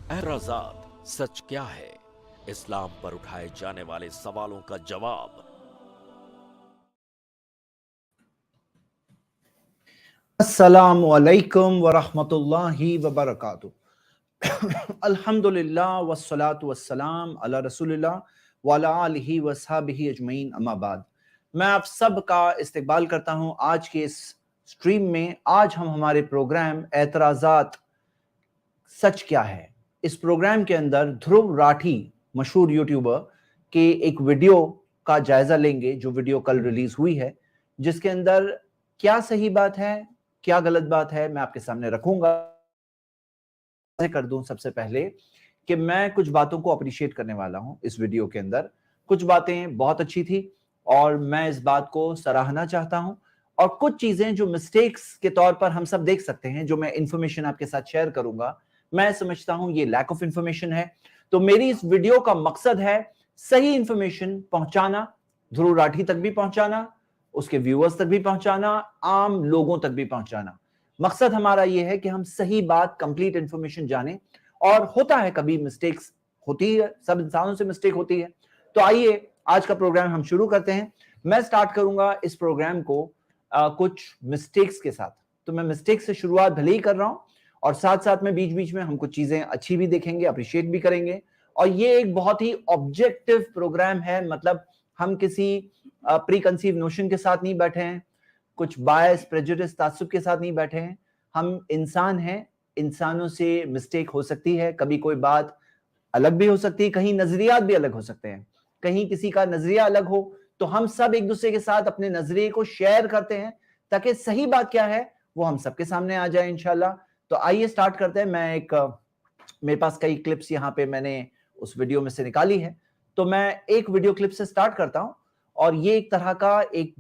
एतराज़ात सच क्या है? इस्लाम पर उठाए जाने वाले सवालों का जवाब। अस्सलामु अलैकुम वरहमतुल्लाहि वबरकातुहू। अल्हम्दुलिल्लाह वस्सलातु वस्सलाम अला रसूलिल्लाह वअला आलिहि वसहबिहि अजमईन, अम्मा बाद। मैं आप सब का इस्तकबाल करता हूं आज के इस स्ट्रीम में। आज हम हमारे प्रोग्राम एतराज़ात सच क्या है, इस प्रोग्राम के अंदर ध्रुव राठी, मशहूर यूट्यूबर, के एक वीडियो का जायजा लेंगे जो वीडियो कल रिलीज हुई है, जिसके अंदर क्या सही बात है क्या गलत बात है मैं आपके सामने रखूंगा। कर दूं सबसे पहले कि मैं कुछ बातों को अप्रिशिएट करने वाला हूं इस वीडियो के अंदर। कुछ बातें बहुत अच्छी थी और मैं इस बात को सराहना चाहता हूं, और कुछ चीजें जो मिस्टेक्स के तौर पर हम सब देख सकते हैं, जो मैं इंफॉर्मेशन आपके साथ शेयर करूंगा, मैं समझता हूं ये लैक ऑफ इंफॉर्मेशन है। तो मेरी इस वीडियो का मकसद है सही इंफॉर्मेशन पहुंचाना, ध्रुव राठी तक भी पहुंचाना, उसके व्यूअर्स तक भी पहुंचाना, आम लोगों तक भी पहुंचाना। मकसद हमारा यह है कि हम सही बात, कंप्लीट इंफॉर्मेशन जाने। और होता है कभी मिस्टेक्स होती है, सब इंसानों से मिस्टेक होती है। तो आइए आज का प्रोग्राम हम शुरू करते हैं। मैं स्टार्ट करूंगा इस प्रोग्राम को कुछ मिस्टेक्स के साथ। तो मैं मिस्टेक से शुरुआत भले ही कर रहा हूं, और साथ साथ में बीच बीच में हम कुछ चीजें अच्छी भी देखेंगे, अप्रिशिएट भी करेंगे। और ये एक बहुत ही ऑब्जेक्टिव प्रोग्राम है, मतलब हम किसी प्री कंसीव नोशन के साथ नहीं बैठे हैं, कुछ बायस, प्रेजुडिस, तासुब के साथ नहीं बैठे हैं। हम इंसान हैं, इंसानों से मिस्टेक हो सकती है, कभी कोई बात अलग भी हो सकती है, कहीं नजरियात भी अलग हो सकते हैं, कहीं किसी का नजरिया अलग हो। तो हम सब एक दूसरे के साथ अपने नजरिए को शेयर करते हैं ताकि सही बात क्या है वो हम सबके सामने आ जाए इंशाल्लाह। तो आइए स्टार्ट करते हैं। मैं एक मेरे पास कई क्लिप्स यहाँ पे मैंने उस वीडियो में से निकाली है, तो मैं एक वीडियो क्लिप से स्टार्ट करता हूं। और ये एक तरह का एक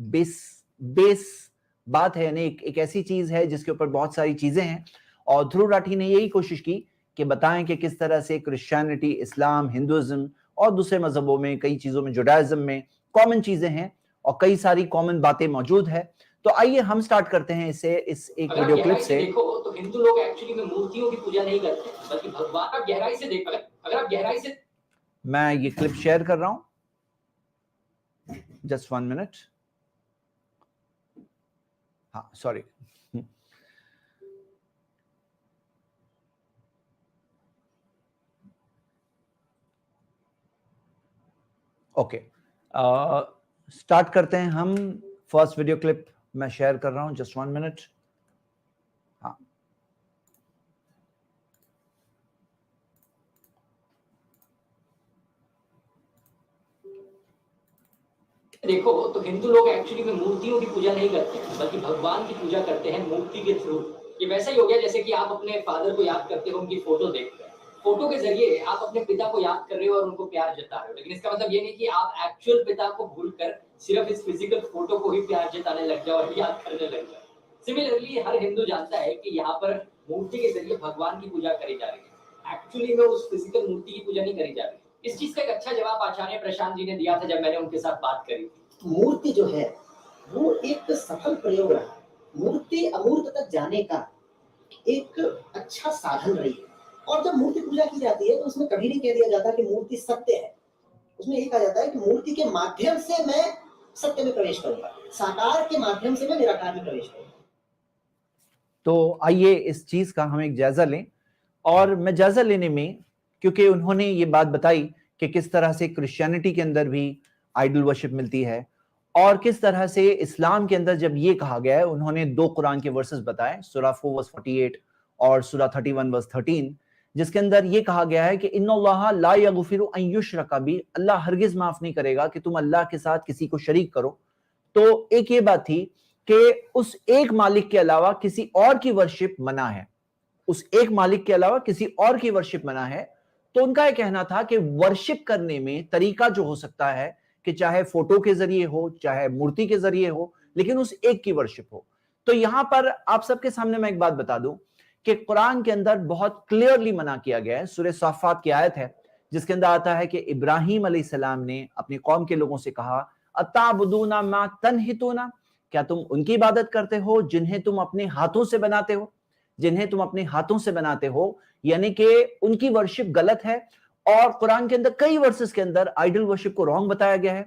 बेस बात है, यानी एक ऐसी चीज है जिसके ऊपर बहुत सारी चीजें हैं। और ध्रुव राठी ने यही कोशिश की कि बताएं कि किस तरह से क्रिश्चियनिटी, इस्लाम, हिंदुइज्म और दूसरे मजहबों में, कई चीजों में, जुडाइज्म में कॉमन चीजें हैं और कई सारी कॉमन बातें मौजूद है। तो आइए हम स्टार्ट करते हैं इसे, इस एक वीडियो क्लिप से। देखो तो हिंदू लोग एक्चुअली में मूर्तियों की पूजा नहीं करते, बल्कि भगवान का गहराई से देख, अगर आप गहराई से। मैं ये क्लिप शेयर कर रहा हूं, जस्ट 1 मिनट। हाँ, सॉरी। ओके, स्टार्ट करते हैं हम। फर्स्ट वीडियो क्लिप मैं शेयर कर रहा हूं, जस्ट 1 मिनट। हाँ, देखो तो हिंदू लोग एक्चुअली में मूर्तियों की पूजा नहीं करते, बल्कि भगवान की पूजा करते हैं मूर्ति के थ्रू। ये वैसा ही हो गया जैसे कि आप अपने फादर को याद करते हो, उनकी फोटो देखते हैं, फोटो के जरिए आप अपने पिता को याद कर रहे हो और उनको प्यार जता रहे हो। लेकिन इसका मतलब ये नहीं कि आप एक्चुअल पिता को भूलकर सिर्फ इस फिजिकल फोटो को ही प्यार जताने लग जाओ और याद करने लग जाओ। सिमिलरली हर हिंदू जानता है कि यहाँ पर मूर्ति के जरिए भगवान की पूजा करी जा रही है, एक्चुअली में उस फिजिकल मूर्ति की पूजा नहीं करी जा रही। इस चीज का एक अच्छा जवाब आचार्य प्रशांत जी ने दिया था जब मैंने उनके साथ बात करी थी। मूर्ति जो है वो एक सफल प्रयोग रहा, मूर्ति अमूर्त तक जाने का एक अच्छा साधन रही है। और जब मूर्ति पूजा की जाती है तो उसमें कभी नहीं कह दिया जाता कि मूर्ति सत्य है, उसमें ये कहा जाता है कि मूर्ति के माध्यम से मैं सत्य में प्रवेश करूंगा, साकार के माध्यम से मैं निराकार में प्रवेश करूंगा। तो आइए इस चीज का हम एक जायजा लें। और मैं जायजा लेने में, क्योंकि उन्होंने ये बात बताई कि किस तरह से क्रिश्चियनिटी के अंदर भी आइडल वर्शिप मिलती है, और किस तरह से इस्लाम के अंदर जब ये कहा गया है, उन्होंने 2 कुरान के वर्सेस बताए, सूरा 4 वर्स 48 और सूरा 31 वर्स 13, जिसके अंदर ये कहा गया है कि इन्नल्लाह ला यगफिरु अन युश्रका बी, अल्लाह हरगिज माफ नहीं करेगा कि तुम अल्लाह के साथ किसी को शरीक करो। तो एक ये बात थी कि उस एक मालिक के अलावा किसी और की वर्शिप मना है, उस एक मालिक के अलावा किसी और की वर्शिप मना है। तो उनका यह कहना था कि वर्शिप करने में तरीका जो हो सकता है कि चाहे फोटो के जरिए हो, चाहे मूर्ति के जरिए हो, लेकिन उस एक की वर्शिप हो। तो यहां पर आप सबके सामने मैं एक बात बता दूं कि कुरान के अंदर बहुत क्लियरली मना किया गया है। सूरह साफात की आयत है जिसके अंदर आता है कि इब्राहिम अलैहिस्सलाम ने अपनी कौम के लोगों से कहा, अताबुदूना मा तनहितूना, क्या तुम उनकी इबादत करते हो जिन्हें तुम अपने हाथों से बनाते हो। जिन्हें तुम अपने हाथों से बनाते हो, यानी कि उनकी वर्शिप गलत है। और कुरान के अंदर कई वर्सेस के अंदर आइडल वर्शिप को रॉन्ग बताया गया है।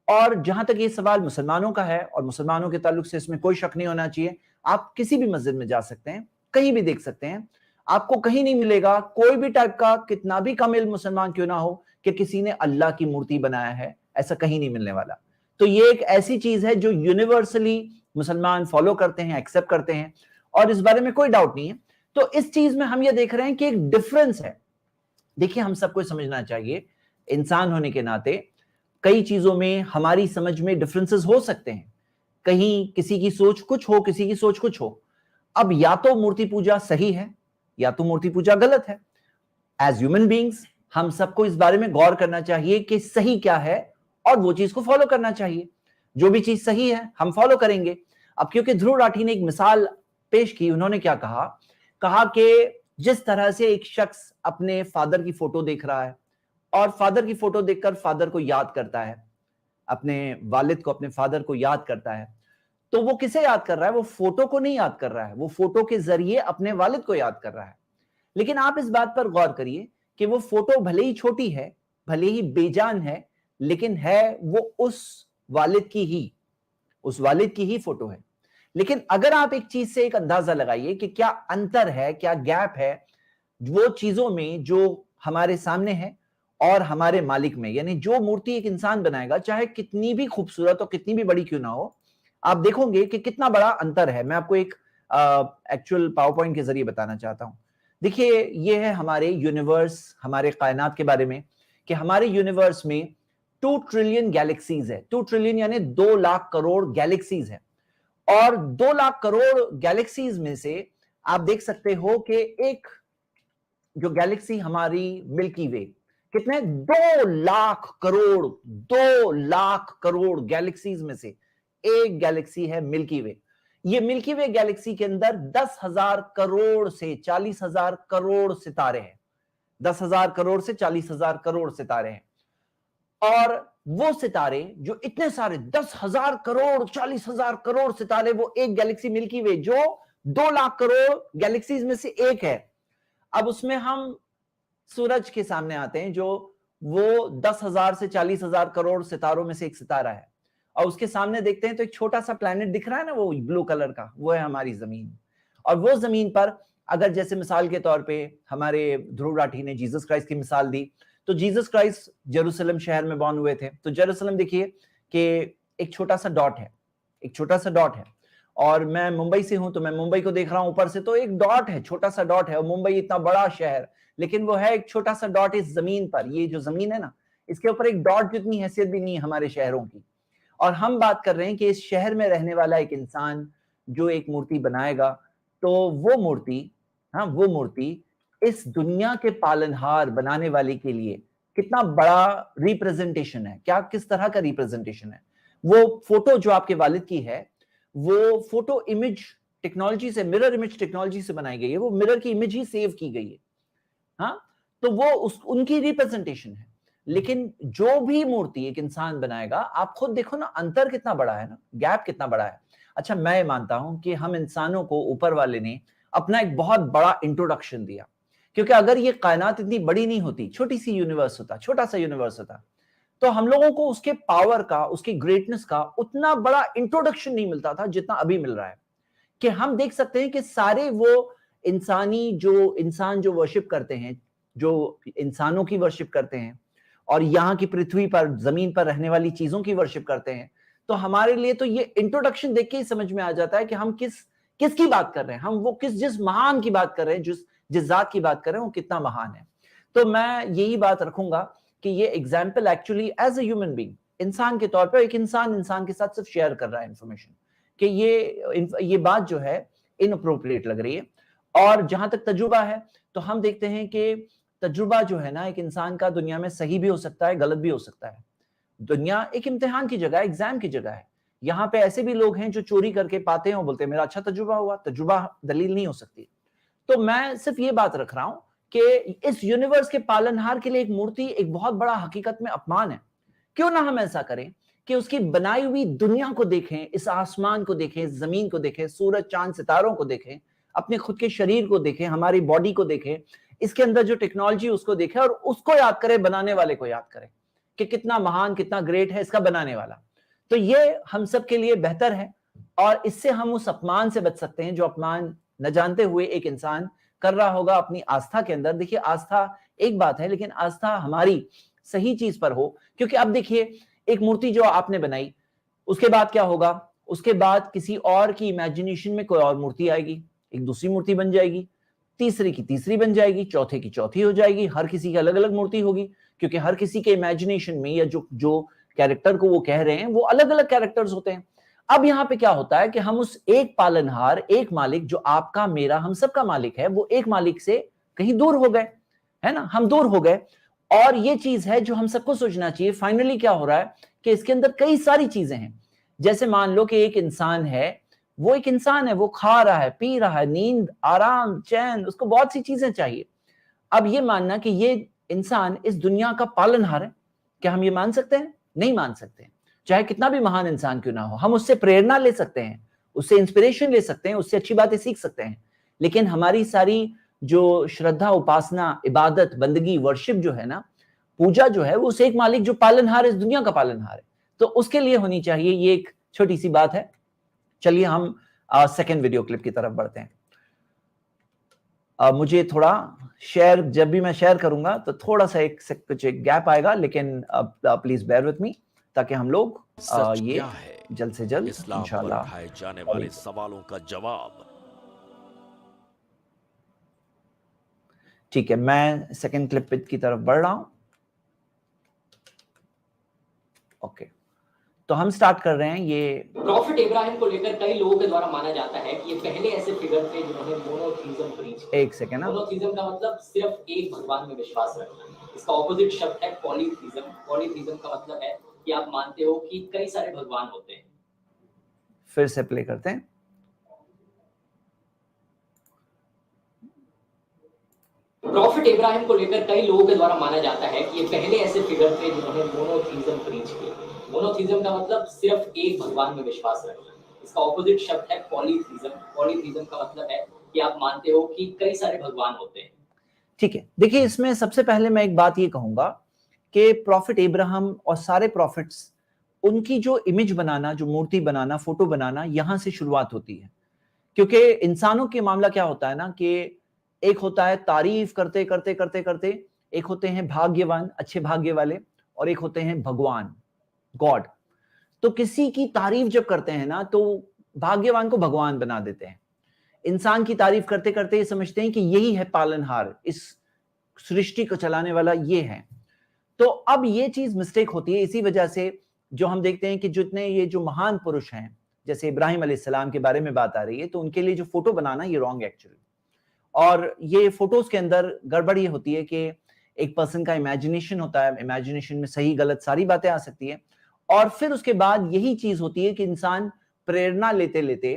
और जहां तक ये सवाल मुसलमानों का है, और मुसलमानों के ताल्लुक से इसमें कोई शक नहीं होना चाहिए, आप किसी भी मस्जिद में जा सकते हैं, कहीं भी देख सकते हैं, आपको कहीं नहीं मिलेगा कोई भी टाइप का, कितना भी कम इल्म मुसलमान क्यों ना हो, कि किसी ने अल्लाह की मूर्ति बनाया है, ऐसा कहीं नहीं मिलने वाला। तो ये एक ऐसी चीज है जो यूनिवर्सली मुसलमान फॉलो करते हैं, एक्सेप्ट करते हैं, और इस बारे में कोई डाउट नहीं है। तो इस चीज में हम ये देख रहे हैं कि एक डिफरेंस है। देखिए, हम सबको समझना चाहिए, इंसान होने के नाते कई चीजों में हमारी समझ में डिफरेंसेस हो सकते हैं। कहीं किसी की सोच कुछ हो, किसी की सोच कुछ हो। अब या तो मूर्ति पूजा सही है या तो मूर्ति पूजा गलत है। एज ह्यूमन बीइंग्स हम सबको इस बारे में गौर करना चाहिए कि सही क्या है, और वो चीज को फॉलो करना चाहिए। जो भी चीज सही है हम फॉलो करेंगे। अब क्योंकि ध्रुव राठी ने एक मिसाल पेश की, उन्होंने क्या कहा कि जिस तरह से एक शख्स अपने फादर की फोटो देख रहा है और फादर की फोटो देखकर फादर को याद करता है, अपने वालिद को, अपने फादर को याद करता है, तो वो किसे याद कर रहा है? वो फोटो को नहीं याद कर रहा है, वो फोटो के जरिए अपने वालिद को याद कर रहा है। लेकिन आप इस बात पर गौर करिए कि वो फोटो भले ही छोटी है, भले ही बेजान है, लेकिन है वो उस वालिद की ही फोटो है। लेकिन अगर आप एक चीज से एक अंदाजा लगाइए कि क्या अंतर है, क्या गैप है वो चीजों में जो हमारे सामने है और हमारे मालिक में, यानी जो मूर्ति एक इंसान बनाएगा, चाहे कितनी भी खूबसूरत और कितनी भी बड़ी क्यों ना हो, आप देखोगे कि कितना बड़ा अंतर है। मैं आपको एक एक्चुअल पावर पॉइंट के जरिए बताना चाहता हूं। देखिए, ये है हमारे यूनिवर्स, हमारे कायनात के बारे में, कि हमारे यूनिवर्स में 2 ट्रिलियन गैलेक्सीज है। 2 ट्रिलियन यानी 2 लाख करोड़ गैलेक्सीज है। और 2 लाख करोड़ गैलेक्सीज में से आप देख सकते हो कि एक जो गैलेक्सी हमारी मिल्की वे, कितने 2 लाख करोड़ गैलेक्सीज में से एक गैलेक्सी है मिल्की वे। ये मिल्की वे गैलेक्सी के अंदर 10,000 करोड़ से 40,000 करोड़ सितारे हैं। 10,000 करोड़ से 40,000 करोड़ सितारे हैं। और वो सितारे जो इतने सारे 10,000 करोड़ 40,000 करोड़ सितारे, वो एक गैलेक्सी मिल्की वे जो 2 लाख करोड़ गैलेक्सीज में से एक है। अब उसमें हम सूरज के सामने आते हैं, जो वो 10,000 से 40,000 करोड़ सितारों में से एक सितारा है, और उसके सामने देखते हैं तो एक छोटा सा प्लैनेट दिख रहा है ना, वो ब्लू कलर का, वो है हमारी जमीन। और वो जमीन पर अगर जैसे मिसाल के तौर पे हमारे ध्रुव राठी ने जीसस क्राइस्ट की मिसाल दी, तो जीसस क्राइस्ट जेरूशलेम शहर में बॉर्न हुए थे। तो जेरूशलेम देखिए कि एक छोटा सा डॉट है, और मैं मुंबई से हूं तो मैं मुंबई को देख रहा हूं ऊपर से, तो एक डॉट है, छोटा सा डॉट है। और मुंबई इतना बड़ा शहर, लेकिन वो है एक छोटा सा डॉट इस जमीन पर। ये जो जमीन है ना, इसके ऊपर एक डॉट जितनी हैसियत भी नहीं है हमारे शहरों की। और हम बात कर रहे हैं कि इस शहर में रहने वाला एक इंसान जो एक मूर्ति बनाएगा, तो वो मूर्ति इस दुनिया के पालनहार बनाने वाले के लिए कितना बड़ा रिप्रेजेंटेशन है, क्या किस तरह का रिप्रेजेंटेशन है। वो फोटो जो आपके वालिद की है, वो फोटो इमेज टेक्नोलॉजी से, मिरर इमेज टेक्नोलॉजी से बनाई गई है, वो मिरर की इमेज ही सेव की गई है। हाँ, तो वो उनकी रिप्रेजेंटेशन है। लेकिन जो भी मूर्ति एक इंसान बनाएगा, आप खुद देखो ना, अंतर कितना बड़ा है ना, गैप कितना बड़ा है। अच्छा, मैं मानता हूं कि हम इंसानों को ऊपर वाले ने अपना एक बहुत बड़ा इंट्रोडक्शन दिया, क्योंकि अगर ये कायनात इतनी बड़ी नहीं होती, छोटा सा यूनिवर्स होता, तो हम लोगों को उसके पावर का, उसकी ग्रेटनेस का उतना बड़ा इंट्रोडक्शन नहीं मिलता था जितना अभी मिल रहा है। कि हम देख सकते हैं कि सारे वो इंसान जो वर्शिप करते हैं, जो इंसानों की वर्शिप करते हैं, और यहाँ की पृथ्वी पर, जमीन पर रहने वाली चीजों की वर्शिप करते हैं, तो हमारे लिए तो ये इंट्रोडक्शन देख के ही समझ में आ जाता है कि हम किसकी बात कर रहे हैं, हम वो जिस महान की बात कर रहे हैं, जिस जात की बात कर रहे हैं, वो कितना महान है। तो मैं यही बात रखूंगा कि ये example actually as a human being, इंसान के तौर पर, एक इंसान के साथ सिर्फ शेयर कर रहा है इंफॉर्मेशन, कि ये बात जो है इनअप्रोप्रिएट लग रही है। और जहां तक तजुर्बा है, तो हम देखते हैं कि तजुर्बा जो है ना, एक इंसान का दुनिया में सही भी हो सकता है, गलत भी हो सकता है। दुनिया एक इम्तिहान की जगह है, एग्जाम की जगह है। यहाँ पे ऐसे भी लोग हैं जो चोरी करके पाते हैं और बोलते हैं मेरा अच्छा तजुर्बा हुआ। तजुर्बा दलील नहीं हो सकती। तो मैं सिर्फ ये बात रख रहा हूं कि इस यूनिवर्स के पालनहार के लिए एक मूर्ति एक बहुत बड़ा हकीकत में अपमान है। क्यों ना हम ऐसा करें कि उसकी बनाई हुई दुनिया को देखें, इस आसमान को देखें, इस जमीन को देखें, सूरज चांद सितारों को देखें, अपने खुद के शरीर को देखें, हमारी बॉडी को देखें, इसके अंदर जो टेक्नोलॉजी उसको देखें और उसको याद करें, बनाने वाले को याद करें कि कितना महान, कितना ग्रेट है इसका बनाने वाला। तो ये हम सब के लिए बेहतर है और इससे हम उस अपमान से बच सकते हैं जो अपमान न जानते हुए एक इंसान कर रहा होगा अपनी आस्था के अंदर। देखिए, आस्था एक बात है, लेकिन आस्था हमारी सही चीज पर हो। क्योंकि अब देखिए, एक मूर्ति जो आपने बनाई, उसके बाद क्या होगा? उसके बाद किसी और की इमेजिनेशन में कोई और मूर्ति आएगी, एक दूसरी मूर्ति बन जाएगी, तीसरी की तीसरी बन जाएगी, चौथे की चौथी हो जाएगी, हर किसी की अलग अलग मूर्ति होगी, क्योंकि हर किसी के इमेजिनेशन में या जो कैरेक्टर को वो कह रहे हैं वो अलग अलग कैरेक्टर्स होते हैं। अब यहाँ पे क्या होता है कि हम उस एक पालनहार, एक मालिक जो आपका, मेरा, हम सबका मालिक है, वो एक मालिक से कहीं दूर हो गए, है ना, हम दूर हो गए। और ये चीज है जो हम सबको सोचना चाहिए। फाइनली क्या हो रहा है कि इसके अंदर कई सारी चीजें हैं। जैसे मान लो कि एक इंसान है, वो एक इंसान है, वो खा रहा है, पी रहा है, नींद, आराम, चैन, उसको बहुत सी चीजें चाहिए। अब ये मानना कि ये इंसान इस दुनिया का पालनहार है, क्या हम ये मान सकते हैं? नहीं मान सकते। चाहे कितना भी महान इंसान क्यों ना हो, हम उससे प्रेरणा ले सकते हैं, उससे इंस्पिरेशन ले सकते हैं, उससे अच्छी बातें सीख सकते हैं, लेकिन हमारी सारी जो श्रद्धा, उपासना, इबादत, बंदगी, वर्शिप जो है ना, पूजा जो है, वो उस एक मालिक जो पालनहार है, इस दुनिया का पालनहार है, तो उसके लिए होनी चाहिए। ये एक छोटी सी बात है। चलिए हम सेकेंड वीडियो क्लिप की तरफ बढ़ते हैं। मुझे थोड़ा शेयर, जब भी मैं शेयर करूंगा तो थोड़ा सा कुछ एक गैप आएगा, लेकिन प्लीज बेयर विथ मी, ताकि हम लोग सच ये क्या है? जल्द से जल्द इस्लाम पर इंशाल्लाह उठाए जाने वाले सवालों का जवाब। ठीक है, मैं सेकंड क्लिप की तरफ बढ़ रहा हूं। ओके, तो हम स्टार्ट कर रहे हैं। ये प्रॉफिट इब्राहिम को लेकर कई लोगों के द्वारा माना जाता है कि ये पहले ऐसे फिगर थे जिन्होंने मोनोथीज्म प्रीच किया। एक सेकेंड ना, मोनोथीज्म का मतलब सिर्फ एक भगवान में विश्वास रखना। इसका ऑपोजिट शब्द है पॉलीथीज्म। पॉलीथीज्म का मतलब है कि आप मानते हो कि कई सारे भगवान होते हैं। फिर से प्ले करते हैं। प्रॉफिट इब्राहिम को लेकर कई लोगों के द्वारा माना जाता है कि ये पहले ऐसे फिगर थे जिन्होंने मोनोथीज्म प्रीच किया। मोनोथीज्म का मतलब सिर्फ एक भगवान में विश्वास रखना। इसका ऑपोजिट शब्द है पॉलीथीज्म। पॉलीथीज्म का मतलब है कि आप मानते हो कि कई सारे भगवान होते हैं। ठीक है, देखिए, इसमें सबसे पहले मैं एक बात ये कहूंगा कि प्रॉफिट इब्राहिम और सारे प्रॉफिट्स, उनकी जो इमेज बनाना, जो मूर्ति बनाना, फोटो बनाना, यहां से शुरुआत होती है। क्योंकि इंसानों के मामला क्या होता है ना, कि एक होता है तारीफ करते करते करते करते, एक होते हैं भाग्यवान, अच्छे भाग्य वाले, और एक होते हैं भगवान, गॉड। तो किसी की तारीफ जब करते हैं ना, तो भाग्यवान को भगवान बना देते हैं। इंसान की तारीफ करते करते ये समझते हैं कि यही है पालनहार, इस सृष्टि को चलाने वाला ये है। तो अब ये चीज मिस्टेक होती है। इसी वजह से जो हम देखते हैं कि जितने ये जो महान पुरुष हैं, जैसे इब्राहिम अलैहिस्सलाम के बारे में बात आ रही है, तो उनके लिए जो फोटो बनाना ये रॉन्ग है एक्चुअली। और ये फोटोज के अंदर गड़बड़ ये होती है कि एक पर्सन का इमेजिनेशन होता है, इमेजिनेशन में सही गलत सारी बातें आ सकती है, और फिर उसके बाद यही चीज होती है कि इंसान प्रेरणा लेते लेते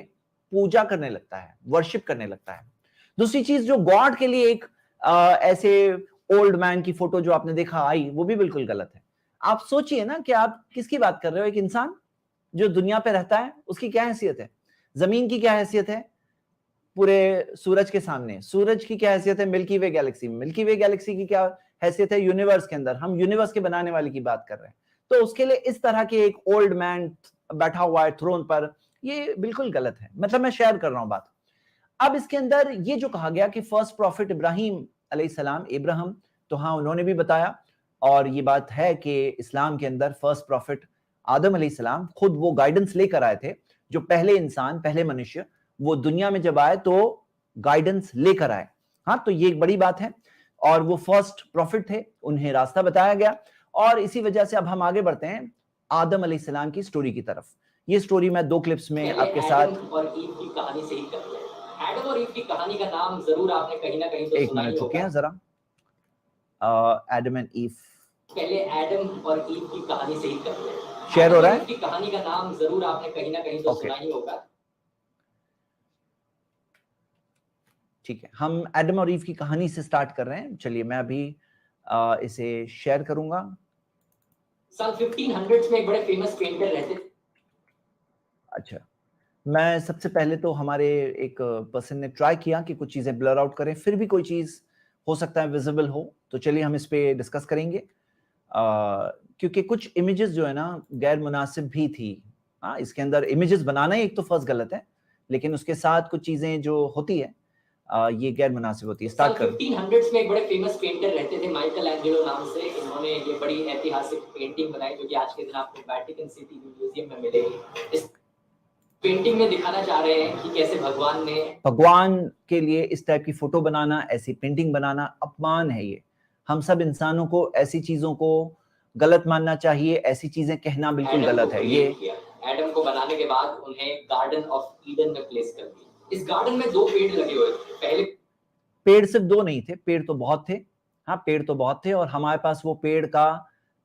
पूजा करने लगता है, वर्शिप करने लगता है। दूसरी चीज, जो गॉड के लिए एक ऐसे ओल्ड मैन की फोटो जो आपने देखा आई, वो भी बिल्कुल गलत है। आप सोचिए ना कि आप किसकी बात कर रहे हो। एक इंसान जो दुनिया पे रहता है, उसकी क्या हैसियत है? जमीन की क्या हैसियत है पूरे सूरज के सामने? सूरज की क्या हैसियत है मिल्की वे गैलेक्सी में? मिल्की वे गैलेक्सी की क्या हैसियत है यूनिवर्स के अंदर? हम यूनिवर्स के बनाने वाले की बात कर रहे हैं। तो उसके लिए इस तरह के एक ओल्ड मैन बैठा हुआ है थ्रोन पर, ये बिल्कुल गलत है। मतलब मैं शेयर कर रहा हूं बात। अब इसके अंदर ये जो कहा गया कि फर्स्ट प्रॉफिट इब्राहिम अलैहिस्सलाम, इब्राहिम, तो हाँ, उन्होंने भी बताया, और ये बात है कि इस्लाम के अंदर फर्स्ट प्रॉफिट आदम अलैहिस्सलाम खुद वो गाइडेंस लेकर आए थे। जो पहले इंसान, पहले मनुष्य, वो दुनिया में जब आए तो गाइडेंस लेकर आए। हाँ, तो ये एक बड़ी बात है, और वो फर्स्ट प्रॉफिट थे, उन्हें रास्ता बताया गया। और इसी वजह से अब हम आगे बढ़ते हैं आदम अलैहिस्सलाम की स्टोरी की तरफ। ये स्टोरी मैं 2 क्लिप्स में आपके साथ, और ईव की कहानी से ही करते हैं। एडम और ईव की कहानी का नाम जरूर आपने कहीं ना कहीं तो एक सुना ही मिनट रुके होगा। हैं जरा। एडम एंड ईव, पहले एडम और ईव की कहानी से ही करते हैं। शेयर हो रहा है? एडम और ईव की कहानी का नाम जरूर आपने कहीं ना कहीं तो Okay. सुना ही होगा। ठीक है, हम एडम और ईव की कहानी से स्टार्ट कर रहे हैं। चलिए, मैं अभी इसे शेयर करूंगा। साल 1500s में एक बड़े फेमस पेंटर रहते थे। अच्छा, मैं सबसे पहले तो हमारे एक पर्सन ने ट्राई किया कि कुछ चीजें ब्लर आउट करें, फिर भी कोई चीज हो सकता है विजिबल हो, तो चलिए हम इस पे डिस्कस करेंगे। क्योंकि कुछ इमेजेस जो है ना गैर मुनासिब भी थी। इसके अंदर इमेजेस बनाना ही एक तो फर्स्ट गलत है, लेकिन उसके साथ कुछ चीजें जो होती है ये गैर मुनासिब होती है। स्टार्ट कर। 1500s में एक बड़े फेमस पेंटर रहते थे माइकल एंजेलो नाम से। इन्होंने ये बड़ी ऐतिहासिक पेंटिंग बनाई जो कि आज के दिन आपको वेटिकन सिटी म्यूजियम में मिलेगी। इस पेंटिंग में दिखाना चाह रहे हैं कि कैसे भगवान के लिए इस टाइप की फोटो बनाना, ऐसी पेंटिंग बनाना अपमान है। ये हम सब इंसानों को ऐसी चीजों को गलत मानना चाहिए, ऐसी चीजें कहना बिल्कुल गलत है। ये एडम को बनाने के बाद उन्हें गार्डन ऑफ ईडन में प्लेस कर दिया। इस गार्डन में 2 पेड़ लगे हुए थे। पहले पेड़ सिर्फ 2 नहीं थे, पेड़ तो बहुत थे। हाँ, पेड़ तो बहुत थे, और हमारे पास वो पेड़ का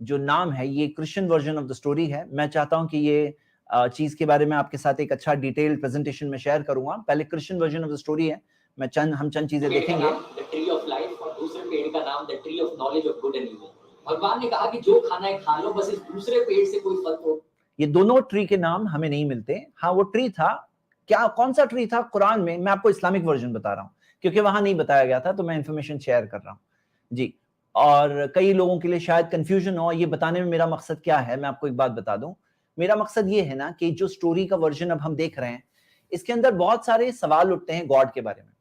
जो नाम है, ये Christian version of the story है। मैं चाहता हूं कि ये चीज के बारे में आपके साथ एक अच्छा डिटेल्ड प्रेजेंटेशन में शेयर करूंगा। पहले Christian version of the story है, हम चंद चीजें देखेंगे। द ट्री ऑफ लाइफ और दूसरे पेड़ का नाम the tree of knowledge of good and evil. भगवान ने कहा कि जो खाना है खा लो, बस इस दूसरे पेड़ से कोई फल तो। ये दोनों ट्री के नाम हमें नहीं मिलते। हाँ, वो ट्री था, क्या कौन सा ट्री था कुरान में, मैं आपको इस्लामिक वर्जन बता रहा हूँ क्योंकि वहां नहीं बताया गया था, तो मैं इंफॉर्मेशन शेयर कर रहा हूँ जी। और कई लोगों के लिए शायद कंफ्यूजन हो, ये बताने में मेरा मकसद क्या है, मैं आपको एक बात बता दूं। मेरा मकसद ये है ना कि जो स्टोरी का वर्जन अब हम देख रहे हैं, इसके अंदर बहुत सारे सवाल उठते हैं गॉड के बारे में,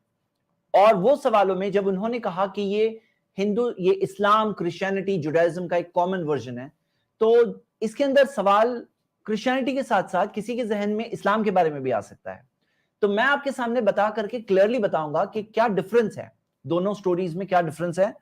और वो सवालों में जब उन्होंने कहा कि ये इस्लाम, क्रिश्चियनिटी, जुडाइज्म का एक कॉमन वर्जन है, तो इसके अंदर सवाल क्रिश्चियनिटी के साथ साथ किसी के जहन में इस्लाम के बारे में भी आ सकता है। तो मैं आपके सामने बता करके क्लियरली बताऊंगा कि क्या डिफरेंस है दोनों स्टोरीज में, क्या डिफरेंस है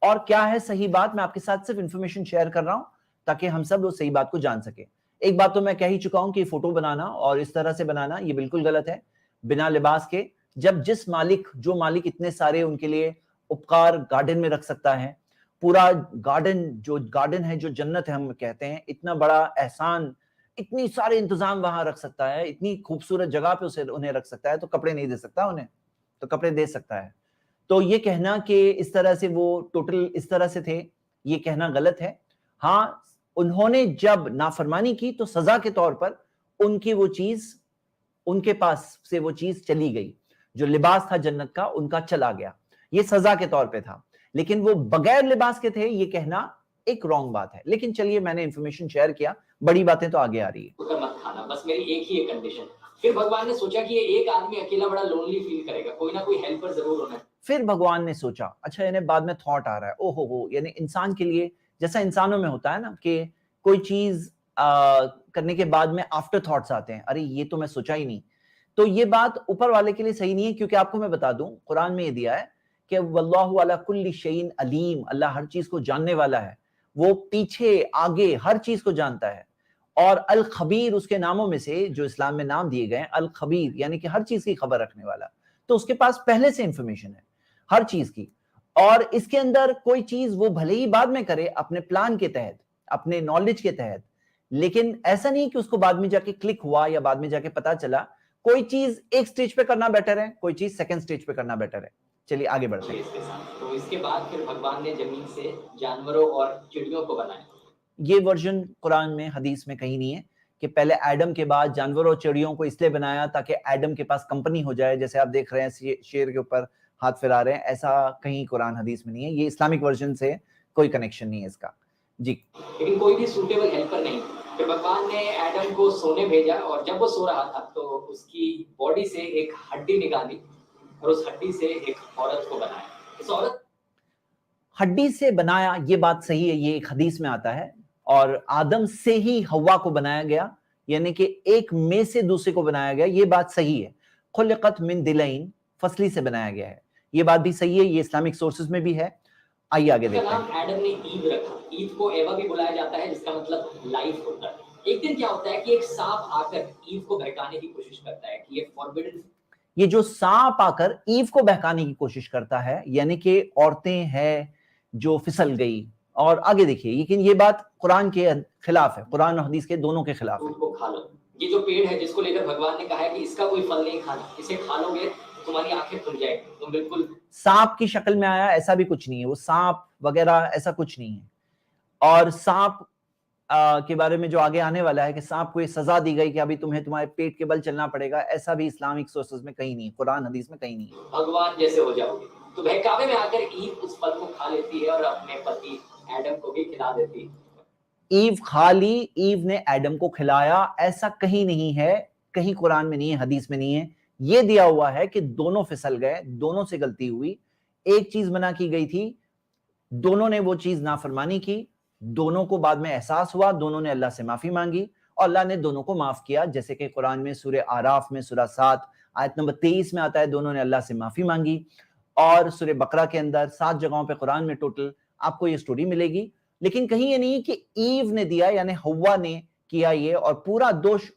और क्या है सही बात। मैं आपके साथ सिर्फ इंफॉर्मेशन शेयर कर रहा हूं ताकि हम सब उस सही बात को जान सके। एक बात तो मैं कह ही चुका हूं कि फोटो बनाना और इस तरह से बनाना ये बिल्कुल गलत है, बिना लिबास के। जब जो मालिक इतने सारे उनके लिए उपकार गार्डन में रख सकता है, पूरा गार्डन है जो जन्नत है हम कहते हैं, इतना बड़ा एहसान, इतनी सारे इंतजाम वहां रख सकता है, इतनी खूबसूरत जगह पे उन्हें रख सकता है, तो कपड़े नहीं दे सकता उन्हें? तो कपड़े दे सकता है। तो ये कहना कि इस तरह से वो टोटल इस तरह से थे, ये कहना गलत है। हाँ, उन्होंने जब नाफरमानी की तो सजा के तौर पर उनके पास से वो चीज चली गई, जो लिबास था जन्नत का उनका चला गया, ये सजा के तौर पे था। लेकिन वो बगैर लिबास के थे, ये कहना एक रॉन्ग बात है। लेकिन चलिए, मैंने इंफॉर्मेशन शेयर किया, बड़ी बातें तो आगे आ रही है। मत खाना, बस मेरी एक ही एक कंडीशन। फिर भगवान ने सोचा कि ये एक आदमी अकेला बड़ा लोनली फील करेगा, कोई ना कोई हेल्पर जरूर होना है। फिर भगवान ने सोचा, अच्छा यानी बाद में थॉट आ रहा है, ओहो हो, यानी इंसान के लिए जैसा इंसानों में होता है ना कि कोई चीज करने के बाद में आफ्टर थॉट्स आते हैं, अरे ये तो मैं सोचा ही नहीं। तो ये बात ऊपर वाले के लिए सही नहीं है, क्योंकि आपको मैं बता दूं, कुरान में ये दिया है कि वल्लाहु अला कुल्ली शैइन अलीम, अल्लाह हर चीज को जानने वाला है, वो पीछे आगे हर चीज को जानता है। और अल खबीर उसके नामों में से जो इस्लाम में नाम दिए गए, अल खबीर यानी कि हर चीज की खबर रखने वाला, तो उसके पास पहले से इंफॉर्मेशन है हर चीज की। और इसके अंदर कोई चीज वो भले ही बाद में करे अपने प्लान के तहत, अपने नॉलेज के तहत, लेकिन ऐसा नहीं कि उसको बाद में जाके क्लिक हुआ या बाद में जाके पता चला। कोई चीज एक स्टेज पे करना बेटर है, कोई चीज सेकंड स्टेज पे करना बेटर है। चलिए आगे बढ़ते हैं। तो इसके बाद फिर भगवान ने जमीन से जानवरों और चिड़ियों को बनाया। ये वर्जन कुरान में, हदीस में कहीं नहीं है कि पहले एडम के बाद जानवरों और चिड़ियों को इसलिए बनाया ताकि एडम के पास कंपनी हो जाए, जैसे आप देख रहे हैं शेर के ऊपर हाथ फिरा रहे हैं, ऐसा कहीं कुरान हदीस में नहीं है। ये इस्लामिक वर्जन से कोई कनेक्शन नहीं है इसका जी। लेकिन कोई भी सूटेबल हेल्पर नहीं। फिर भगवान ने एडम को सोने भेजा, और जब वो सो रहा था तो उसकी बॉडी से एक हड्डी निकाली और उस हड्डी से एक औरत को बनाया। इस औरत हड्डी से बनाया, ये बात सही है, ये एक हदीस में आता है। और आदम से ही हव्वा को बनाया गया, यानी कि एक में से दूसरे को बनाया गया, ये बात सही है। खुलिकत मिन दिलैन, फसली से बनाया गया है, ये बात भी सही है, ये इस्लामिक सोर्सेज में भी है। आइए आगे देखते हैं। एडम ने ईव रखा। ईव को एवा भी बुलाया जाता है, जिसका मतलब लाइफ होता है। एक दिन क्या होता है कि एक सांप आकर ईव को बहकाने की कोशिश करता है कि ये फॉरबिडन, ये जो सांप आकर ईव को बहकाने की कोशिश करता है, यानी कि औरतें हैं जो फिसल गई। और आगे देखिए, लेकिन ये बात कुरान के खिलाफ है, कुरान और हदीस के दोनों के खिलाफ है। को खा लो। ये जो पेड़ है जिसको लेकर भगवान ने कहा है कि इसका कोई फल नहीं खाना, इसे खा लोगे तुम्हारी आंखें खुल जाएगी, तुम बिल्कुल सांप की शक्ल में आया, ऐसा भी कुछ नहीं है, वो सांप वगैरह ऐसा कुछ नहीं है। और सांप के बारे में जो आगे आने वाला है कि सांप को ये सजा दी गई कि अभी तुम्हें तुम्हारे पेट के बल चलना पड़ेगा, ऐसा भी इस्लामिक सोर्सेज में कहीं नहीं, कुरान हदीस में कहीं नहीं है। भगवान जैसे हो जाओगे। तो बहकावे में आकर ईव उस फल को खा लेती है और अपने पति एडम को भी खिला देती है। ईव खा ली, ईव ने एडम को खिलाया, ऐसा कहीं नहीं है, कहीं कुरान में नहीं है, हदीस में नहीं है। ये दिया हुआ है कि दोनों फिसल गए, दोनों से गलती हुई, एक चीज मना की गई थी, दोनों ने वो चीज नाफरमानी की, दोनों को बाद में एहसास हुआ, दोनों ने अल्लाह से माफी मांगी और अल्लाह ने दोनों को माफ किया। जैसे कि कुरान में सूरह आराफ में सूरह 7 आयत नंबर 23 में आता है, दोनों ने अल्लाह से माफी मांगी। और सूरह बकरा के अंदर 7 जगहों पे कुरान में टोटल आपको ये स्टोरी मिलेगी। लेकिन कहीं ये नहीं कि ईव ने दिया यानी हव्वा ने किया ये और पूरा दोष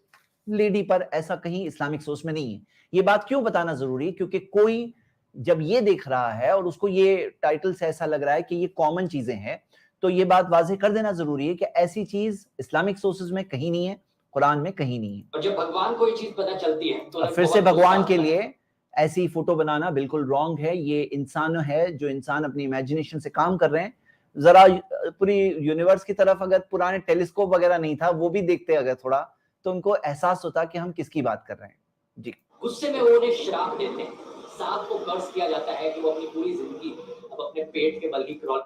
लेडी पर, ऐसा कहीं इस्लामिक सोच में नहीं है। ये बात क्यों बताना जरूरी है? क्योंकि कोई जब ये देख रहा है और उसको ये टाइटल से ऐसा लग रहा है कि ये कॉमन चीजें हैं, तो ये बात वाज़ेह कर देना जरूरी है कि ऐसी चीज इस्लामिक सोर्सेज में कहीं नहीं है, कुरान में कहीं नहीं है। और जब भगवान को ये चीज पता चलती है तो फिर से भगवान के लिए ऐसी फोटो बनाना बिल्कुल रॉन्ग है। ये इंसान है, जो इंसान अपनी इमेजिनेशन से काम कर रहे हैं। जरा पूरी यूनिवर्स की तरफ अगर पुराने टेलीस्कोप वगैरह नहीं था, वो भी देखते अगर थोड़ा, तो उनको एहसास होता कि हम किसकी बात कर रहे हैं। जी, गुस्से में वो उन्हें श्राप देते हैं। सांप को कर्ज किया जाता है कि वो अपनी पूरी जिंदगी अब अपने पेट के बल ही क्रॉल,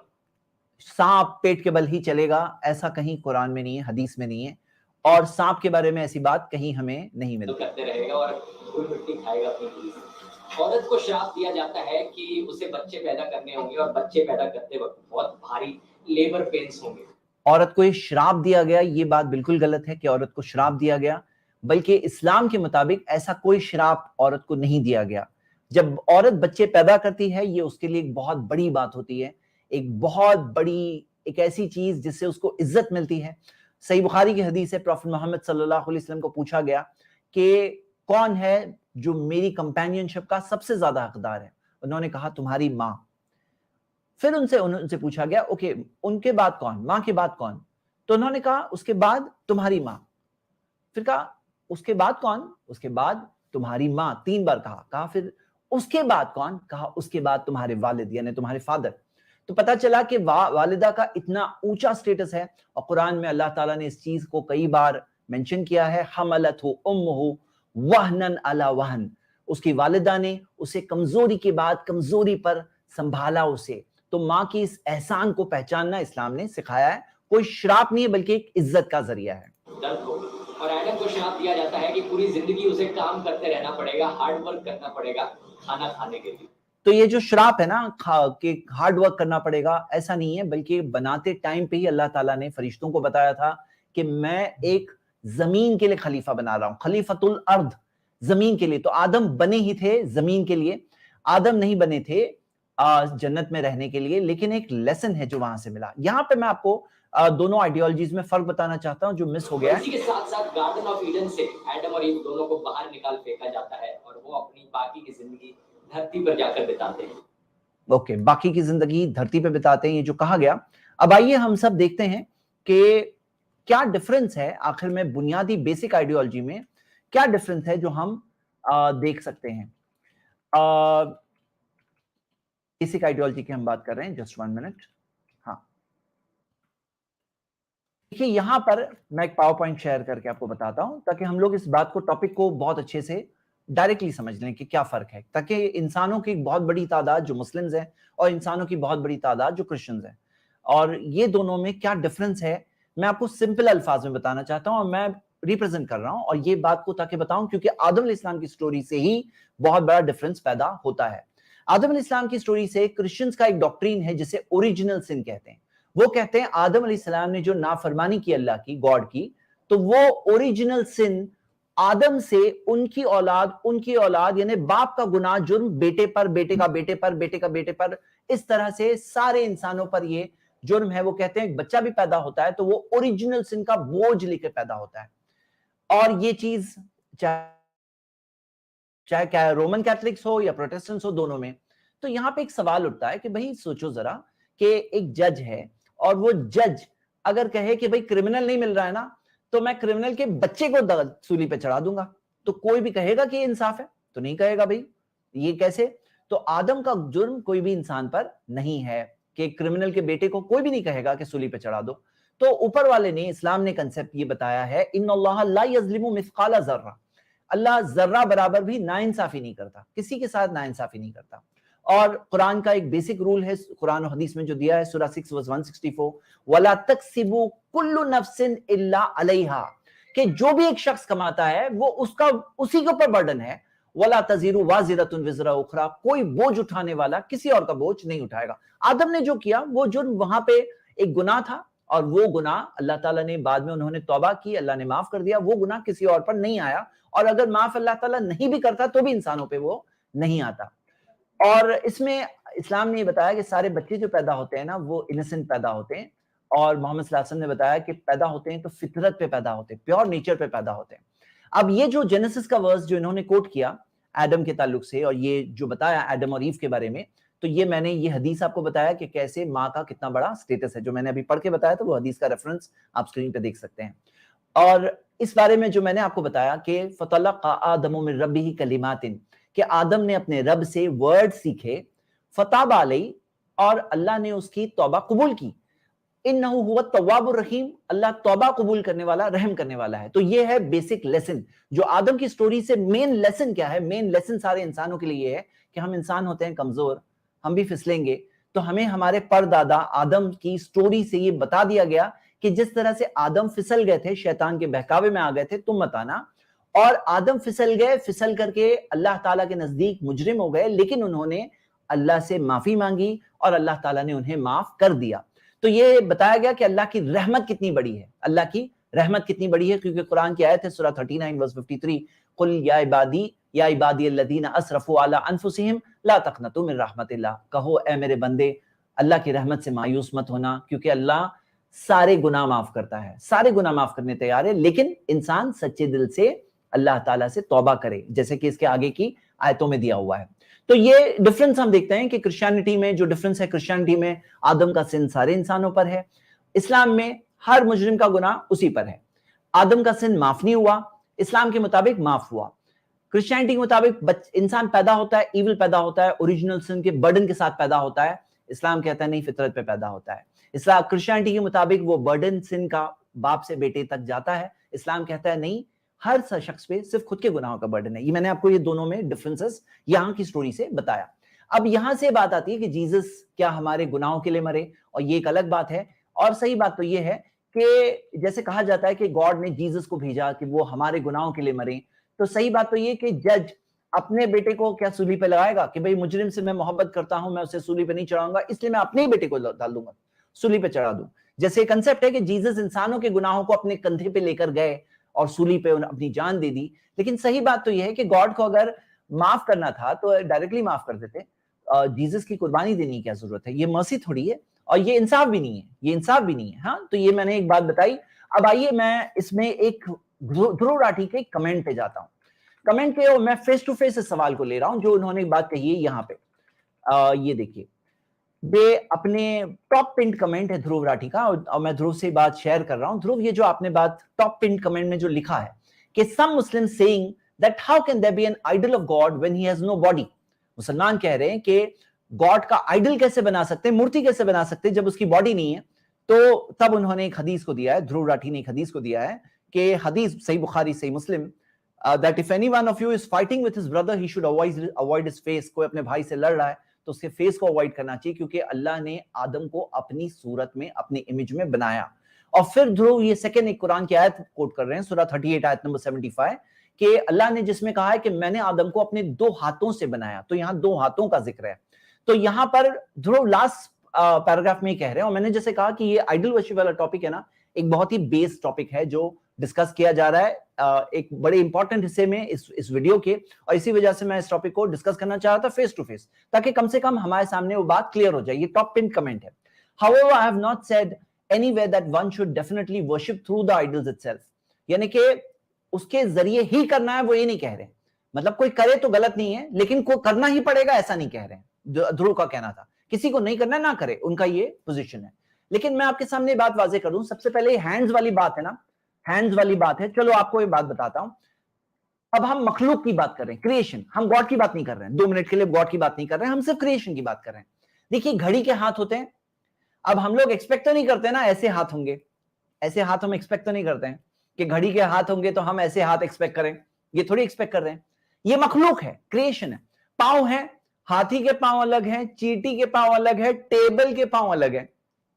सांप पेट के बल ही चलेगा, ऐसा कहीं कुरान में नहीं है, हदीस में नहीं है। और सांप के बारे में ऐसी बात कहीं हमें नहीं मिलती। करते रहेगा और धूल मिट्टी खाएगा अपनी पूरी जिंदगी। औरत को श्राप दिया जाता है कि उसे बच्चे पैदा करने होंगे और बच्चे पैदा करते वक्त बहुत भारी लेबर पेन्स होंगे। औरत को ये श्राप दिया गया, ये बात बिल्कुल गलत है कि औरत को श्राप दिया गया, बल्कि इस्लाम के मुताबिक ऐसा कोई श्राप औरत को नहीं दिया गया। जब औरत बच्चे पैदा करती है, ये उसके लिए एक बहुत बड़ी बात होती है, एक बहुत बड़ी, एक ऐसी चीज जिससे उसको इज्जत मिलती है। सही बुखारी की हदीस है, प्रॉफेट मोहम्मद सल्लल्लाहु अलैहि वसल्लम को पूछा गया कि कौन है जो मेरी कंपेनियनशिप का सबसे ज्यादा हकदार है? उन्होंने कहा तुम्हारी माँ। फिर उनसे पूछा गया ओके, उनके बाद कौन, माँ के बाद कौन? तो उन्होंने कहा उसके बाद तुम्हारी माँ। फिर कहा उसके बाद कौन? उसके बाद तुम्हारी माँ। 3 बार कहा फिर उसके बाद कौन? कहा उसके बाद तुम्हारे वालिद यानी तुम्हारे फादर। तो पता चला कि वालिदा का इतना ऊंचा स्टेटस है और कुरान में अल्लाह ताला ने इस चीज को कई बार मेंशन किया है, हमलतहु उम्मुहु वहनन अला वहन। उसकी वालिदा ने उसे कमजोरी के बाद कमजोरी पर संभाला उसे। तो माँ की इस एहसान को पहचानना इस्लाम ने सिखाया है। कोई श्राप नहीं है बल्कि एक इज्जत का जरिया है। और एडम को श्राप दिया जाता है कि पूरी जिंदगी उसे काम करते रहना पड़ेगा, हार्ड वर्क करना पड़ेगा खाना खाने के लिए। तो ये जो श्राप है ना कि हार्ड वर्क करना पड़ेगा, ऐसा नहीं है, बल्कि बनाते टाइम पे ही अल्लाह ताला ने फरिश्तों को बताया था कि मैं एक जमीन के लिए खलीफा बना रहा हूं, खलीफतुल अर्द, जमीन के लिए। तो आदम बने ही थे जमीन के लिए, आदम नहीं बने थे जन्नत में रहने के लिए। लेकिन एक लेसन है जो वहां से मिला। यहाँ पे मैं आपको दोनों आइडियोलॉजीज में फर्क बताना चाहता हूं जो मिस हो गया है। इसी के साथ साथ गार्डन ऑफ ईडन से एडम और ईव दोनों को बाहर निकाल फेंका जाता है और वो अपनी बाकी की जिंदगी धरती पर जाकर बिताते हैं। ओके, बाकी की जिंदगी धरती पे बिताते हैं, ये जो कहा गया। अब आइए हम सब देखते हैं कि क्या डिफरेंस है आखिर में बुनियादी बेसिक आइडियोलॉजी में, क्या डिफरेंस है जो हम देख सकते हैं। बेसिक आइडियोलॉजी की हम बात कर रहे हैं, जस्ट 1 मिनट। हाँ, देखिए यहां पर मैं एक पावर पॉइंट शेयर करके आपको बताता हूं ताकि हम लोग इस बात को, टॉपिक को बहुत अच्छे से डायरेक्टली समझ लें कि क्या फर्क है, ताकि इंसानों की बहुत बड़ी तादाद जो मुस्लिम्स हैं और इंसानों की बहुत बड़ी तादाद जो क्रिश्चियंस हैं, और ये दोनों में क्या डिफरेंस है मैं आपको सिंपल अल्फाज में बताना चाहता हूं। और मैं रिप्रेजेंट कर रहा हूं और ये बात को ताकि बताऊं क्योंकि आदम अलैहिस्सलाम की स्टोरी से ही बहुत बड़ा डिफरेंस पैदा होता है। आदम अलैहिस्सलाम की स्टोरी से क्रिश्चियंस का एक डॉक्ट्रीन है जिसे ओरिजिनल सिन कहते हैं। वो कहते हैं आदम अलैहिस्सलाम ने जो नाफरमानी की अल्लाह की, गॉड की, तो वो ओरिजिनल सिन आदम से उनकी औलाद यानी बाप का गुनाह, जुर्म बेटे पर, बेटे का बेटे पर, बेटे का बेटे पर, इस तरह से सारे इंसानों पर ये जुर्म है। वो कहते हैं एक बच्चा भी पैदा होता है तो वो ओरिजिनल सिन का बोझ लेकर पैदा होता है। और ये चीज चाहे क्या रोमन कैथलिक्स हो या प्रोटेस्टेंट्स हो, दोनों में। तो यहां पे एक सवाल उठता है कि भाई सोचो जरा कि एक जज है और वो जज अगर कहे कि भाई क्रिमिनल नहीं मिल रहा है ना, तो मैं क्रिमिनल के बच्चे को सूली पे चढ़ा दूंगा, तो कोई भी कहेगा कि ये इंसाफ है? तो नहीं कहेगा भाई, ये कैसे? तो आदम का जुर्म कोई भी इंसान पर नहीं है कि क्रिमिनल के बेटे को कोई भी नहीं कहेगा कि सूली पे चढ़ा दो। तो ऊपर वाले ने, इस्लाम ने कंसेप्ट ये बताया है, इन्नल्लाह ला यज़लिमु मिस्काला ज़र्रा, अल्लाह जर्रा बराबर भी नाइंसाफी नहीं करता, किसी के साथ नाइंसाफी नहीं करता। और कुरान का एक बेसिक रूल है कुरान और हदीस में जो दिया है, सूरा 6 वर्स 164, वला तक्सिबु कुल्लु नफ्सिन इल्ला अलैहा, कि जो भी एक शख्स कमाता है वो उसका उसी के ऊपर बर्डन है। वला तजीरु वाजिरतुन विज़रा उखरा, कोई बोझ उठाने वाला किसी और का बोझ नहीं उठाएगा। आदम ने जो किया वो जुर्म वहां पे एक गुनाह था, और वो गुनाह अल्लाह ताला ने बाद में उन्होंने तौबा की, अल्लाह ने माफ कर दिया, वो गुनाह किसी और पर नहीं आया। और अगर माफ अल्लाह ताला नहीं भी करता तो भी इंसानों पे वो नहीं आता। और इसमें इस्लाम ने बताया कि सारे बच्चे जो पैदा होते हैं ना वो इनोसेंट पैदा होते हैं, और मोहम्मद सल्लल्लाहु अलैहि वसल्लम ने बताया कि पैदा होते हैं तो फितरत पे पैदा होते हैं, प्योर नेचर पे पैदा होते हैं। अब ये जो जेनेसिस का वर्स जो इन्होंने कोट किया एडम के ताल्लुक से, और ये जो बताया एडम और ईव के बारे में, तो ये मैंने ये हदीस आपको बताया कि कैसे माँ का कितना बड़ा स्टेटस है, जो मैंने अभी पढ़ के बताया था, वो हदीस का रेफरेंस आप स्क्रीन पे देख सकते हैं। और इस बारे में जो मैंने आपको बताया कि फतलक़ा आदमु मिन रब्बिही कलिमातिन, कि आदम ने अपने रब से वर्ड सीखे, फताबा अलैहि, और अल्लाह ने उसकी तौबा कबूल की। इन्नहु हुवा तव्वाबुर रहीम, अल्लाह तौबा कबूल करने वाला, रहम करने वाला है। तो ये है बेसिक लेसन जो आदम की स्टोरी से मेन लेसन क्या है, मेन लेसन सारे इंसानों के लिए ये है कि हम इंसान होते हैं कमजोर, हम भी फिसलेंगे, तो हमें हमारे परदादा आदम की स्टोरी से ये बता दिया गया कि जिस तरह से आदम फिसल गए थे, शैतान के बहकावे में आ गए थे, तुम मत आना। और आदम फिसल गए, फिसल करके अल्लाह ताला के नजदीक मुजरिम हो गए, लेकिन उन्होंने अल्लाह से माफी मांगी और अल्लाह ताला ने उन्हें माफ कर दिया। तो ये बताया गया कि अल्लाह की रहमत कितनी बड़ी है, अल्लाह की रहमत कितनी बड़ी है, क्योंकि कुरान की आयत है सूरा 39 वर्स 53, कुल या इबादी अल्लज़ीना असरफू अला अनफुसिहिम ला तक़नतू मिन रहमतिल्लाह, कहो ए मेरे बंदे अल्लाह की रहमत से मायूस मत होना, क्योंकि अल्लाह सारे गुनाह माफ करता है, सारे गुनाह माफ करने तैयार है, लेकिन इंसान सच्चे दिल से अल्लाह ताला से तौबा करे, जैसे कि इसके आगे की आयतों में दिया हुआ है। तो ये डिफरेंस हम देखते हैं कि क्रिश्चियनिटी में जो डिफरेंस है, क्रिश्चियनिटी में आदम का सिन सारे इंसानों पर है, इस्लाम में हर मुजरिम का गुनाह उसी पर है। आदम का सिन माफ नहीं हुआ, इस्लाम के मुताबिक माफ हुआ। क्रिश्चियनिटी के मुताबिक इंसान पैदा होता है, इविल पैदा होता है, ओरिजिनल सिन के बर्डन के साथ पैदा होता है, इस्लाम कहता है नहीं, फितरत पे पैदा होता है। इस्लाम क्रिश्चियनिटी के मुताबिक वो बर्डन सिन का बाप से बेटे तक जाता है, इस्लाम कहता है नहीं, हर शख्स पे सिर्फ खुद के गुनाहों का बर्डन है। ये मैंने आपको ये दोनों में डिफरेंसेस यहाँ की स्टोरी से बताया। अब यहां से बात आती है कि जीसस क्या हमारे गुनाहों के लिए मरे, और ये एक अलग बात है। और सही बात तो ये है कि जैसे कहा जाता है कि गॉड ने जीसस को भेजा कि वो हमारे गुनाहों के लिए मरे, तो सही बात तो ये कि जज अपने बेटे को क्या सूली पे लगाएगा कि भाई मुजरिम से मैं मोहब्बत करता हूं, मैं उसे सूली पे नहीं चढ़ाऊंगा, इसलिए मैं अपने ही बेटे को डाल दूंगा, सूली पे चढ़ा दूं। जैसे कंसेप्ट है कि जीसस इंसानों के गुनाहों को अपने कंधे पे लेकर गए और सूली पे अपनी जान दे दी, लेकिन सही बात तो यह है कि गॉड को अगर माफ करना था तो डायरेक्टली माफ कर देते। जीसस की कुर्बानी देने की क्या जरूरत है, ये मर्सी थोड़ी है, और ये इंसाफ भी नहीं है, ये इंसाफ भी नहीं है। हाँ, तो ये मैंने एक बात बताई। अब आइए मैं इसमें एक ध्रुव राठी के कमेंट पे जाता हूँ। कमेंट पे और मैं फेस टू फेस इस सवाल को ले रहा हूं जो उन्होंने एक बात कही है यहाँ पे। ये देखिए, वे अपने टॉप पिंड कमेंट है ध्रुव राठी का, और मैं ध्रुव से बात शेयर कर रहा हूं। ध्रुव, ये जो आपने बात टॉप पिंड कमेंट में जो लिखा है कि some Muslim saying that how can there be an idol of God when he has no body. मुसलमान कह रहे हैं कि गॉड का आइडल कैसे बना सकते हैं, मूर्ति कैसे बना सकते हैं जब उसकी बॉडी नहीं है। तो तब उन्होंने एक हदीस को दिया है, ध्रुव राठी ने एक हदीस को दिया है कि हदीस सही बुखारी सही मुस्लिम, that if any one of you is fighting with his brother he should avoid his face। कोई अपने भाई से लड़ रहा है तो उसके फेस को अवॉइड करना चाहिए, क्योंकि अल्लाह ने आदम को अपनी सूरत में, अपनी इमेज में बनाया। और फिर ध्रुव ये सेकंड एक कुरान की आयत कोट कर रहे हैं, सूरा 38 आयत नंबर 75, कि अल्लाह ने जिसमें कहा है कि मैंने आदम को अपने 2 हाथों से बनाया, तो यहाँ 2 हाथों का जिक्र है। तो यहाँ पर ध्रुव लास्ट पैराग्राफ में कह रहे हैं, और मैंने जैसे कहा कि ये आइडल वर्शिप वाला टॉपिक है ना, एक बहुत ही बेस टॉपिक है जो डिस्कस किया जा रहा है एक बड़े इंपॉर्टेंट हिस्से में इस वीडियो के, और इसी वजह से मैं इस टॉपिक को डिस्कस करना चाह रहा था फेस टू फेस, ताकि कम से कम हमारे सामने वो बात क्लियर हो जाए। ये टॉप पिन कमेंट है। However, I have not said anywhere that one should definitely worship through the idols itself। यानी कि उसके जरिए ही करना है, वो ये नहीं कह रहे। मतलब कोई करे तो गलत नहीं है, लेकिन को करना ही पड़ेगा ऐसा नहीं कह रहे। ध्रुव का कहना था किसी को नहीं करना ना करे, उनका ये पोजीशन है। लेकिन मैं आपके सामने बात वाजे कर दूं। सबसे पहले हैंड्स वाली बात है ना, हैंड्स वाली बात है। चलो आपको ये बात बताता हूं। अब हम मखलूक की बात कर रहे हैं, क्रिएशन, हम गॉड की बात नहीं कर रहे हैं। 2 मिनट के लिए गॉड की बात नहीं कर रहे हैं, हम सिर्फ क्रिएशन की बात कर रहे हैं। देखिए, घड़ी के हाथ होते हैं। अब हम लोग एक्सपेक्ट तो नहीं करते ना ऐसे हाथ होंगे, ऐसे हाथ हम एक्सपेक्ट तो नहीं करते हैं कि घड़ी के हाथ होंगे तो हम ऐसे हाथ एक्सपेक्ट करें, ये थोड़ी एक्सपेक्ट कर रहे हैं। ये मखलूक है, क्रिएशन है। पांव है, हाथी के पांव अलग है, चींटी के पांव अलग है, टेबल के पांव अलग है।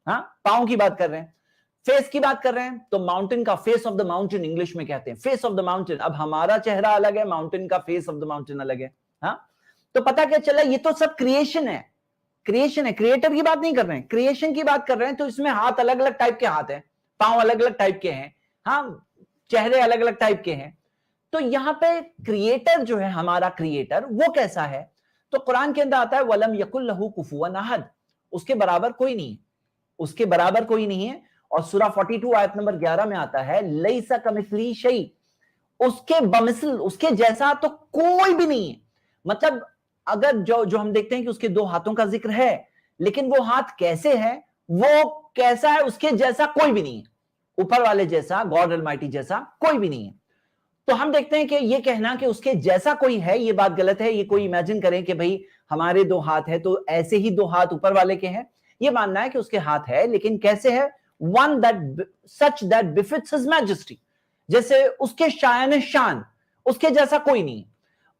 हाँ, पांव की बात कर रहे हैं। फेस की बात कर रहे हैं तो माउंटेन का face of the mountain English में कहते हैं, फेस ऑफ द माउंटेन। अब हमारा चेहरा अलग है, माउंटेन का फेस ऑफ द माउंटेन अलग है। हाँ, तो पता क्या चला, ये तो सब क्रिएशन है, क्रिएशन है, क्रिएटर की बात नहीं कर रहे हैं, क्रिएशन की बात कर रहे हैं। तो इसमें हाथ अलग अलग टाइप के हाथ हैं, पांव अलग अलग टाइप के हैं, हाँ, चेहरे अलग अलग टाइप के हैं। तो यहां पे क्रिएटर जो है, हमारा क्रिएटर, वो कैसा है? तो कुरान के अंदर आता है वलम यकुल लहू कुफुवन अहद, उसके बराबर कोई नहीं, उसके बराबर कोई नहीं है। और सूरा 42 आयत नंबर 11 में आता है लैसा कमिस्ली शै, उसके बमिसल, उसके जैसा तो कोई भी नहीं है। मतलब अगर जो हम देखते हैं कि उसके दो हाथों का जिक्र है, लेकिन वो हाथ कैसे है, वो कैसा है, उसके जैसा कोई भी नहीं है। ऊपर वाले जैसा, गॉड ऑलमाइटी जैसा कोई भी नहीं है। तो हम देखते हैं कि ये कहना कि उसके जैसा कोई है, ये बात गलत है। ये कोई इमेजिन करें कि भाई हमारे दो हाथ है तो ऐसे ही दो हाथ ऊपर वाले के हैं, ये मानना है कि उसके हाथ है, लेकिन कैसे है? One that such that befits his majesty, जैसे उसके शान शान, उसके जैसा कोई नहीं।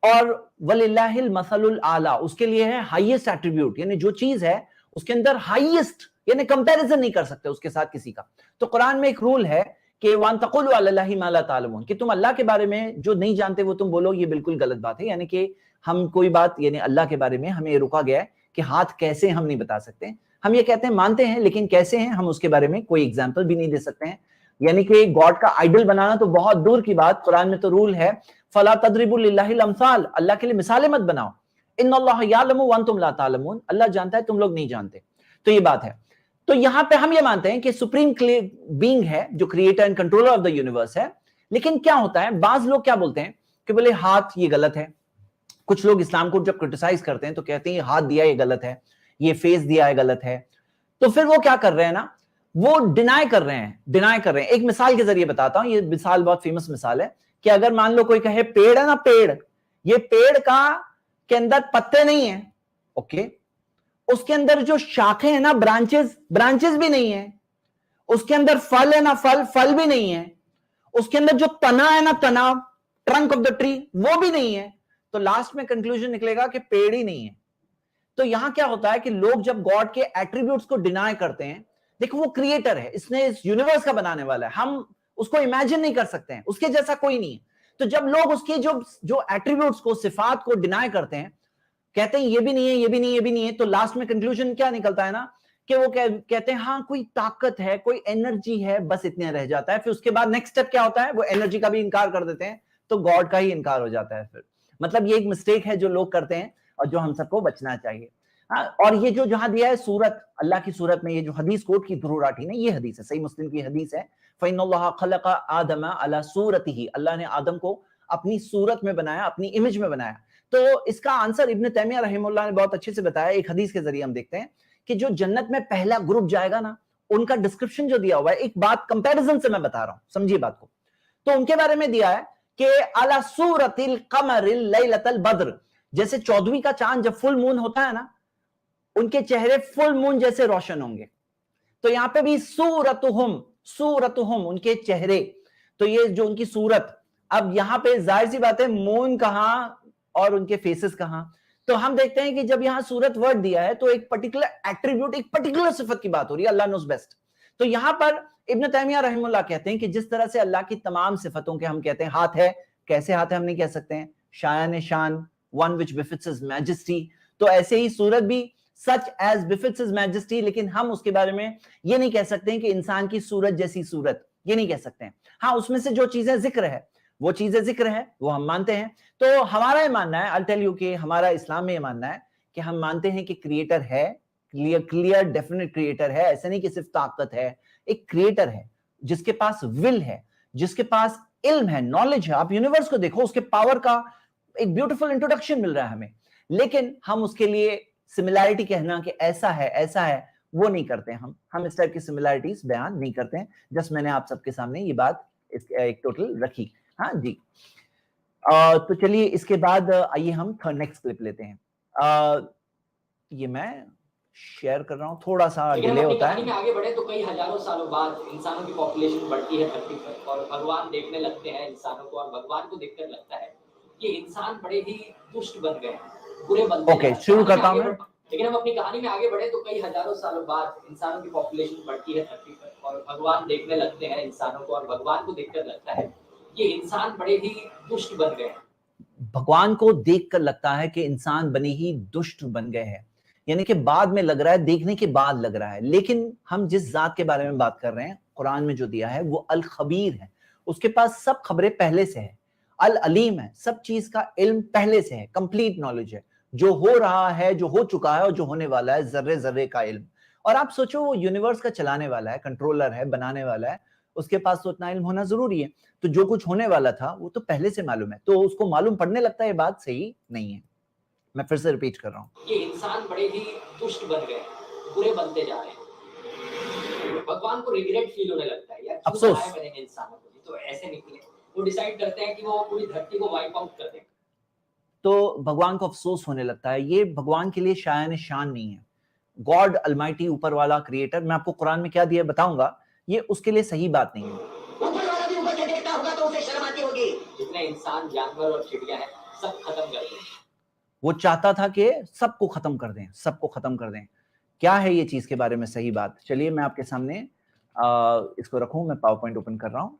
और वलिल्लाहिल मसलुल आला, उसके लिए है हाईएस्ट एट्रीब्यूट, यानी जो चीज है उसके अंदर हाईएस्ट, यानी कंपैरिजन नहीं कर सकते उसके साथ किसी का। तो कुरान में एक रूल है कि वान तकुलु अलल्लाहि मा ला तालमून, कि तुम अल्लाह के बारे में जो नहीं जानते वो तुम बोलो, ये बिल्कुल गलत बात है। यानी कि हम कोई बात, यानी अल्लाह के बारे में हमें रुका गया है कि हाथ कैसे हम नहीं बता सकते। हम ये कहते हैं मानते हैं, लेकिन कैसे हैं हम उसके बारे में कोई एग्जाम्पल भी नहीं दे सकते हैं। यानी कि गॉड का आइडल बनाना तो बहुत दूर की बात, कुरान में तो रूल है फला तदरिबु लिल्लाहिल अमसाल, अल्लाह के लिए मिसालें मत बनाओ। इन्नल्लाह यालमु व अंतुम ला तालमून, अल्लाह जानता है तुम लोग नहीं जानते। तो ये बात है। तो यहां पे हम ये मानते हैं कि सुप्रीम बीइंग है जो creator and controller of the universe है। लेकिन क्या होता है, बाज लोग क्या बोलते हैं कि बोले हाथ ये गलत है। कुछ लोग इस्लाम को जब क्रिटिसाइज करते हैं तो कहते हैं ये हाथ दिया ये गलत है, ये फेस दिया है गलत है। तो फिर वो क्या कर रहे हैं ना, वो डिनाई कर रहे हैं। एक मिसाल के जरिए बताता हूं, ये मिसाल बहुत फेमस मिसाल है कि अगर मान लो कोई कहे पेड़ है ना, पेड़, ये पेड़ का के अंदर पत्ते नहीं है, ओके, उसके अंदर जो शाखें है ना, ब्रांचेस भी नहीं है, उसके अंदर फल है ना, फल भी नहीं है, उसके अंदर जो तना है ना, तना, ट्रंक ऑफ द ट्री, वो भी नहीं है। तो लास्ट में कंक्लूजन निकलेगा कि पेड़ ही नहीं है। तो यहां क्या होता है कि लोग जब गॉड के एट्रीब्यूट्स को डिनाई करते हैं, देखो वो क्रिएटर है, इसने इस यूनिवर्स का बनाने वाला है, हम उसको इमेजिन नहीं कर सकते हैं, उसके जैसा कोई नहीं है। तो जब लोग उसके जो एट्रीब्यूट्स को, सिफात को डिनाई करते हैं, कहते हैं ये भी नहीं है, ये भी नहीं, ये भी नहीं है, तो लास्ट में कंक्लूजन क्या निकलता है ना कि वो कहते हैं हाँ कोई ताकत है, कोई एनर्जी है, बस इतना रह जाता है। फिर उसके बाद नेक्स्ट स्टेप क्या होता है, वो एनर्जी का भी इनकार कर देते हैं, तो गॉड का ही इनकार हो जाता है फिर। मतलब ये एक मिस्टेक है जो लोग करते हैं और जो हम सबको बचना चाहिए। हाँ, और ये जो जहां दिया है सूरत, अल्लाह की सूरत में, ये जो हदीस कोट की दुरूराठी ने, ये हदीस है, सही मुस्लिम की हदीस है, फ़इन्नल्लाह खलक़ा आदम अला सूरतिही, अल्लाह ने आदम को अपनी सूरत में बनाया, अपनी इमेज में बनाया। तो इसका आंसर इब्न तैमिया रहमतुल्लाह ने बहुत अच्छे से बताया। एक हदीस के जरिए हम देखते हैं कि जो जन्नत में पहला ग्रुप जाएगा ना, उनका डिस्क्रिप्शन जो दिया हुआ है, एक बात कंपैरिजन से मैं बता रहा हूं, समझिए बात को। तो उनके बारे में दिया है कि अला सूरतिल कमरिल लैलतल बद्र, जैसे 14वीं का चांद जब फुल मून होता है ना, उनके चेहरे फुल मून जैसे रोशन होंगे। तो यहां पे भी सूरतुहुम, उनके चेहरे, तो ये जो उनकी सूरत, अब यहां पे जाहिर सी बात है मून कहां और उनके फेसेस कहां। तो हम देखते हैं कि जब यहां सूरत वर्ड दिया है तो एक पर्टिकुलर एट्रीब्यूट, एक पर्टिकुलर सिफत की बात हो रही है, अल्लाह नोस बेस्ट। तो यहां पर इब्न तैमिया रहमतुल्लाह कहते हैं कि जिस तरह से अल्लाह की तमाम सिफतों के हम कहते हैं हाथ है, कैसे हाथ है हम नहीं कह सकते हैं, शायान शान, वन विच बिफिट्स हिज मैजेस्टी, तो ऐसे ही सूरत भी सच एज बिफिट्स हिज मैजेस्टी, लेकिन हम उसके बारे में ये नहीं कह सकते हैं कि इंसान की सूरत जैसी सूरत, ये नहीं कह सकते हैं। हाँ, उसमें से जो चीजें जिक्र है, वो चीजें जिक्र है, वो हम मानते हैं। तो हमारा ये मानना है, आई टेल यू कि हमारा इस्लाम में ये मानना है कि हम मानते हैं कि क्रिएटर है, क्लियर डेफिनेट क्रिएटर है, ऐसा नहीं कि सिर्फ ताकत है, एक क्रिएटर है जिसके पास विल है, जिसके पास इल्म है, नॉलेज है। आप यूनिवर्स को देखो, उसके पावर का एक ब्यूटीफुल इंट्रोडक्शन मिल रहा है हमें, लेकिन हम उसके लिए सिमिलैरिटी कहना कि ऐसा है वो नहीं करते हैं। हम इस टाइप की सिमिलैरिटीज बयान नहीं करते हैं। जस्ट मैंने आप सबके सामने ये बात एक टोटल रखी। हाँ जी, तो चलिए इसके बाद आइए हम नेक्स्ट क्लिप लेते हैं। ये मैं शेयर कर रहा हूँ, थोड़ा सा लेकिन हम डिले अपनी होता कहानी है। में आगे बढ़े तो कई हजारों सालों बाद इंसानों की पॉपुलेशन बढ़ती है धरती पर और भगवान देखने लगते हैं इंसानों को और भगवान को देखकर लगता है कि इंसान बड़े ही दुष्ट बन गए हैं, बुरे बनते जा ओके, रहे हैं। शुरू कहानी में करता हूँ आगे मैं। लेकिन हम अपनी कहानी में आगे बढ़े तो कई हजारों सालों बाद इंसानों की पॉपुलेशन बढ़ती है धरती पर और भगवान देखने लगते हैं इंसानों को और भगवान को देखकर लगता है कि इंसान बड़े ही दुष्ट बन गए हैं। भगवान को देखकर लगता है कि इंसान बने ही दुष्ट बन गए हैं, यानी कि बाद में लग रहा है, देखने के बाद लग रहा है। लेकिन हम जिस जात के बारे में बात कर रहे हैं, कुरान में जो दिया है वो अल खबीर है, उसके पास सब खबरें पहले से है। अल अलीम है, सब चीज का इल्म पहले से है, कंप्लीट नॉलेज है, जो हो रहा है, जो हो चुका है और जो होने वाला है, जर्रे जर्रे का इल्म। और आप सोचो, वो यूनिवर्स का चलाने वाला है, कंट्रोलर है, बनाने वाला है, उसके पास तो उतना इल्म होना जरूरी है। तो जो कुछ होने वाला था वो तो पहले से मालूम है, तो उसको मालूम पड़ने लगता है, ये बात सही नहीं है। मैं फिर से रिपीट कर रहा हूँ, कि इंसान बड़े ही दुष्ट बन गए हैं, बुरे बनते जा रहे हैं। भगवान को रिग्रेट फील होने लगता है, यार क्यों अफसोस। बनाया मैंने इन इंसानों को, ये तो ऐसे निकले। वो डिसाइड करते हैं कि वो पूरी धरती को वाइप आउट कर दें। तो भगवान को अफसोस होने लगता है। ये भगवान के लिए शायान शान नहीं है। गॉड अलमाइटी, ऊपर वाला क्रिएटर, मैं आपको कुरान में क्या दिया बताऊंगा, ये उसके लिए सही बात नहीं है। ऊपर वाला भी ऊपर से देखता होगा तो उसे शर्म आती होगी। जितने इंसान, जानवर और चिड़िया हैं, सब खत्म कर दें। वो चाहता था कि सबको खत्म कर दें, सबको खत्म कर दें। क्या है ये चीज के बारे में सही बात? चलिए मैं आपके सामने इसको रखूं, मैं पावर पॉइंट ओपन कर रहा हूं।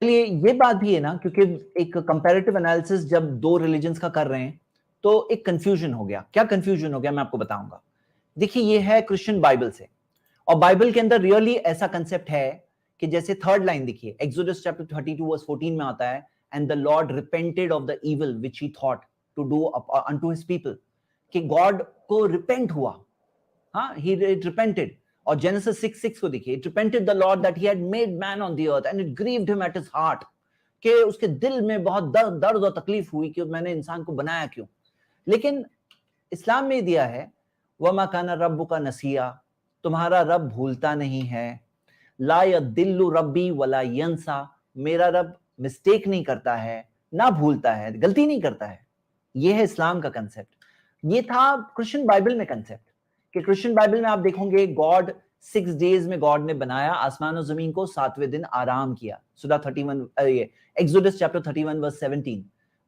चलिए, ये बात भी है ना, क्योंकि एक कंपैरेटिव एनालिसिस जब दो रिलीजन्स का कर रहे हैं तो एक कंफ्यूजन हो गया। क्या कंफ्यूजन हो गया, मैं आपको बताऊंगा। देखिए, ये है क्रिश्चियन बाइबल से, और बाइबल के अंदर रियली ऐसा कंसेप्ट है कि जैसे थर्ड लाइन देखिए, एक्सोडस चैप्टर 32 वर्स 14 में आता है, and the Lord repented of the evil which he thought to do unto his people, कि गॉड को रिपेंट हुआ, हाँ, he repented। और जेनेसिस 6:6 को देखिए, it repented the Lord that he had made man on the earth and it grieved him at his heart, कि उसके दिल में बहुत दर्द और तकलीफ हुई कि मैंने इंसान को बनाया क्यों। लेकिन इस्लाम में दिया है, वमा काना रब्बुका नसिया, तुम्हारा रब भूलता नहीं है, ला यदिल्लु रब्बी वला यंसा, मेरा रब मिस्टेक नहीं करता है, ना भूलता है, गलती नहीं करता है। ये है इस्लाम का कंसेप्ट। ये था क्रिश्चियन बाइबल में कंसेप्ट, कि क्रिश्चियन बाइबल में आप देखोगे गॉड 6 डेज में गॉड ने बनाया आसमान और जमीन को, 7वें दिन आराम किया। सूरा 31, ये एक्सोडस चैप्टर 31 वर्स 17,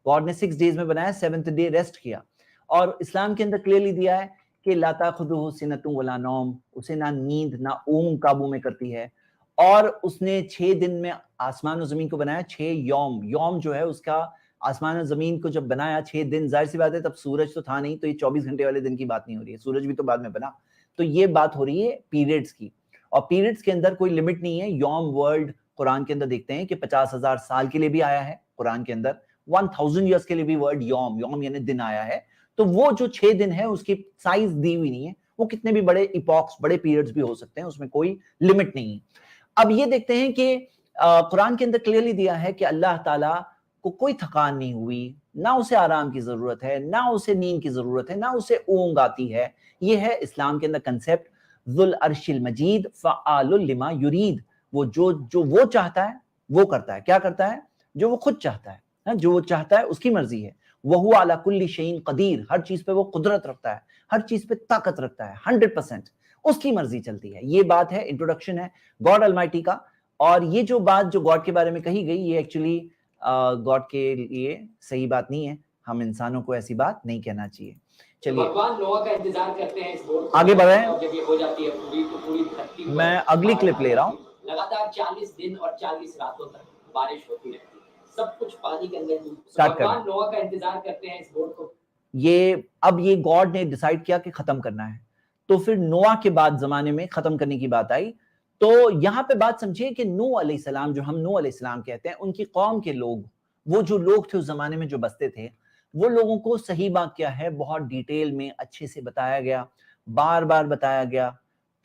गॉड ने 6 डेज में बनाया, 7th डे रेस्ट किया। और इस्लाम के अंदर क्लियरली दिया है कि ला ताखुदुहु सिनतुन वला नौम, उसे ना नींद ना ऊंग काबू में करती है। और उसने 6 दिन में आसमान और जमीन को बनाया, 6 यौम, यौम जो है उसका, आसमान और जमीन को जब बनाया 6 दिन, जाहिर सी बात है तब सूरज तो था नहीं, तो ये 24 घंटे वाले दिन की बात नहीं हो रही है, सूरज भी तो बाद में बना। तो ये बात हो रही है पीरियड्स की, और पीरियड्स के अंदर कोई लिमिट नहीं है। यौम वर्ड कुरान के अंदर देखते हैं कि 50,000 साल के लिए भी आया है कुरान के अंदर, 1000 ईयर्स के लिए भी वर्ड यौम, यौम यानी दिन आया है। तो वो जो 6 दिन है उसकी साइज दी हुई नहीं है, वो कितने भी बड़े इपॉक्स, बड़े पीरियड्स भी हो सकते हैं, उसमें कोई लिमिट नहीं है। अब ये देखते हैं कि कुरान के अंदर क्लियरली दिया है कि अल्लाह ताला को कोई थकान नहीं हुई, ना उसे आराम की जरूरत है, ना उसे नींद की जरूरत है, ना उसे ऊंग आती है। ये है इस्लाम के अंदर कंसेप्ट, जुल अर्शिल मजीद फ़आलुल लिमा युरीद, वो जो वो चाहता है वो करता है। क्या करता है? जो वो खुद चाहता है, जो वो चाहता है उसकी मर्जी है। वहु अला कुल्ली शैइन कदीर, हर चीज पे वो कुदरत रखता है, हर चीज पे ताकत रखता है, 100% उसकी मर्जी चलती है। ये बात है, इंट्रोडक्शन है गॉड अलमाइटी का। और ये जो बात जो गॉड के बारे में कही गई, ये एक्चुअली गॉड के लिए सही बात नहीं है, हम इंसानों को ऐसी बात नहीं कहना चाहिए। चलिए भगवान नोआ का इंतजार करते हैं इस बोर्ड आगे बढ़े, जब ये हो जाती है पूरी, तो पूरी धरती पर मैं अगली क्लिप ले रहा हूँ। लगातार 40 दिन और 40 रातों तक बारिश होती रहती है, सब कुछ पानी के अंदर। भगवान नोआ का इंतजार करते हैं इस बोर्ड को। अब ये गॉड ने डिसाइड किया कि खत्म करना है, तो फिर नोआ के बाद जमाने में खत्म करने की बात आई। तो यहां पे बात समझिए कि नूह अलैहिस्सलाम, जो हम नूह अलैहिस्सलाम कहते हैं, उनकी कौम के लोग, वो जो लोग थे उस जमाने में जो बसते थे, वो लोगों को सही बात क्या है बहुत डिटेल में अच्छे से बताया गया, बार बार बताया गया,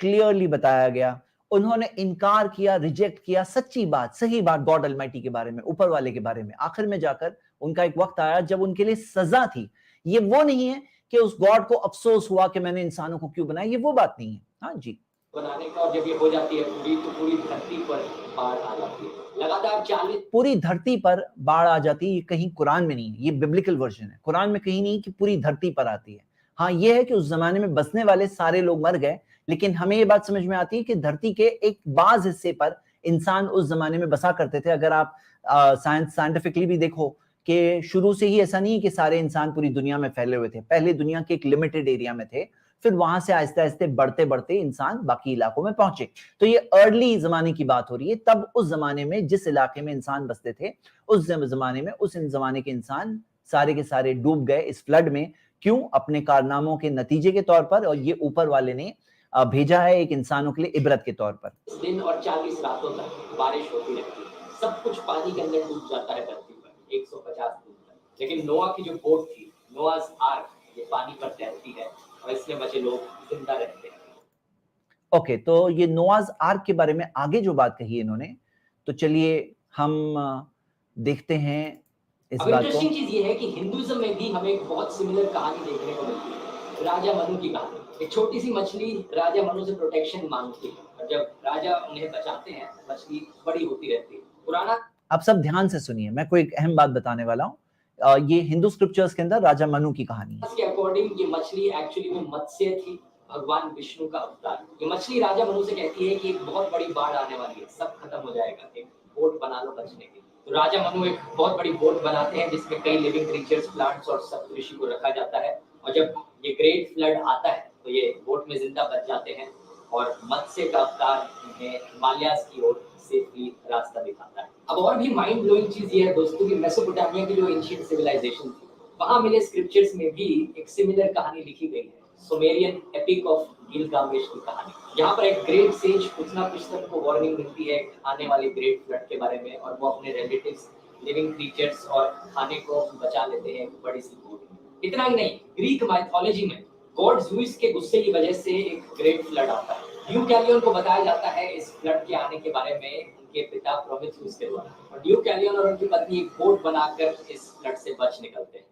क्लियरली बताया गया। उन्होंने इनकार किया, रिजेक्ट किया सच्ची बात, सही बात गॉड अलमाइटी के बारे में, ऊपर वाले के बारे में। आखिर में जाकर उनका एक वक्त आया जब उनके लिए सजा थी। ये वो नहीं है कि उस गॉड को अफसोस हुआ कि मैंने इंसानों को क्यों बनाया, ये वो बात नहीं है। हाँ जी, बनाने का, और जब ये हो जाती है पूरी, तो पूरी धरती पर बाढ़ आ जाती है। लगातार 40 पूरी धरती पर बाढ़ आ जाती है, ये कहीं कुरान में नहीं है, ये बिब्लिकल वर्जन है। कुरान में कहीं नहीं कि पूरी धरती पर आती है। हाँ, ये है कि उस जमाने में बसने वाले सारे लोग मर गए, लेकिन हमें ये बात समझ में आती है कि धरती के एक बाज हिस्से पर इंसान उस जमाने में बसा करते थे। अगर आप साइंटिफिकली भी देखो कि शुरू से ही ऐसा नहीं है कि सारे इंसान पूरी दुनिया में फैले हुए थे। पहले दुनिया के एक लिमिटेड एरिया में थे, फिर वहां से आहिस्ते आहिस्ते बढ़ते बढ़ते इंसान बाकी इलाकों में पहुंचे। तो ये अर्ली जमाने की बात हो रही है। तब उस जमाने में जिस इलाके में इंसान बसते थे, उस जमाने में उस जमाने के इंसान सारे के सारे डूब गए इस फ्लड में। क्यों? अपने कारनामों के नतीजे के तौर पर, और ये ऊपर वाले ने भेजा है एक इंसानों के लिए इबरत के तौर पर। दिन और 40 रातों तक बारिश होती रहती है, सब कुछ पानी के अंदर डूब जाता है धरती पर 150 दिन तक। लेकिन नोआ की जो बोट थी, नोआज आर्क, ये पानी पर तैरती है और इसमें बचे लोग जिंदा रहते हैं। ओके, तो ये नोआज आर्क के बारे में आगे जो बात कही इन्होंने, तो चलिए हम देखते हैं इस अब बात को। इंटरेस्टिंग चीज ये है कि हिंदुइज्म में भी हमें एक बहुत सिमिलर कहानी देखने को मिलती है, राजा मनु की कहानी। एक छोटी सी मछली राजा मनु से प्रोटेक्शन मांगती है, और जब राजा उन्हें बचाते हैं, मछली बड़ी होती रहती है। पुराना आप सब ध्यान से सुनिए, मैं कोई एक अहम बात बताने वाला हूँ। ये हिंदू स्क्रिप्चर्स के अंदर राजा मनु की कहानी है। के अकॉर्डिंग ये मछली एक्चुअली में मत्स्य थी, भगवान विष्णु का अवतार। ये मछली राजा मनु से कहती है कि एक बहुत बड़ी बाढ़ आने वाली है, सब खत्म हो जाएगा, एक बोट बना लो बचने के लिए। तो राजा मनु एक बहुत बड़ी बोट बनाते हैं जिसमें कई लिविंग क्रीचर्स, प्लांट्स और सप्तऋषि को रखा जाता है। और जब ये ग्रेट फ्लड आता है तो ये बोट में जिंदा बच जाते हैं और मत्स्य का अवतार उन्हें हिमालयाज की ओर सेफली रास्ता दिखाता है। अब और भी माइंड ब्लोइंग चीज ये है दोस्तों कि मेसोपोटामिया की जो एंशिएंट सिविलाइजेशन थी, वहां मिले स्क्रिप्चर्स में भी एक सिमिलर कहानी लिखी गई है, सुमेरियन एपिक ऑफ गिलगामेश की कहानी। यहाँ पर एक ग्रेट सेज कुछ ना कुछ को वार्निंग मिलती है आने वाले ग्रेट फ्लड के बारे में, और वो अपने रिलेटिव्स, लिविंग क्रीचर्स और खाने को बचा लेते हैं एक बड़ी सी बोट में। इतना ही नहीं, ग्रीक माइथोलॉजी में गॉड ज़्यूस के गुस्से की वजह से एक ग्रेट फ्लड आता है। ड्यूकैलियन को बताया जाता है इस फ्लड के आने के बारे में उनके पिता प्रोमेथियस के द्वारा, और ड्यूकैलियन और उनकी पत्नी एक बोट बनाकर इस फ्लड से बच निकलते हैं।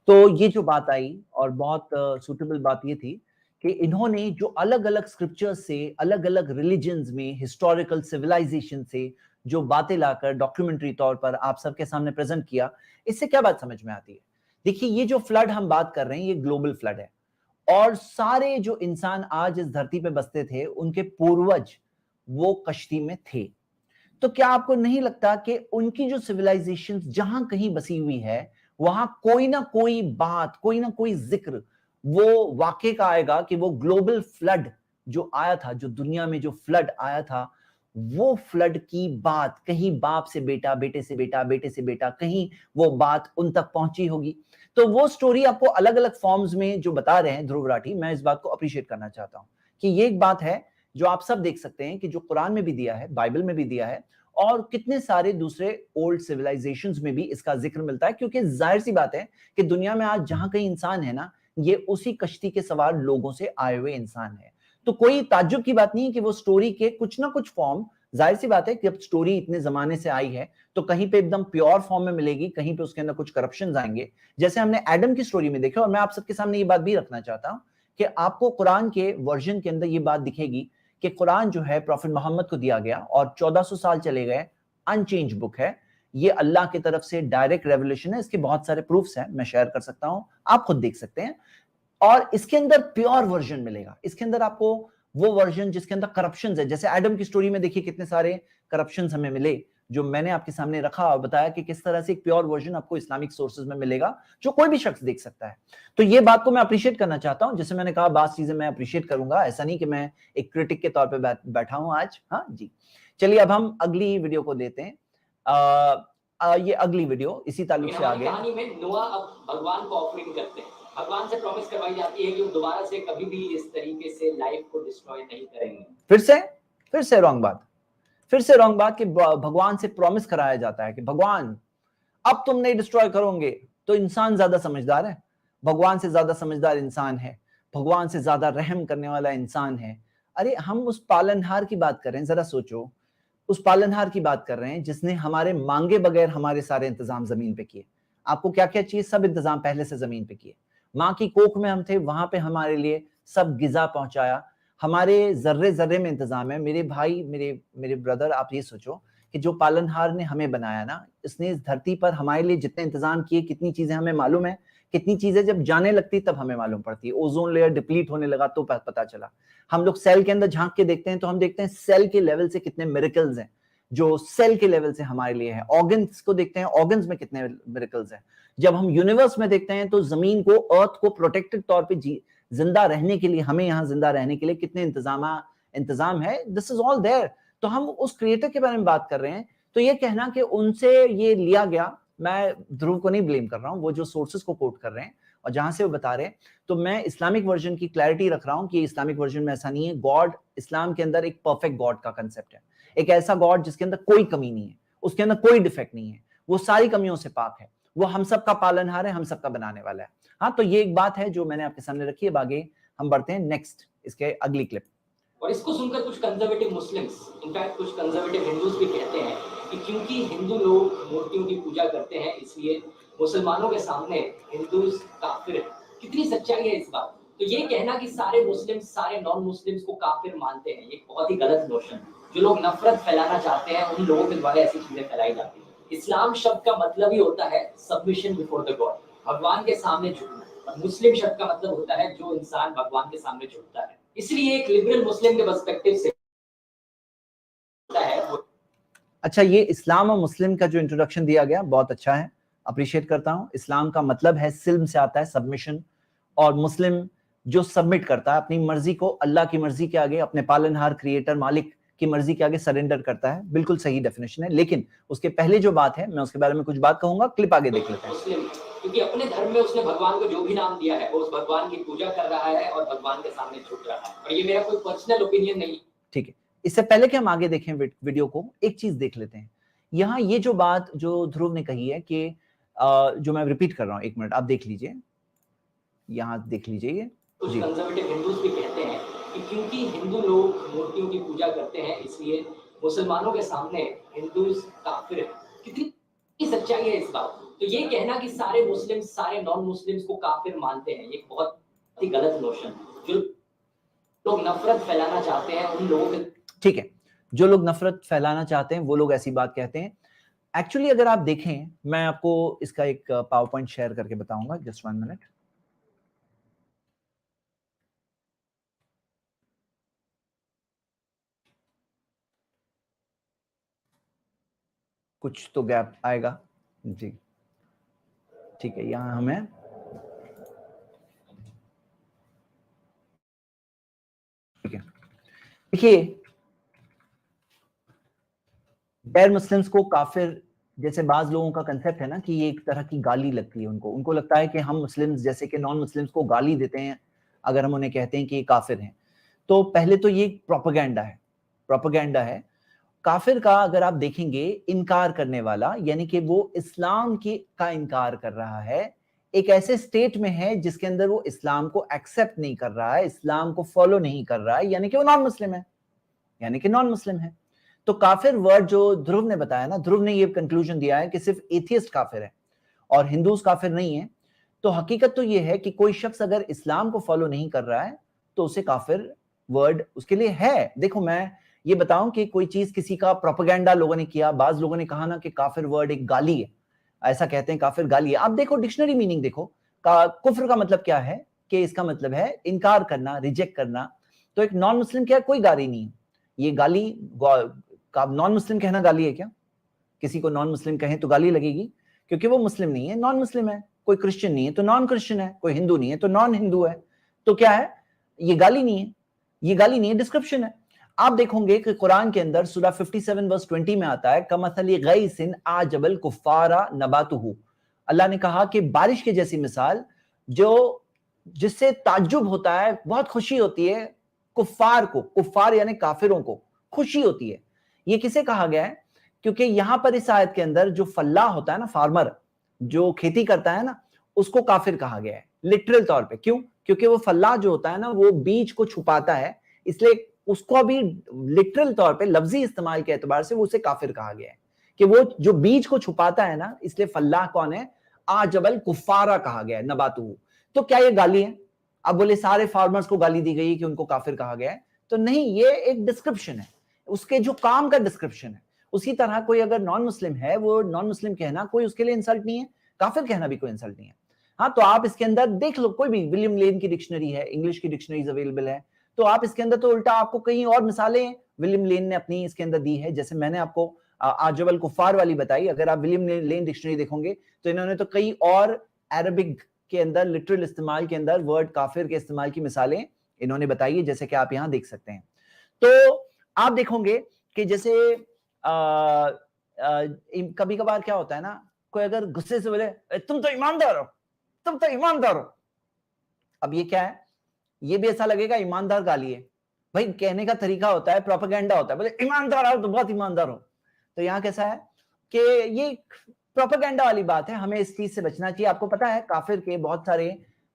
तो ये जो बात आई, और बहुत सूटेबल बात ये थी कि इन्होंने जो अलग अलग स्क्रिप्चर्स से, अलग अलग रिलीजन्स में, हिस्टोरिकल सिविलाइजेशन से जो बातें लाकर डॉक्यूमेंट्री तौर पर आप सबके सामने प्रेजेंट किया, इससे क्या बात समझ में आती है? देखिए, ये जो फ्लड हम बात कर रहे हैं, ये ग्लोबल फ्लड है, और सारे जो इंसान आज इस धरती पे बसते थे, उनके पूर्वज वो कश्ती में थे। तो क्या आपको नहीं लगता कि उनकी जो सिविलाइजेशन जहां कहीं बसी हुई है, वहां कोई ना कोई बात, कोई ना कोई जिक्र वो वाकई का आएगा कि वो ग्लोबल फ्लड जो आया था, जो दुनिया में जो फ्लड आया था, वो फ्लड की बात कहीं बाप से बेटा, बेटे से बेटा, बेटे से बेटा, कहीं वो बात उन तक पहुंची होगी। तो वो स्टोरी आपको अलग अलग फॉर्म्स में जो बता रहे हैं ध्रुव राठी, मैं इस बात को अप्रिशिएट करना चाहता हूं कि ये एक बात है जो आप सब देख सकते हैं कि जो कुरान में भी दिया है, बाइबल में भी दिया है, और कितने सारे दूसरे ओल्ड सिविलाइजेशंस में भी इसका जिक्र मिलता है। क्योंकि जाहिर सी बात है कि दुनिया में आज जहां कहीं इंसान है ना, ये उसी कश्ती के सवार लोगों से आए हुए इंसान है। तो कोई ताज्जुब की बात नहीं है कि वो स्टोरी के कुछ ना कुछ फॉर्म, जाहिर सी बात है कि जब स्टोरी इतने जमाने से आई है तो कहीं पे एकदम प्योर फॉर्म में मिलेगी, कहीं पे उसके अंदर कुछ करप्शन आएंगे, जैसे हमने एडम की स्टोरी में देखा। और मैं आप सबके सामने ये बात भी रखना चाहता हूं कि आपको कुरान के वर्जन के अंदर ये बात दिखेगी कि कुरान जो है प्रॉफिट मोहम्मद को दिया गया और 1400 साल चले गए, अनचेंज बुक है। ये अल्लाह की तरफ से डायरेक्ट रेवलेशन है। इसके बहुत सारे प्रूफ्स हैं, मैं शेयर कर सकता हूं, आप खुद देख सकते हैं। और इसके अंदर प्योर वर्जन मिलेगा। इसके अंदर आपको वो वर्जन जिसके अंदर करप्शंस है, जैसे एडम की स्टोरी में देखिए कितने सारे करप्शंस हमें मिले, जो मैंने आपके सामने रखा और बताया कि किस तरह से एक प्योर वर्जन आपको इस्लामिक सोर्सेज में मिलेगा, जो कोई भी शख्स देख सकता है। तो ये बात को मैं अप्रिशिएट करना चाहता हूं। जैसे मैंने कहा, बात चीजें मैं अप्रिशिएट करूंगा, ऐसा नहीं कि मैं एक क्रिटिक के तौर पर बैठा हूं आज। हाँ जी, चलिए अब हम अगली वीडियो को देते हैं। ये अगली वीडियो इसी ताल्लुक से आगे। कहानी में नोआ अब भगवान को ऑफरिंग करते हैं। भगवान से प्रॉमिस करवाई जाती है कि वो दोबारा से कभी भी इस तरीके से लाइफ को डिस्ट्रॉय नहीं करेंगे। फिर से रॉन्ग बात कि भगवान से प्रॉमिस कराया जाता है कि भगवान अब तुम नहीं डिस्ट्रॉय करोगे। तो इंसान ज्यादा समझदार है, भगवान से ज्यादा समझदार इंसान है, भगवान से ज्यादा रहम करने वाला इंसान है। अरे हम उस पालनहार की बात कर रहे हैं, जरा सोचो, उस पालनहार की बात कर रहे हैं जिसने हमारे मांगे बगैर हमारे सारे इंतजाम जमीन पे किए। आपको क्या क्या चाहिए, सब इंतजाम पहले से जमीन पे किए। माँ की कोख में हम थे, वहां पे हमारे लिए सब गिजा पहुंचाया। हमारे जर्रे जर्रे में इंतजाम है। मेरे भाई, मेरे ब्रदर, आप ये सोचो कि जो पालनहार ने हमें बनाया ना, इसने इस धरती पर हमारे लिए जितने इंतजाम किए, कितनी चीजें हमें मालूम है, कितनी चीजें जब जाने लगती तब हमें मालूम पड़ती है। ओजोन लेयर डिप्लीट होने लगा तो पता चला। हम लोग सेल के अंदर झांक के देखते हैं तो हम देखते हैं सेल के लेवल से कितने मिरेकल्स हैं जो सेल के लेवल से हमारे लिए है। ऑर्गन्स को देखते हैं, ऑर्गन्स में कितने मिरेकल्स हैं। जब हम यूनिवर्स में देखते हैं तो जमीन को, अर्थ को प्रोटेक्टेड तौर पे जिंदा रहने के लिए, हमें यहाँ जिंदा रहने के लिए कितने इंतजाम है। This is all there. तो हम उस क्रिएटर के बारे में बात कर रहे हैं। तो ये कहना कि उनसे ये लिया गया, मैं ध्रुव को नहीं ब्लेम कर रहा हूँ, वो जो सोर्सेस को कोट कर रहे हैं और जहां से वो बता रहे हैं, तो मैं इस्लामिक वर्जन की क्लैरिटी रख रहा हूँ कि इस्लामिक वर्जन में ऐसा नहीं है। गॉड, इस्लाम के अंदर एक परफेक्ट गॉड का कंसेप्ट है, एक ऐसा गॉड जिसके अंदर कोई कमी नहीं है, उसके अंदर कोई डिफेक्ट नहीं है, वो सारी कमियों से पाक है, वो हम सबका पालनहार है, हम सबका बनाने वाला है। हाँ, तो ये एक बात है जो मैंने आपके सामने रखी है। आगे हम बढ़ते हैं नेक्स्ट, इसके अगली क्लिप। और इसको सुनकर कुछ कंजर्वेटिव मुस्लिम्स, इनफैक्ट कुछ कंजर्वेटिव हिंदूज भी कहते हैं कि क्योंकि हिंदू लोग मूर्तियों की पूजा करते हैं इसलिए मुसलमानों के सामने हिंदूज काफिर हैं। कितनी सच्चाई है इस बात? तो ये कहना कि सारे मुस्लिम सारे नॉन मुस्लिम्स को काफिर मानते हैं, ये बहुत ही गलत नोशन है। जो लोग नफरत फैलाना चाहते हैं उन लोगों के द्वारा ऐसी चीजें फैलाई जाती है। इस्लाम शब्द का मतलब ही होता है सबमिशन बिफोर द गॉड, भगवान के सामने झुकना। और मुस्लिम शब्द का मतलब होता है जो इंसान भगवान के सामने झुकता है। इसलिए एक लिबरल मुस्लिम के पर्सपेक्टिव से होता है। अच्छा, ये इस्लाम और मुस्लिम का जो इंट्रोडक्शन दिया गया बहुत अच्छा है, अप्रिशिएट करता हूं। इस्लाम का मतलब है, सिल्म से आता है, सबमिशन, और मुस्लिम जो सबमिट करता है अपनी मर्जी को अल्लाह की मर्जी के आगे, अपने पालनहार, क्रिएटर, मालिक की मर्जी के आगे सरेंडर करता है। बिल्कुल सही डेफिनेशन है। लेकिन उसके पहले जो बात है, मैं उसके बारे में कुछ बात कहूंगा। क्लिप आगे देख लेते हैं। मुस्लिम क्योंकि अपने धर्म में उसने भगवान को जो भी नाम दिया है वो उस भगवान की पूजा कर रहा है और भगवान के सामने झुक रहा है। और ये मेरा कोई पर्सनल ओपिनियन नहीं। ठीक है, इससे पहले कि हम आगे देखें वीडियो को, एक चीज देख लेते हैं। यहाँ ये जो बात जो ध्रुव ने कही है कि जो मैं रिपीट कर रहा हूँ, एक मिनट आप देख लीजिए, यहाँ देख लीजिए। ये कुछ कंजर्वेटिव हिंदूज भी कहते हैं कि क्योंकि हिंदू लोग मूर्तियों की पूजा करते हैं इसलिए मुसलमानों के सामने हिंदूज काफिर हैं। कितनी सच्चाई है इस बात? तो ये कहना कि सारे मुस्लिम सारे नॉन मुस्लिम्स को काफिर मानते हैं, ये बहुत ही गलत नोशन। जो लोग नफरत फैलाना चाहते हैं उन लोगों के, ठीक है, जो लोग नफरत फैलाना चाहते हैं वो लोग ऐसी बात कहते हैं। एक्चुअली अगर आप देखें, मैं आपको इसका एक पावर पॉइंट शेयर करके बताऊंगा, जस्ट 1 मिनट। कुछ तो गैप आएगा जी, ठीक है। यहां हमें ठीक है, देखिए, गैर मुस्लिम्स को काफिर, जैसे बाज लोगों का कंसेप्ट है ना कि ये एक तरह की गाली लगती है उनको लगता है कि हम मुस्लिम्स जैसे कि नॉन मुस्लिम्स को गाली देते हैं अगर हम उन्हें कहते हैं कि ये काफिर हैं। तो पहले तो ये प्रोपेगेंडा है। काफिर का अगर आप देखेंगे, इनकार करने वाला, यानी कि वो इस्लाम का इनकार कर रहा है, एक ऐसे स्टेट में है जिसके अंदर वो इस्लाम को एक्सेप्ट नहीं कर रहा है, इस्लाम को फॉलो नहीं कर रहा है, यानी कि वो नॉन मुस्लिम है। तो काफिर वर्ड जो ध्रुव ने बताया ना, ध्रुव ने ये कंक्लूजन दिया है कि सिर्फ एथियस्ट काफिर है और हिंदूज काफिर नहीं है। तो हकीकत तो ये है कि कोई शख्स अगर इस्लाम को फॉलो नहीं कर रहा है तो उसे काफिर वर्ड उसके लिए है। देखो, मैं ये बताऊं कि कोई चीज किसी का प्रोपेगेंडा लोगों ने किया, बाज लोगों ने कहा ना कि काफिर वर्ड एक गाली है, ऐसा कहते हैं काफिर गाली है। आप देखो डिक्शनरी मीनिंग देखो, कुफ्र का मतलब क्या है कि इसका मतलब है इनकार करना, रिजेक्ट करना। तो एक नॉन मुस्लिम क्या, कोई गाली नहीं है, ये गाली नॉन मुस्लिम कहना गाली है क्या? किसी को नॉन मुस्लिम कहें तो गाली लगेगी, क्योंकि वो मुस्लिम नहीं है, नॉन मुस्लिम है। कोई क्रिश्चियन नहीं है तो नॉन क्रिश्चियन है, कोई हिंदू नहीं है तो नॉन हिंदू है। तो क्या है, ये गाली नहीं है, डिस्क्रिप्शन है। आप देखोगे कि कुरान के अंदर सूरा 57 वर्स 20 में आता है, कमसली गैसिन आजबल कुफारा नबातुहु। अल्लाह ने कहा कि बारिश की जैसी मिसाल जो जिससे ताज्जुब होता है, बहुत खुशी होती है कुफार यानी काफिरों को खुशी होती है। ये किसे कहा गया है? क्योंकि यहां पर इस आयत के अंदर जो फल्लाह होता है ना, फार्मर जो खेती करता है ना, उसको काफिर कहा गया है लिटरल तौर पे। क्यों? क्योंकि वो फल्लाह जो होता है ना, वो बीज को छुपाता है, इसलिए उसको भी लिटरल तौर पे लफ्जी इस्तेमाल के एतबार से वो उसे काफिर कहा गया है कि वो जो बीज को छुपाता है ना, इसलिए फल्लाह कौन है? आजबल कुफारा कहा गया है, नबातुहु। तो क्या ये गाली है? अब बोले सारे फार्मर्स को गाली दी गई कि उनको काफिर कहा गया है, तो नहीं, ये एक डिस्क्रिप्शन है, उसके जो काम का डिस्क्रिप्शन है। उसी तरह कोई अगर नॉन मुस्लिम है, वो नॉन मुस्लिम कहना कोई उसके लिए इंसल्ट नहीं है, काफिर कहना भी कोई इंसल्ट नहीं है। हाँ, तो आप इसके अंदर देख लो, कोई भी विलियम लेन की डिक्शनरी है, इंग्लिश की डिक्शनरीज अवेलेबल है, तो आप इसके अंदर तो उल्टा आपको कहीं और मिसालें विलियम लेन ने अपनी इसके अंदर दी है। जैसे मैंने आपको आजबल कुफार वाली बताई, अगर आप विलियम लेन डिक्शनरी देखोगे तो इन्होंने तो कई और अरबिक के अंदर लिटरल इस्तेमाल के अंदर वर्ड काफिर के इस्तेमाल की मिसालें इन्होंने बताई है, जैसे कि आप यहाँ देख सकते हैं। तो आप देखोगे कि जैसे कभी कभार क्या होता है ना, कोई अगर गुस्से से बोले तुम तो ईमानदार हो, तुम तो ईमानदार हो, अब ये क्या है, ये भी ऐसा लगेगा ईमानदार गाली है भाई, कहने का तरीका होता है, प्रोपेगेंडा होता है, बोले ईमानदार हो तो बहुत ईमानदार हो। तो यहाँ कैसा है कि ये प्रोपेगेंडा वाली बात है, हमें इस चीज से बचना चाहिए। आपको पता है काफिर के बहुत सारे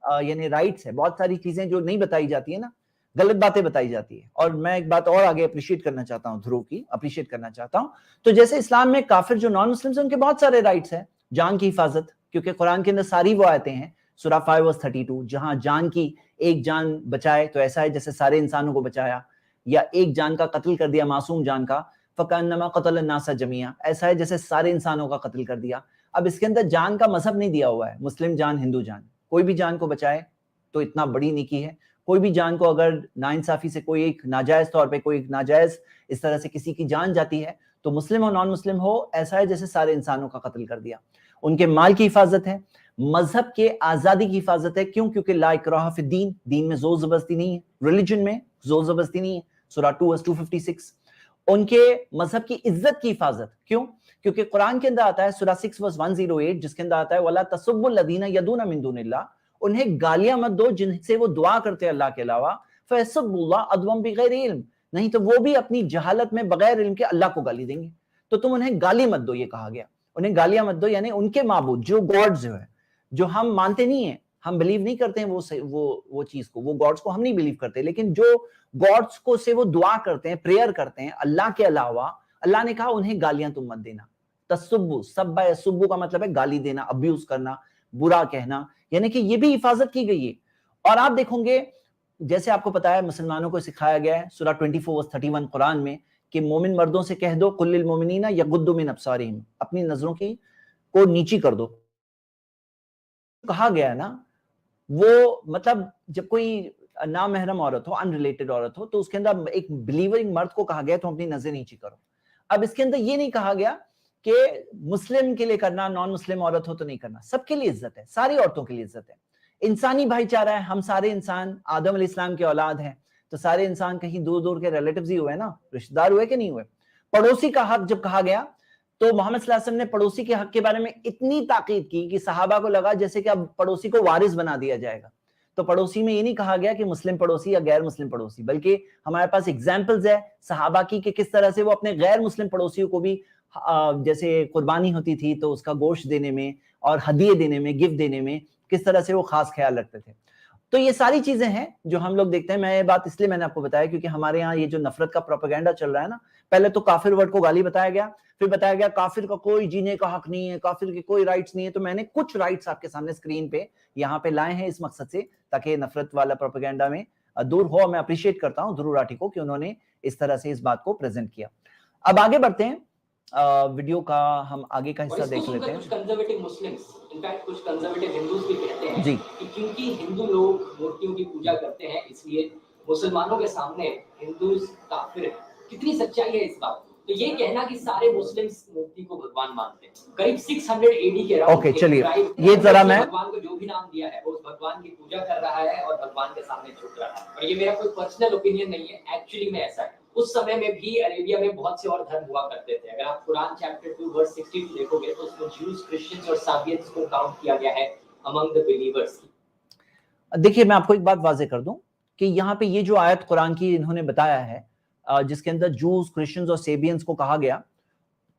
यानी राइट्स है, बहुत सारी चीजें जो नहीं बताई जाती है ना, गलत बातें बताई जाती है। और मैं एक बात और आगे अप्रिशिएट करना चाहता हूँ, ध्रुव की अप्रिशिएट करना चाहता हूँ। तो जैसे इस्लाम में काफिर जो नॉन मुस्लिम है उनके बहुत सारे राइट्स है, जान की हिफाजत, क्योंकि कुरान के अंदर सारी वो आयतें हैं, सूरा 5:32, जहां जान की एक जान बचाए तो ऐसा है जैसे सारे इंसानों को बचाया, या एक जान का कत्ल कर दिया, मासूम जान का, फकान्नमा क़तल अन्नास जमीआ, ऐसा है जैसे सारे इंसानों का कत्ल कर दिया। अब इसके अंदर जान का मजहब नहीं दिया हुआ है, मुस्लिम जान, हिंदू जान, कोई भी जान को बचाए तो इतना बड़ी नेकी है। कोई भी जान को अगर नाइंसाफी से कोई एक नाजायज तौर पे कोई एक नाजायज इस तरह से किसी की जान जाती है, तो मुस्लिम और नॉन मुस्लिम हो, ऐसा है जैसे सारे इंसानों का कत्ल कर दिया। उनके माल की हिफाजत है, मजहब के आजादी की हिफाजत है, क्यों? क्योंकि ला इकराह फी दीन, दीन में जोर जबरदस्ती नहीं है, रिलीजन में जोर जबरदस्ती नहीं है, सूरा 2:256। उनके मजहब की इज्जत की हिफाजत, क्यों? क्योंकि कुरान के अंदर आता है सूरा 6:108, जिसके अंदर आता है वला तसुब्बुल लदीना यदूना मिन दुनिल्लाह, उन्हें गालियां मत दो जिनसे वो दुआ करते हैं अल्लाह के अलावा, फयसुब्बुल्लाह अदवम बिगैर इल्म, नहीं तो वो भी अपनी जहालत में बगैर इल्म के अल्लाह को गाली देंगे। तो तुम उन्हें गाली मत दो, ये कहा गया, उन्हें गालियां मत दो, यानी उनके माबूद जो गॉड्स जो है, जो हम मानते नहीं है, हम बिलीव नहीं करते हैं वो चीज को, वो गॉड्स को हम नहीं बिलीव करते, लेकिन जो गॉड्स को से वो दुआ करते हैं, प्रेयर करते हैं अल्लाह के अलावा, अल्लाह ने कहा उन्हें गालियां तुम मत देना। तसुब्बु, सब्बा यसुब्बु का मतलब है गाली देना, अब्यूज करना, बुरा कहना, यानी कि ये भी हिफाजत की गई है। और आप देखोगे जैसे आपको पता है मुसलमानों को सिखाया गया है सूरा 24:31 कुरान में कि मोमिन मर्दों से कह दो कुल्लिल मोमिनीना यगुद्दु मिन अब्सारिहिम, अपनी नजरों की को नीची कर दो। कहा गया है ना, वो मतलब जब कोई नामहरम औरत हो, अनरिलेटेड औरत हो, तो उसके अंदर एक बिलीवरिंग मर्द को कहा गया तुम अपनी नजर नीची करो। अब इसके अंदर ये नहीं कहा गया कि मुस्लिम के लिए करना, नॉन मुस्लिम औरत हो तो नहीं करना, सबके लिए इज्जत है, सारी औरतों के लिए इज्जत है, इंसानी भाईचारा है, हम सारे इंसान आदम अलैहिस्सलाम के औलाद हैं, तो सारे इंसान कहीं दूर दूर के रिलेटिव्स ही हुए ना, रिश्तेदार हुए कि नहीं हुए। पड़ोसी का हक जब कहा गया तो मोहम्मद सल्लल्लाहु अलैहि वसल्लम ने पड़ोसी के हक के बारे में इतनी ताकीद की कि सहाबा को लगा जैसे कि अब पड़ोसी को वारिस बना दिया जाएगा। तो पड़ोसी में ये नहीं कहा गया कि मुस्लिम पड़ोसी या गैर मुस्लिम पड़ोसी, बल्कि हमारे पास एग्जाम्पल्स है सहाबा की कि किस तरह से वो अपने गैर मुस्लिम पड़ोसियों को भी जैसे कुर्बानी होती थी तो उसका गोश्त देने में और हदिये देने में, गिफ्ट देने में किस तरह से वो खास ख्याल रखते थे। तो ये सारी चीजें हैं जो हम लोग देखते हैं। मैं ये बात इसलिए मैंने आपको बताया क्योंकि हमारे यहाँ ये जो नफरत का प्रोपेगेंडा चल रहा है ना, पहले तो काफिर वर्ड को गाली बताया गया, फिर बताया गया काफिर का कोई जीने का हक नहीं है, काफिर के कोई राइट्स नहीं है। तो मैंने कुछ राइट्स आपके सामने स्क्रीन पे यहाँ पे लाए हैं इस मकसद से ताकि नफरत वाला प्रोपेगेंडा में दूर हो। मैं अप्रिशिएट करता हूँ ध्रुव राठी को कि उन्होंने इस तरह से इस बात को प्रेजेंट किया। अब आगे बढ़ते हैं, वीडियो का हम आगे का हिस्सा देख लेते हैं। कुछ कंजर्वेटिव मुस्लिम्स, इनफैक्ट कुछ कंजर्वेटिव हिंदूज भी कहते हैं जी कि क्योंकि हिंदू लोग मूर्तियों की पूजा करते हैं इसलिए मुसलमानों के सामने हिंदूज काफिर हैं। कितनी सच्चाई है इस बात? तो ये कहना कि सारे मुस्लिम्स मूर्ति को भगवान मानते हैं, करीब 600 AD के अराउंड। ओके, चलिए ये जरा मैं भगवान को जो भी नाम दिया है वो उस भगवान की पूजा कर रहा है और भगवान के सामने झुक रहा है। और ये मेरा कोई पर्सनल ओपिनियन नहीं है, एक्चुअली में ऐसा है। उस समय में भी अरेबिया में बहुत से और धर्म हुआ करते थे। अगर आप कुरान चैप्टर 2 वर्स 62 देखोगे तो उसमें ज्यूज, क्रिश्चियंस और साबियंस को काउंट किया गया है अमंग द बिलीवर्स। देखिए मैं आपको एक बात वाजे कर दूं कि यहाँ पे ये जो आयत कुरान की इन्होंने बताया है जिसके अंदर जूस, क्रिश्चियंस और सेबियंस को कहा गया,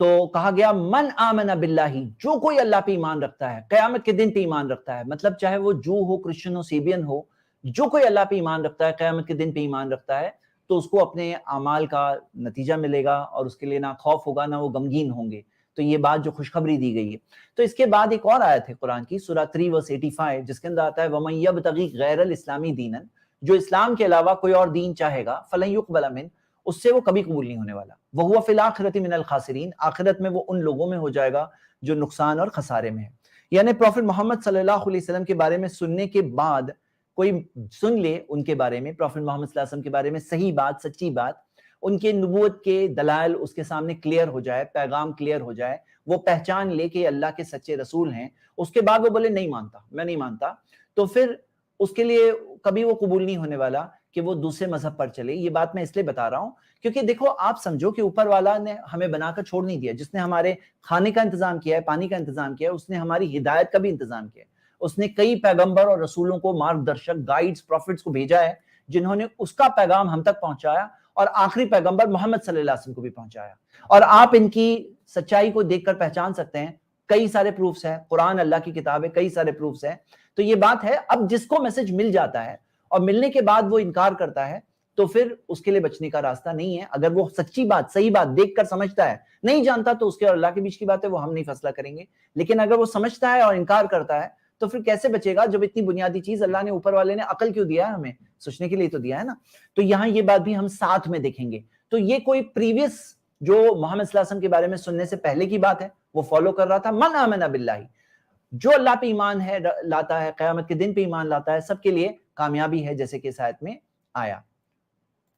तो कहा गया मन आमना बिल्लाही, जो कोई अल्लाह पे ईमान रखता है, कयामत के दिन पे ईमान रखता है, मतलब चाहे वो जू हो, क्रिश्चियन हो, सेबियन हो, जो कोई अल्लाह पे ईमान रखता है, कयामत के दिन पे ईमान रखता है, तो उसको अपने अमाल का नतीजा मिलेगा और उसके लिए ना खौफ होगा ना वो गमगीन होंगे। तो ये बात जो खुशखबरी दी गई है। तो इसके बाद एक और आयत है कुरान की सूरा 3 वर्स 85 जिसके अंदर आता है वमन यबतगी गैरल इस्लामी दीनन, जो इस्लाम के अलावा कोई और दीन चाहेगा फलन युक़बल मिन, उससे वो कभी कबूल नहीं होने वाला। वहुवा फिल आखिरति मिनल खासिरीन, आखिरत में वो उन लोगों में हो जाएगा जो नुकसान और खसारे में है। यानी प्रॉफिट मोहम्मद सल्लल्लाहु अलैहि वसल्लम के बारे में सुनने के बाद कोई सुन ले उनके बारे में, प्रॉफिट मोहम्मद सल्लल्लाहु अलैहि वसल्लम के बारे में सही बात, सच्ची बात, उनके नबूवत के दलाइल उसके सामने क्लियर हो जाए, पैगाम क्लियर हो जाए, वो पहचान ले कि अल्लाह के सच्चे रसूल हैं, उसके बाद वो बोले नहीं मानता, मैं नहीं मानता, तो फिर उसके लिए कभी वो कबूल नहीं होने वाला कि वो दूसरे मजहब पर चले। ये बात मैं इसलिए बता रहा हूं क्योंकि देखो, आप समझो कि ऊपर वाला ने हमें बनाकर छोड़ नहीं दिया, जिसने हमारे खाने का इंतजाम किया है, पानी का इंतजाम किया है, उसने हमारी हिदायत का भी इंतजाम किया है। उसने कई पैगंबर और रसूलों को, मार्गदर्शक, गाइड्स, प्रॉफिट्स को भेजा है जिन्होंने उसका पैगाम हम तक पहुंचाया, और आखिरी पैगंबर मोहम्मद सल्लल्लाहु अलैहि वसल्लम को भी पहुंचाया। और आप इनकी सच्चाई को देखकर पहचान सकते हैं, कई सारे प्रूफ्स हैं, कुरान अल्लाह की किताब है, कई सारे प्रूफ्स हैं। तो ये बात है, अब जिसको मैसेज मिल जाता है और मिलने के बाद वो इनकार करता है, तो फिर उसके लिए बचने का रास्ता नहीं है। अगर वो सच्ची बात, सही बात देखकर समझता है, नहीं जानता तो उसके और अल्लाह के बीच की बात है, वो हम नहीं फैसला करेंगे। लेकिन अगर वो समझता है और इनकार करता है तो फिर कैसे बचेगा, जब इतनी बुनियादी चीज अल्लाह ने, ऊपर वाले ने अकल क्यों दिया है, हमें सोचने के लिए तो दिया है ना। तो यहाँ ये बात भी हम साथ में देखेंगे। तो ये कोई प्रीवियस जो मोहम्मद सल्लल्लाहु अलैहि वसल्लम के बारे में सुनने से पहले की बात है, वो फॉलो कर रहा था। मन आमना बिल्लाही, जो अल्लाह पे ईमान है लाता है, क़यामत के दिन पे ईमान लाता है, सबके लिए कामयाबी है, जैसे कि इस आयत में आया।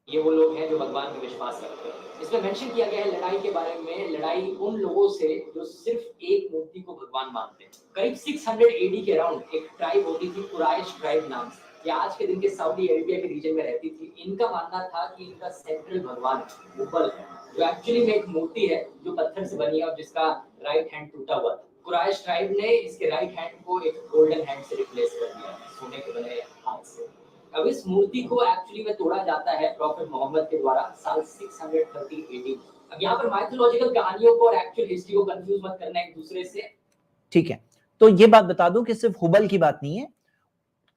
ये वो लोग हैं जो भगवान में विश्वास रखते हैं। इसमें मेंशन किया गया है लड़ाई के बारे में, लड़ाई उन लोगों से जो सिर्फ एक मूर्ति को भगवान मानते हैं। करीब 600 एडी के अराउंड एक ट्राइब होती थी, कुरैश ट्राइब नाम से, ये आज के दिन के सऊदी अरेबिया के रीजन में रहती थी। इनका मानना था कि इनका सेंट्रल भगवान हुबल है, जो एक्चुअली में एक मूर्ति है जो पत्थर से बनी है और जिसका राइट हैंड टूटा हुआ था। कुरैश ट्राइब ने इसके राइट हैंड को एक गोल्डन हैंड से रिप्लेस कर दिया, सोने के बने हाथ से। अब इस मूर्ति को एक्चुअली में तोड़ा जाता है प्रॉफिट मोहम्मद के द्वारा साल 630 एडी। अब यहाँ पर माइथोलॉजिकल कहानियों को और एक्चुअल हिस्ट्री को कंफ्यूज मत करना एक दूसरे से, ठीक है। तो ये बात बता दूं कि सिर्फ हुबल की बात नहीं है,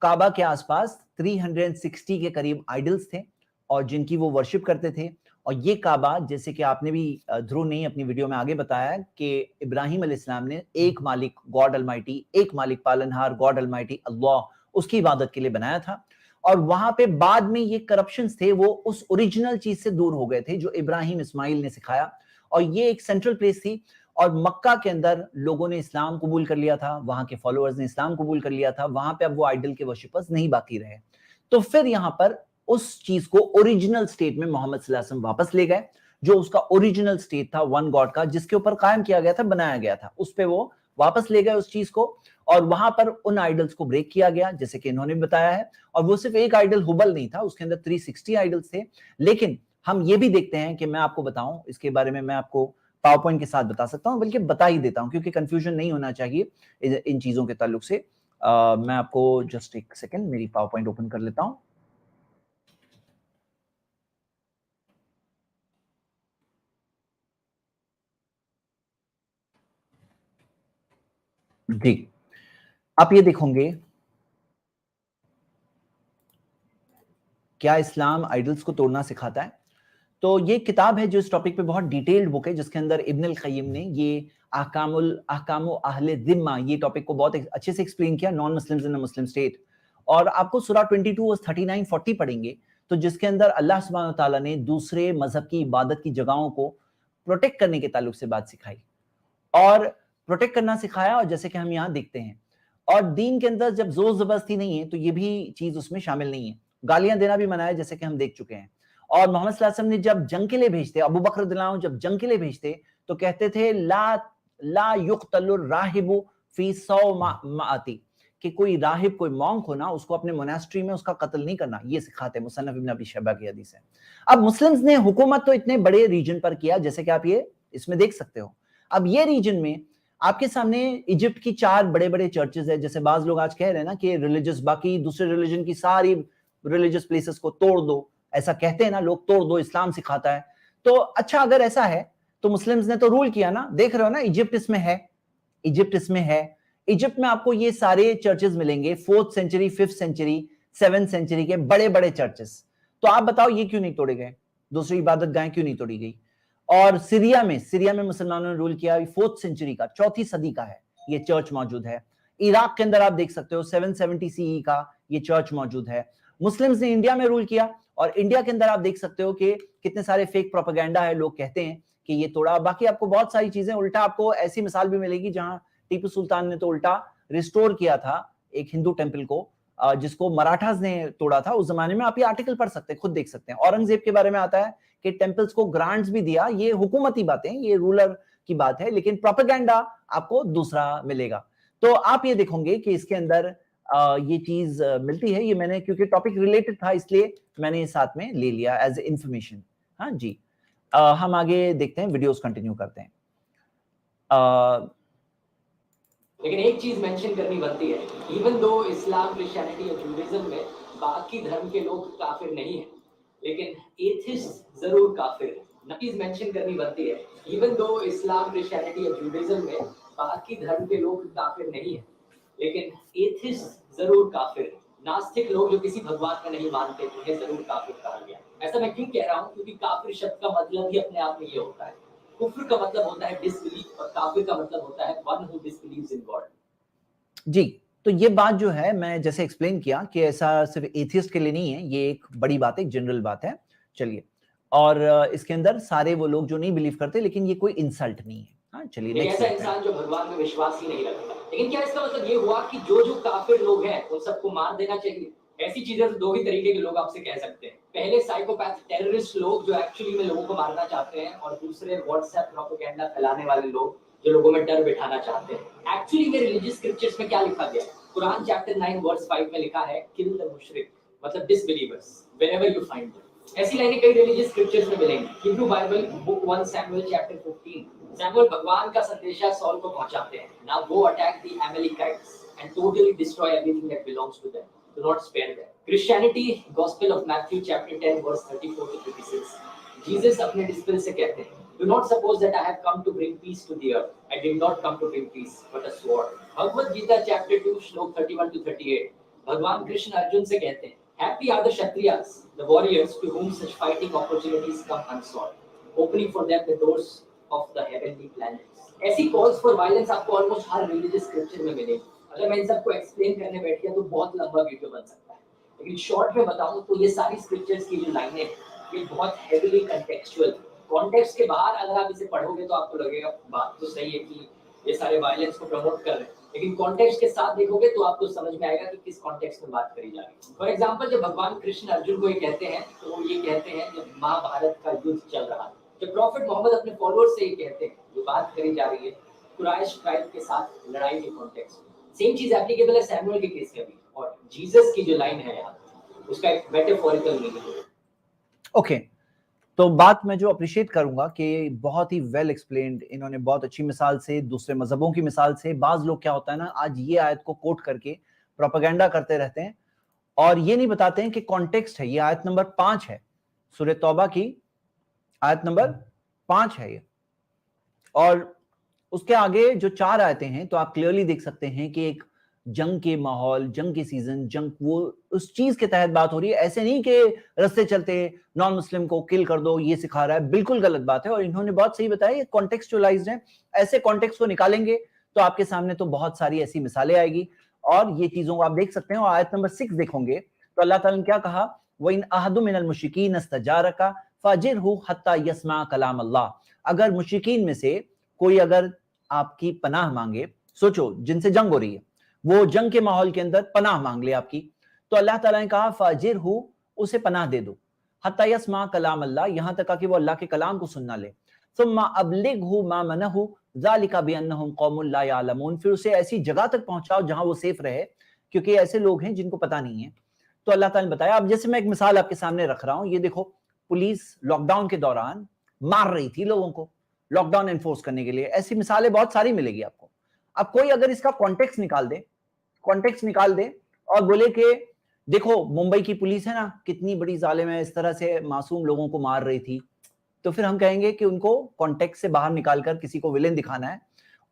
काबा के आसपास 360 के करीब आइडल्स थे और जिनकी वो वर्शिप करते थे। और ये काबा, जैसे कि आपने भी ध्रुव ने अपनी वीडियो में आगे बताया कि इब्राहिम अलैहिस्सलाम ने एक मालिक गॉड अलमाइटी, एक मालिक पालनहार गॉड अलमाइटी अल्लाह, उसकी इबादत के लिए बनाया था। और वहां पे बाद में ये करप्शंस थे, वो उस ओरिजिनल चीज से दूर हो गए थे जो इब्राहिम इस्माइल ने सिखाया। और ये एक सेंट्रल प्लेस थी, और मक्का के अंदर लोगों ने इस्लाम कबूल कर लिया था, वहां के फॉलोअर्स ने इस्लाम कबूल कर लिया था, वहां पे अब वो आइडल के वर्शिपर्स नहीं बाकी रहे। तो फिर यहाँ पर उस चीज को ओरिजिनल स्टेट में मोहम्मद सल्लल्लाहु अलैहि वसल्लम वापस ले गए, जो उसका ओरिजिनल स्टेट था वन गॉड का, जिसके ऊपर कायम किया गया था, बनाया गया था, उस पे वो वापस ले गए उस चीज को। और वहां पर उन आइडल्स को ब्रेक किया गया, जैसे कि इन्होंने भी बताया है। और वो सिर्फ एक आइडल हुबल नहीं था, उसके अंदर 360 आइडल्स थे। लेकिन हम ये भी देखते हैं कि मैं आपको बताऊं इसके बारे में, मैं आपको पावर पॉइंट के साथ बता सकता हूं, बल्कि बता ही देता हूं क्योंकि कंफ्यूजन नहीं होना चाहिए इन चीजों के ताल्लुक से। मैं आपको जस्ट एक सेकेंड मेरी पावर पॉइंट ओपन कर लेता हूं। जी, आप ये देखोगे, क्या इस्लाम आइडल्स को तोड़ना सिखाता है? तो ये किताब है जो इस टॉपिक पे बहुत डिटेल्ड बुक है, जिसके अंदर इब्न अल क़य्यिम ने ये अहकामु अहले ज़िम्मा, ये टॉपिक को बहुत अच्छे से एक्सप्लेन किया, non Muslims in a Muslim state. और आपको सूरा 22 वर्स 39-40 पढ़ेंगे तो जिसके अंदर अल्लाह सुब्हानहू व तआला ने दूसरे मजहब की इबादत की जगहों को प्रोटेक्ट करने के ताल्लुक से बात सिखाई और प्रोटेक्ट करना सिखाया। और जैसे कि हम यहाँ देखते हैं, और दीन के अंदर जब जोर जबरदस्ती नहीं है तो ये भी चीज उसमें शामिल नहीं है। गालियां देना भी मना है, जैसे कि हम देख चुके हैं। और मोहम्मद सल्लल्लाहु अलैहि वसल्लम ने जब जंग के लिए भेजते, अबू बकर रज़ियल्लाहु अन्हु जब जंग के लिए भेजते तो कहते थे ला युक़तलुर राहिबु फी सौमाअती, कि कोई राहिब, कोई मॉन्क हो ना, उसको अपने मोनास्ट्री में उसका कत्ल नहीं करना। ये सिखाते मुसन्नफ इब्न अबी शैबा की हदीस है। अब मुस्लिम्स ने हुकूमत तो इतने बड़े रीजन पर किया, जैसे कि आप ये इसमें देख सकते हो। अब ये रीजन में आपके सामने इजिप्ट की 4 बड़े बड़े चर्चेस है। जैसे बाज लोग आज कह रहे हैं ना कि रिलीजियस, बाकी दूसरे रिलीजन की सारी रिलीजियस प्लेसेस को तोड़ दो, ऐसा कहते हैं ना लोग, तोड़ दो, इस्लाम सिखाता है। तो अच्छा, अगर ऐसा है तो मुस्लिम्स ने तो रूल किया ना, देख रहे हो ना, इजिप्ट इसमें है, इजिप्ट इसमें है। इजिप्ट में आपको ये सारे चर्चेस मिलेंगे, 4th century, 5th century, 7th century के बड़े बड़े चर्चेस। तो आप बताओ ये क्यों नहीं तोड़े गए, दूसरी इबादत गाहें क्यों नहीं तोड़ी गई? और सीरिया में मुसलमानों ने रूल किया, 4th सेंचुरी का, 4वीं सदी का है ये चर्च मौजूद है। इराक के अंदर आप देख सकते हो 770 CE का ये चर्च मौजूद है। मुस्लिम्स ने इंडिया में रूल किया, और इंडिया के अंदर आप देख सकते हो कि कितने सारे फेक प्रोपेगेंडा है, लोग कहते हैं कि ये तोड़ा। बाकी आपको बहुत सारी चीजें उल्टा, आपको ऐसी मिसाल भी मिलेगी जहां टीपू सुल्तान ने तो उल्टा रिस्टोर किया था एक हिंदू टेंपल को, जिसको मराठास ने तोड़ा था उस जमाने में। आप ये आर्टिकल पढ़ सकते हैं, खुद देख सकते हैं। औरंगजेब के बारे में आता है कि टेंपल्स को ग्रांट्स भी दिया। ये हुकूमती बातें, ये रूलर की बात है, लेकिन प्रोपेगेंडा आपको दूसरा मिलेगा। तो आप ये देखोगे कि इसके अंदर ये चीज मिलती है। ये मैंने, क्योंकि टॉपिक रिलेटेड था इसलिए मैंने साथ में ले लिया एज इंफॉर्मेशन। हाँ जी, हम आगे देखते हैं, वीडियोस कंटिन्यू करते हैं। लेकिन एक चीज मेंशन करनी बनती है, इवन दो इस्लाम, क्रिश्चियनिटी और जूडाइज्म में बाकी धर्म के लोग काफिर नहीं है, लेकिन एथिस्ट जरूर काफिर है। चीज मेंशन करनी बनती है, इवन दो इस्लाम, क्रिश्चियनिटी और जूडाइज्म में बाकी धर्म के लोग काफिर नहीं है, लेकिन एथिस्ट जरूर काफिर है। नास्तिक लोग जो किसी भगवान का नहीं मानते, उन्हें जरूर काफिर कहा गया। ऐसा मैं क्यों कह रहा हूँ? क्योंकि काफिर शब्द का मतलब ही अपने आप में ये होता है। कुफ्र का मतलब होता है डिसबिलीफ, और काफिर का मतलब होता है वन हु डिसबिलीव्स इन गॉड। जी, तो ये बात जो है, मैं जैसे एक्सप्लेन किया कि ऐसा सिर्फ एथियस्ट के लिए नहीं है, ये एक बड़ी बात है, एक जनरल बात है। चलिए, और इसके अंदर सारे वो लोग जो नहीं बिलीव करते, लेकिन ये कोई इंसल्ट नहीं है। हाँ, चलिए, ऐसा इंसान जो भगवान में विश्वास ही नहीं रखता। लेकिन क्या इसका मतलब ये हुआ कि जो काफिर लोग हैं उन सबको मार देना चाहिए? ऐसी चीजें तो दो ही तरीके के लोग आपसे कह सकते हैं। पहले साइकोपैथ, टेररिस्ट लोग जो एक्चुअली में लोगों को मारना चाहते हैं, और दूसरे व्हाट्सएप प्रोपेगेंडा फैलाने वाले लोग जो लोगों में डर बिठाना चाहते हैं। एक्चुअली में रिलीजियस स्क्रिप्चर्स में क्या लिखा गया है? कुरान चैप्टर 9 वर्स 5 में लिखा है, किल द मुशरिक, मतलब disbelievers wherever you find them. ऐसी लाइनें कई रिलीजियस स्क्रिप्चर्स में मिलेंगी। Hebrew Bible book 1 Samuel chapter 15, Samuel भगवान का संदेशा सॉल को पहुंचाते हैं, now go attack the Amalekites and totally destroy everything that belongs to them, do not spare them. Christianity, gospel of Matthew chapter 10 verse 34 to 36, Jesus अपने disciple से कहते हैं, do not suppose that I have come to bring peace to the earth, I did not come to bring peace but a sword. Bhagavad Gita chapter 2 श्लोक 31 to 38, भगवान कृष्ण अर्जुन से कहते हैं, happy are the Kshatriyas, the warriors to whom such fighting opportunities come unsought, opening for them the doors of the heavenly planets। ऐसी calls for violence आपको almost हर religious scripture में मिलेगी। अगर मैं इन सबको एक्सप्लेन करने बैठ गया तो बहुत लंबा वीडियो बन सकता है, लेकिन शॉर्ट में बताऊं तो ये सारी स्क्रिप्चर्स की जो लाइनें हैं, ये बहुत हेवीली कंटेक्चुअल। कॉन्टेक्स्ट के बाहर अगर आप इसे पढ़ोगे तो आपको लगेगा बात तो सही है कि ये सारे वायलेंस को प्रमोट कर रहे हैं, लेकिन कॉन्टेक्स्ट के साथ देखोगे तो आपको समझ में आएगा कि किस कॉन्टेक्स्ट में बात करी जा रही है। फॉर एग्जांपल, जब भगवान कृष्ण अर्जुन को ये कहते हैं, तो वो ये कहते हैं जब महाभारत का युद्ध चल रहा है, जब प्रॉफिट मोहम्मद अपने फॉलोअर्स से ये कहते हैं, जो बात करी जा रही है कुरैश ट्राइब के साथ लड़ाई के कॉन्टेक्स्ट में। सेम चीज एप्लीकेबल है सैमुएल के केस में भी, और जीसस की जो लाइन है यहाँ, उसका एक मेटाफोरिकल मीनिंग है। ओके, तो बात मैं जो अप्रिशिएट करूंगा कि बहुत ही वेल एक्सप्लेन्ड, इन्होंने बहुत अच्छी मिसाल से, दूसरे मजहबों की मिसाल से। बाज लोग क्या होता है ना, आज ये आयत को कोट करके प्रोपेगेंडा करते रहते हैं और ये नहीं बताते हैं कि कॉन्टेक्स्ट है। ये आयत नंबर 5 है, सूरह तौबा की आयत नंबर 5 है ये, और उसके आगे जो 4 आयतें हैं, तो आप क्लियरली देख सकते हैं कि एक जंग के माहौल, जंग के सीजन, जंग, वो उस चीज के तहत बात हो रही है। ऐसे नहीं कि रास्ते चलते नॉन मुस्लिम को किल कर दो, ये सिखा रहा है, बिल्कुल गलत बात है। और इन्होंने बहुत सही बताया, ये कॉन्टेक्सचुअलाइज्ड है। ऐसे कॉन्टेक्स्ट को निकालेंगे तो आपके सामने तो बहुत सारी ऐसी मिसालें आएगी, और ये चीजों को आप देख सकते हैं। और आयत नंबर 6 देखोगे तो अल्लाह ताला ने क्या कहा, वइन अहदु मिनल मुश्रिकीन इस्तजारका फाजिरहु हत्ता यस्मा कलाम अल्लाह। अगर मुश्रिकीन में से कोई अगर आपकी पनाह मांगे, सोचो जिनसे जंग हो रही है, वो जंग के माहौल के अंदर पनाह मांग ले आपकी, तो अल्लाह ताला ने कहा फाजिरहु, उसे पनाह दे दो, हत्ता यस्मा कलाम अल्लाह, यहां तक कि वो अल्लाह के कलाम को सुनना ले। सुम्मा अबलिगहु मा मनहु ज़ालिका बिअन्नहुम कौमुन ला यअलमून, फिर उसे ऐसी जगह तक पहुंचाओ जहां वो सेफ रहे, क्योंकि ऐसे लोग हैं जिनको पता नहीं है। तो अल्लाह ताला ने बताया। अब जैसे मैं एक मिसाल आपके सामने रख रहा हूं, ये देखो, पुलिस लॉकडाउन के दौरान मार रही थी लोगों को, लॉकडाउन एनफोर्स करने के लिए। ऐसी मिसालें बहुत सारी मिलेगी आपको। अब कोई अगर इसका कॉन्टेक्स्ट निकाल दे और बोले कि देखो मुंबई की पुलिस है ना, कितनी बड़ी जालिम है, इस तरह से मासूम लोगों को मार रही थी, तो फिर हम कहेंगे कि उनको कॉन्टेक्स्ट से बाहर निकालकर किसी को विलेन दिखाना है,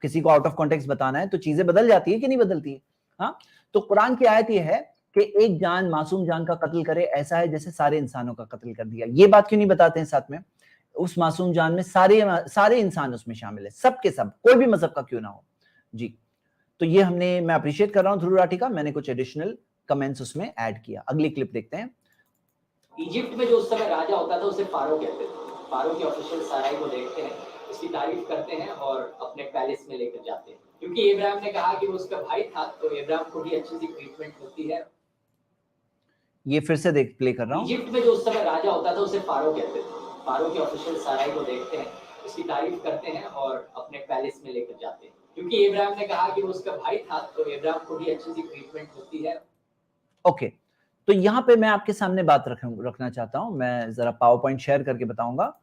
किसी को आउट ऑफ कॉन्टेक्स्ट बताना है, तो चीजें बदल जाती है कि नहीं बदलती है? हाँ, तो कुरान की आयत यह है कि एक जान, मासूम जान का कत्ल करे ऐसा है जैसे सारे इंसानों का कत्ल कर दिया। ये बात क्यों नहीं बताते हैं साथ में? उस मासूम जान में सारे इंसान उसमें शामिल है, सब के सब, कोई भी मजहब का क्यों ना हो। जी, तो ये मैं अप्रिशिएट कर रहा हूं ध्रुव राठी का। मैंने कुछ एडिशनल कमेंट्स उसमें ऐड किया। अगली क्लिप देखते हैं। इजिप्ट में जो उस समय राजा होता था उसे फारो कहते थे। फारो के ऑफिशियल साराई को देखते हैं, उसकी तारीफ करते हैं और अपने पैलेस में लेकर जाते हैं। क्योंकि इब्राहिम ने कहा कि वो उसका भाई था, तो इब्राहिम को भी अच्छी सी ट्रीटमेंट मिलती है। ये फिर से देख प्ले कर रहा हूँ। इजिप्ट में जो उस समय राजा होता था उसे फारो कहते थे। फारो के ऑफिशियल साराई को देखते हैं, उसकी तारीफ करते हैं और अपने पैलेस में लेकर जाते हैं। क्योंकि इब्राहिम ने कहा कि वो उसका भाई था, तो इब्राहिम को भी अच्छी सी ट्रीटमेंट मिलती है। ओके, तो यहाँ पे मैं आपके सामने बात रखना चाहता हूँ। मैं जरा पावर पॉइंट शेयर करके बताऊंगा।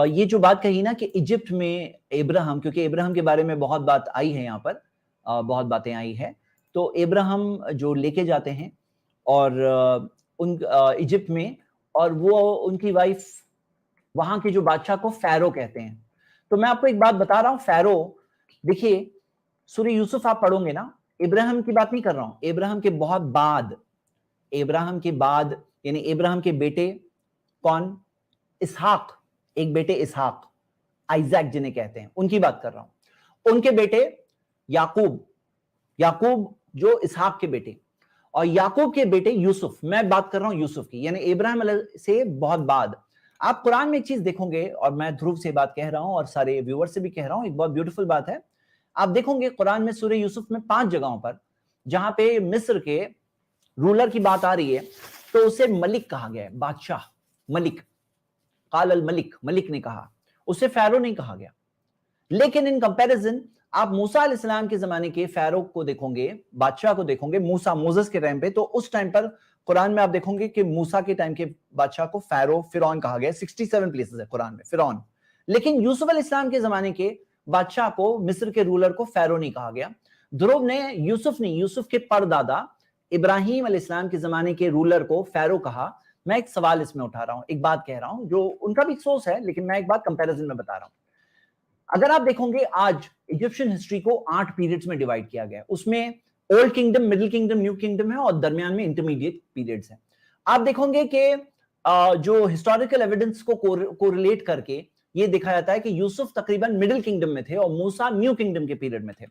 ये जो बात कही ना कि इजिप्ट में इब्राहिम, क्योंकि इब्राहिम के बारे में बहुत बात आई है यहाँ पर, बहुत बातें आई है। तो इब्राहिम जो लेके जाते हैं और उन इजिप्ट में, और वो उनकी वाइफ, वहां के जो बादशाह को फैरो कहते हैं। तो मैं आपको एक बात बता रहा हूँ, फैरो, देखिए सूरह यूसुफ आप पढ़ोगे ना, इब्राहिम की बात नहीं कर रहा हूं, इब्राहिम के बहुत बाद, इब्राहिम के बाद यानी इब्राहिम के बेटे कौन, इसहाक, एक बेटे इसहाक, आइजैक जिन्हें कहते हैं, उनकी बात कर रहा हूं। उनके बेटे याकूब, याकूब जो इसहाक के बेटे, और याकूब के बेटे यूसुफ, मैं बात कर रहा हूं यूसुफ की, यानी इब्राहिम से बहुत बाद। आप कुरान में एक चीज देखोगे, और मैं ध्रुव से बात कह रहा हूं और सारे व्यूअर से भी कह रहा हूं, एक बहुत ब्यूटीफुल बात है। आप देखोगे कुरान में सूरह यूसुफ में 5 जगहों पर जहां पे मिस्र के रूलर की बात आ रही है, तो उसे मलिक कहा गया है, बादशाह, मलिक, काल अल मलिक, मलिक ने कहा, उसे फैरो नहीं कहा गया। लेकिन इन कंपैरिजन आप मूसा अलैहिस्सलाम के जमाने के फैरो को देखोगे, बादशाह को देखोगे, मूसा, मोसेस के टाइम पे, तो उस टाइम पर कुरान में आप देखोगे कि मूसा के टाइम के बादशाह को फैरो, फिरौन कहा गया। 67 प्लेसेस है कुरान में फिरौन। लेकिन यूसुफ अलैहिस्सलाम के जमाने के बादशाह को, मिस्र के रूलर को फैरो नहीं कहा गया। ध्रुव ने यूसुफ नहीं, यूसुफ के परदादा इब्राहिम अलैहिस्सलाम के जमाने के रूलर को फैरो कहा। मैं एक सवाल इसमें उठा रहा हूं, एक बात कह रहा हूं, जो उनका भी सोच है, लेकिन मैं एक बात कंपैरिजन में बता रहा हूं। अगर आप देखोगे आज इजिप्शियन हिस्ट्री को 8 पीरियड्स में डिवाइड किया गया है। उसमें old kingdom, middle kingdom, new kingdom है, और दरमियान में इंटरमीडिएट पीरियड्स हैं। आप देखोगे कि जो हिस्टोरिकल एविडेंस को कोरिलेट करके ये देखा जाता है कि यूसुफ तकरीबन मिडिल किंगडम में थे और मूसा न्यू किंगडम के पीरियड में थे।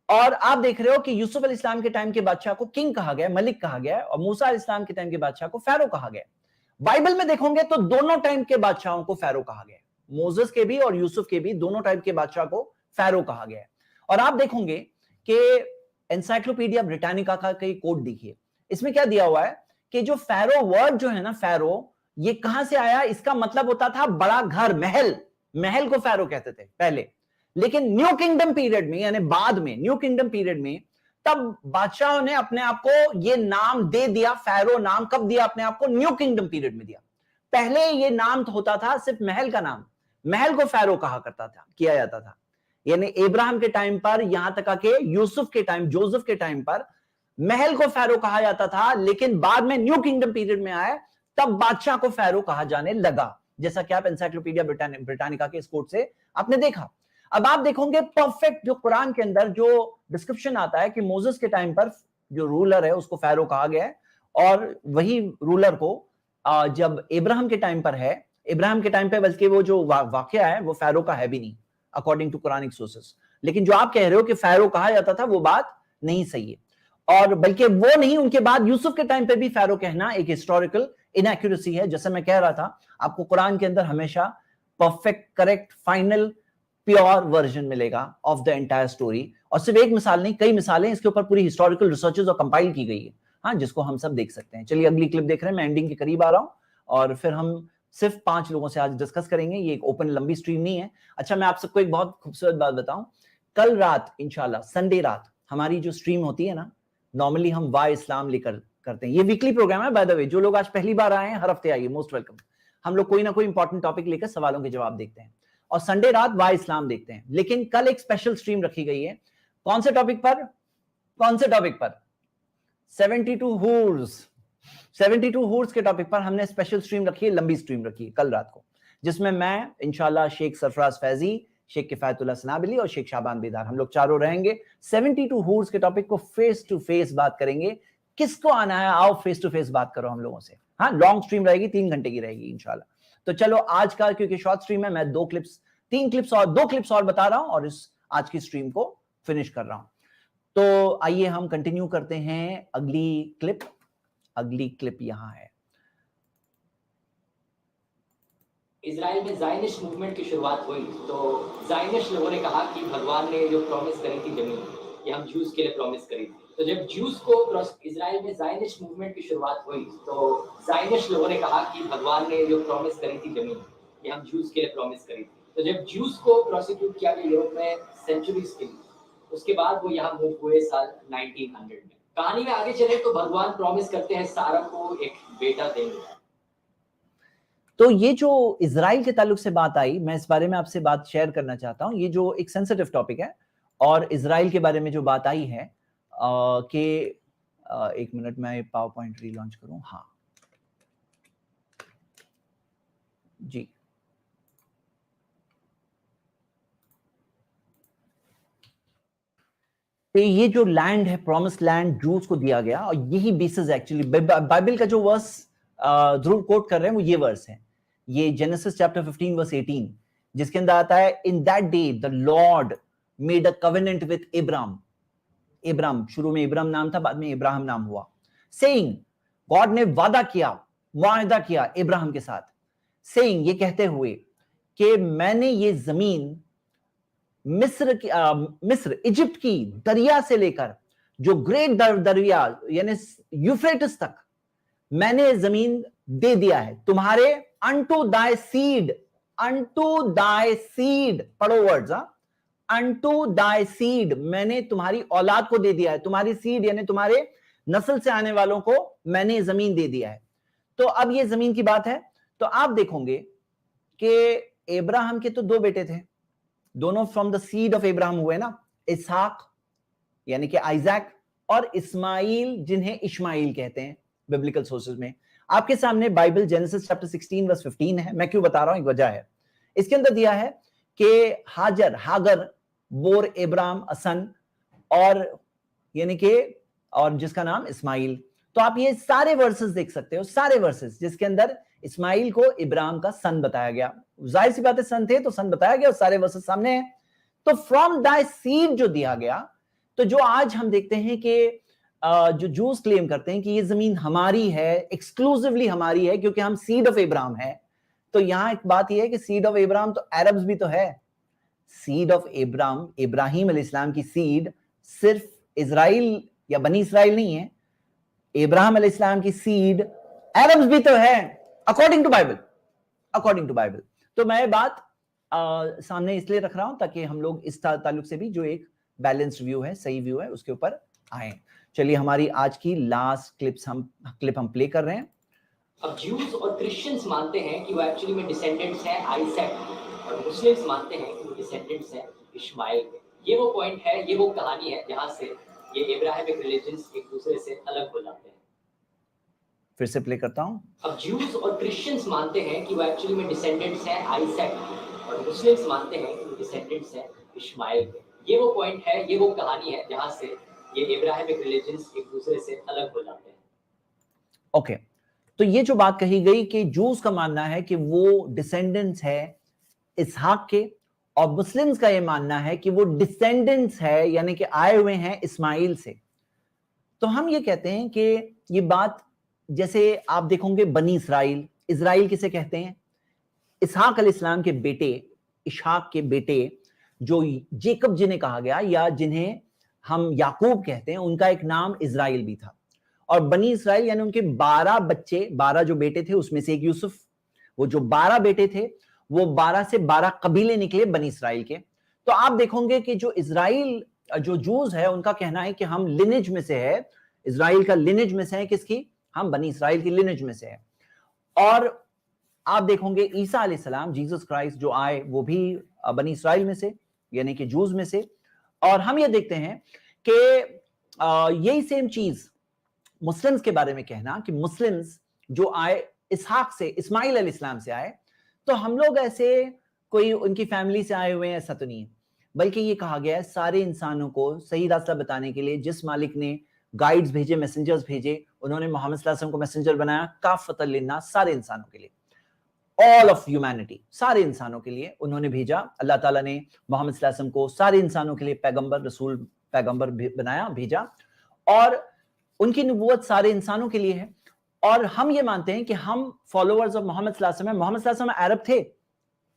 और आप देख रहे हो कि यूसुफ अलैहिस्सलाम के टाइम के बादशाह को किंग कहा गया, मलिक कहा गया, और मूसा अलैहिस्सलाम के टाइम के बादशाह को फैरो कहा गया। बाइबल में देखोगे तो दोनों टाइम के बादशाहों को फैरो कहा गया, मोसेस के भी और यूसुफ के भी, दोनों टाइप के बादशाह को फैरो कहा गया है। और आप देखोगे कि एनसाइक्लोपीडिया ब्रिटानिका का कई कोड देखिए, इसमें क्या दिया हुआ है कि जो फैरो वर्ड जो है ना, फैरो, ये कहां से आया, इसका मतलब होता था बड़ा घर, महल, महल को फैरो कहते थे पहले। लेकिन न्यू किंगडम पीरियड में, यानी बाद में न्यू किंगडम पीरियड में, तब बादशाहों ने अपने आप को ये नाम दे दिया, फैरो नाम कब दिया अपने आप को, न्यू किंगडम पीरियड में दिया। पहले ये नाम होता था सिर्फ महल का नाम, महल को फैरो कहा करता था, किया जाता था। यानी इब्राहिम के टाइम पर, यहां तक कि यूसुफ के टाइम, जोसेफ के टाइम पर महल को फैरो कहा जाता था। लेकिन बाद में न्यू किंगडम पीरियड में आए, तब बादशाह को फैरो कहा जाने लगा, जैसा कि आप एनसाइक्लोपीडिया ब्रिटानिका के इस कोड से आपने देखा। अब आप देखोगे परफेक्ट जो कुरान के अंदर जो डिस्क्रिप्शन आता है कि मोसेस के टाइम पर जो रूलर है उसको फैरो कहा गया है, और वही रूलर को जब इब्राहिम के टाइम पर है, इब्राहिम के टाइम पे बल्कि वो जो वाकया है वो फैरो का है भी नहीं अकॉर्डिंग टू कुरानिक सोर्सेस। लेकिन जो आप कह रहे हो कि फैरो कहा जाता था, वो बात नहीं सही है, और बल्कि वो नहीं, उनके बाद यूसुफ के टाइम पे भी फैरो कहना एक हिस्टोरिकल इनएक्यूरेसी है। जैसे मैं कह रहा था, आपको कुरान के अंदर हमेशा perfect, correct, final, pure version मिलेगा ऑफ द एंटायर स्टोरी, और सिर्फ एक मिसाल नहीं, कई मिसालें इसके ऊपर पूरी हिस्टोरिकल रिसर्चेस और कंपाइल की गई है, हाँ, जिसको हम सब देख सकते हैं। चलिए अगली क्लिप देख रहे हैं, मैं एंडिंग के करीब आ रहा हूं, और फिर हम सिर्फ 5 लोगों से आज डिस्कस करेंगे। ये एक ओपन लंबी स्ट्रीम नहीं है। अच्छा, मैं आप सबको एक बहुत खूबसूरत बात बताऊं, कल रात इंशाल्लाह, संडे रात हमारी जो स्ट्रीम होती है ना, नॉर्मली हम वाह इस्लाम लेकर करते हैं, ये वीकली प्रोग्राम है बाय द वे। जो लोग आज पहली बार आए हैं, हर हफ्ते आइए, मोस्ट वेलकम। हम लोग कोई ना कोई इंपॉर्टेंट टॉपिक लेकर सवालों के जवाब देखते हैं, और संडे रात वाह इस्लाम देखते हैं। लेकिन कल एक स्पेशल स्ट्रीम रखी गई है, कौन से टॉपिक पर, कौन से टॉपिक पर, 72 हूर्स, 72 हूर्स के टॉपिक पर हमने स्पेशल स्ट्रीम रखी है, लंबी स्ट्रीम रखी है कल रात को, जिसमें मैं इंशाल्लाह शेख सरफराज फैजी, शेख किफायतुल्लाह सनाबिली और शेख शाबान बेदार, हम लोग चारों रहेंगे। 72 हूर्स के टॉपिक को फेस टू फेस बात करेंगे। किसको आना है, आओ फेस टू फेस बात करो हम लोगों से। हाँ, लॉन्ग स्ट्रीम रहेगी, 3 घंटे की रहेगी इंशाल्लाह। तो चलो आज का, क्योंकि शॉर्ट स्ट्रीम है, मैं 2 क्लिप्स, 3 क्लिप्स और 2 क्लिप्स और बता रहा हूं, और इस आज की स्ट्रीम को फिनिश कर रहा हूं। तो आइए हम कंटिन्यू करते हैं अगली क्लिप यहां है। इजराइल में जायनिस्ट मूवमेंट की शुरुआत हुई तो जायनिस्ट लोगों ने कहा कि भगवान ने जो प्रॉमिस करी थी जमीन, ये हम ज्यूज के लिए प्रॉमिस करी थी। तो जब ज्यूज को इजराइल में जायनिस्ट मूवमेंट की शुरुआत हुई तो जायनिस्ट लोगों ने कहा कि भगवान ने जो प्रॉमिस करी थी जमीन, ये हम ज्यूज के लिए प्रॉमिस करी थी। तो जब ज्यूज को प्रोसिक्यूट किया गया यूरोप में सेंचुरीज के लिए, उसके बाद वो यहाँ मूव हुए साल 1900 में। कहानी में आगे चले तो भगवान प्रॉमिस करते हैं सारा को एक बेटा देंगे। तो ये जो इजराइल के ताल्लुक से बात आई, मैं इस बारे में आपसे बात शेयर करना चाहता हूं। ये जो एक सेंसिटिव टॉपिक है और इजराइल के बारे में जो बात आई है कि एक मिनट में पावर पॉइंट रीलॉन्च करूं। हाँ जी, तो ये जो लैंड है, प्रॉमिस लैंड जूस को दिया गया, और यही बेसिस एक्चुअली बाइबल का जो वर्स ध्रुव कोट कर रहे हैं वो ये वर्स है, ये जेनेसिस चैप्टर 15 वर्स 18, जिसके अंदर आता है in that day the Lord made a covenant with Abram, शुरू में इब्राम नाम था, बाद में इब्राहिम नाम हुआ, सेइंग, गॉड ने वादा किया इब्राहिम के साथ, सेइंग, ये कहते हुए कि मैंने ये जमीन मिस्र इजिप्ट की दरिया से लेकर जो ग्रेट दरिया यानी यूफ्रेटिस तक मैंने जमीन दे दिया है तुम्हारे unto thy seed, पढ़ो वर्ड्स, unto thy seed, मैंने तुम्हारी औलाद को दे दिया है, तुम्हारी सीड यानी तुम्हारे नस्ल से आने वालों को मैंने जमीन दे दिया है। तो अब ये जमीन की बात है, तो आप देखोगे कि इब्राहिम के तो दो बेटे थे, दोनों from the seed of Ibrahim हुए ना, इसहाक यानी कि आइजैक और इस्माइल जिन्हें इश्माइल कहते हैं बिब्लिकल सोर्सेज में। आपके सामने बाइबल जेनेसिस चैप्टर 16 वर्स 15 है। मैं क्यों बता रहा हूं, एक वजह है, इसके अंदर दिया है कि हागर बोर इब्राहिम असन और यानी कि और जिसका नाम इस्माइल। तो आप ये सारे वर्सेस देख सकते हो, सारे वर्सेस जिसके अंदर इस्माइल को इब्राहिम का सन बताया गया, जाहिर सी बात है सन थे तो सन बताया गया, और सारे वर्सेस सामने हैं। तो फ्रॉम दाई सीड जो दिया गया, तो जो आज हम देखते हैं कि जो जूस क्लेम करते हैं कि ये जमीन हमारी है, एक्सक्लूसिवली हमारी है क्योंकि हम सीड ऑफ इब्राहिम है, तो यहां एक बात यह है कि सीड ऑफ इब्राहिम तो अरब्स भी तो है, सीड ऑफ इब्राहिम अलैहिस्सलाम की सीड सिर्फ इजराइल या बनी इसराइल नहीं है, इब्राहिम अलैहिस्सलाम की सीड अरब्स भी तो है अकॉर्डिंग टू बाइबल। तो मैं बात सामने इसलिए रख रहा हूं ताकि हम लोग इस ताल्लुक से भी जो एक बैलेंस्ड व्यू है, सही व्यू है, उसके ऊपर आए। चलिए हमारी आज की लास्ट क्लिप हम प्ले कर रहे हैं। अब ज्यूज और क्रिश्चियंस मानते हैं कि वो एक्चुअली में डिसेंडेंट्स हैं आइजैक के, और मुस्लिम्स मानते हैं कि वो डिसेंडेंट्स हैं इश्माइल के। ये वो पॉइंट है, ये वो कहानी है जहां से ये इब्राहिमिक रिलीजन्स एक दूसरे से अलग हो जाते हैं। फिर से प्ले करता हूं। अब ज्यूज और क्रिश्चियंस मानते हैं कि वो एक्चुअली में डिसेंडेंट्स हैं आइजैक के, और मुस्लिम्स मानते हैं कि वो डिसेंडेंट्स हैं इश्माइल के। ये वो पॉइंट है, ये वो कहानी है जहां से ये इब्राहिमिक रिलीजन्स एक दूसरे से अलग हो जाते हैं। ओके, तो ये जो बात कही गई कि जूस का मानना है कि वो डिसेंडेंट्स है इसहाक के, और मुस्लिम्स का ये मानना है कि वो डिसेंडेंट्स है यानी कि आए हुए हैं इस्माइल से। तो हम ये कहते हैं कि ये बात, जैसे आप देखोगे बनी इजराइल किसे कहते हैं, इसहाक अलैहिस्सलाम के बेटे, इशहाक के बेटे जो जेकब जिन्हें कहा गया या जिन्हें हम याकूब कहते हैं, उनका एक नाम इजराइल भी था। और बनी इसराइल यानी उनके 12 बच्चे, 12 जो बेटे थे उसमें से एक यूसुफ, वो जो 12 बेटे थे वो 12 से 12 कबीले निकले बनी इसराइल के। तो आप देखोगे कि जो इजराइल जो जूस है उनका कहना है कि हम लिनेज में से है, इजराइल का लिनेज में से है, किसकी, हम बनी इसराइल की लिनेज में से है। और आप देखोगे ईसा अलैहिस्सलाम, जीसस क्राइस्ट जो आए वो भी बनी इसराइल में से यानी कि जूस में से। और हम ये देखते हैं कि यही सेम चीज मुस्लिम्स के बारे में कहना कि मुस्लिम्स जो आए इसहाक से, इस्माइल अलैहिस्सलाम से आए, तो हम लोग ऐसे कोई उनकी फैमिली से आए हुए हैं ऐसा तो नहीं है, बल्कि ये कहा गया है सारे इंसानों को सही रास्ता बताने के लिए जिस मालिक ने गाइड्स भेजे, मैसेंजर्स भेजे, उन्होंने मोहम्मद सल्लल्लाहु अलैहि वसल्लम को मैसेंजर बनाया काफतल लिन्नास, सारे इंसानों के लिए, ऑल ऑफ ह्यूमैनिटी, सारे इंसानों के लिए उन्होंने भेजा। अल्लाह ताला ने मोहम्मद सल्लल्लाहु अलैहि वसल्लम को सारे इंसानों के लिए पैगंबर रसूल पैगंबर बनाया, भेजा, और उनकी नबूवत सारे इंसानों के लिए है। और हम ये मानते हैं कि हम फॉलोअर्स ऑफ मोहम्मद सल्लल्लाहु अलैहि वसल्लम। मोहम्मद सल्लल्लाहु अलैहि वसल्लम अरब थे,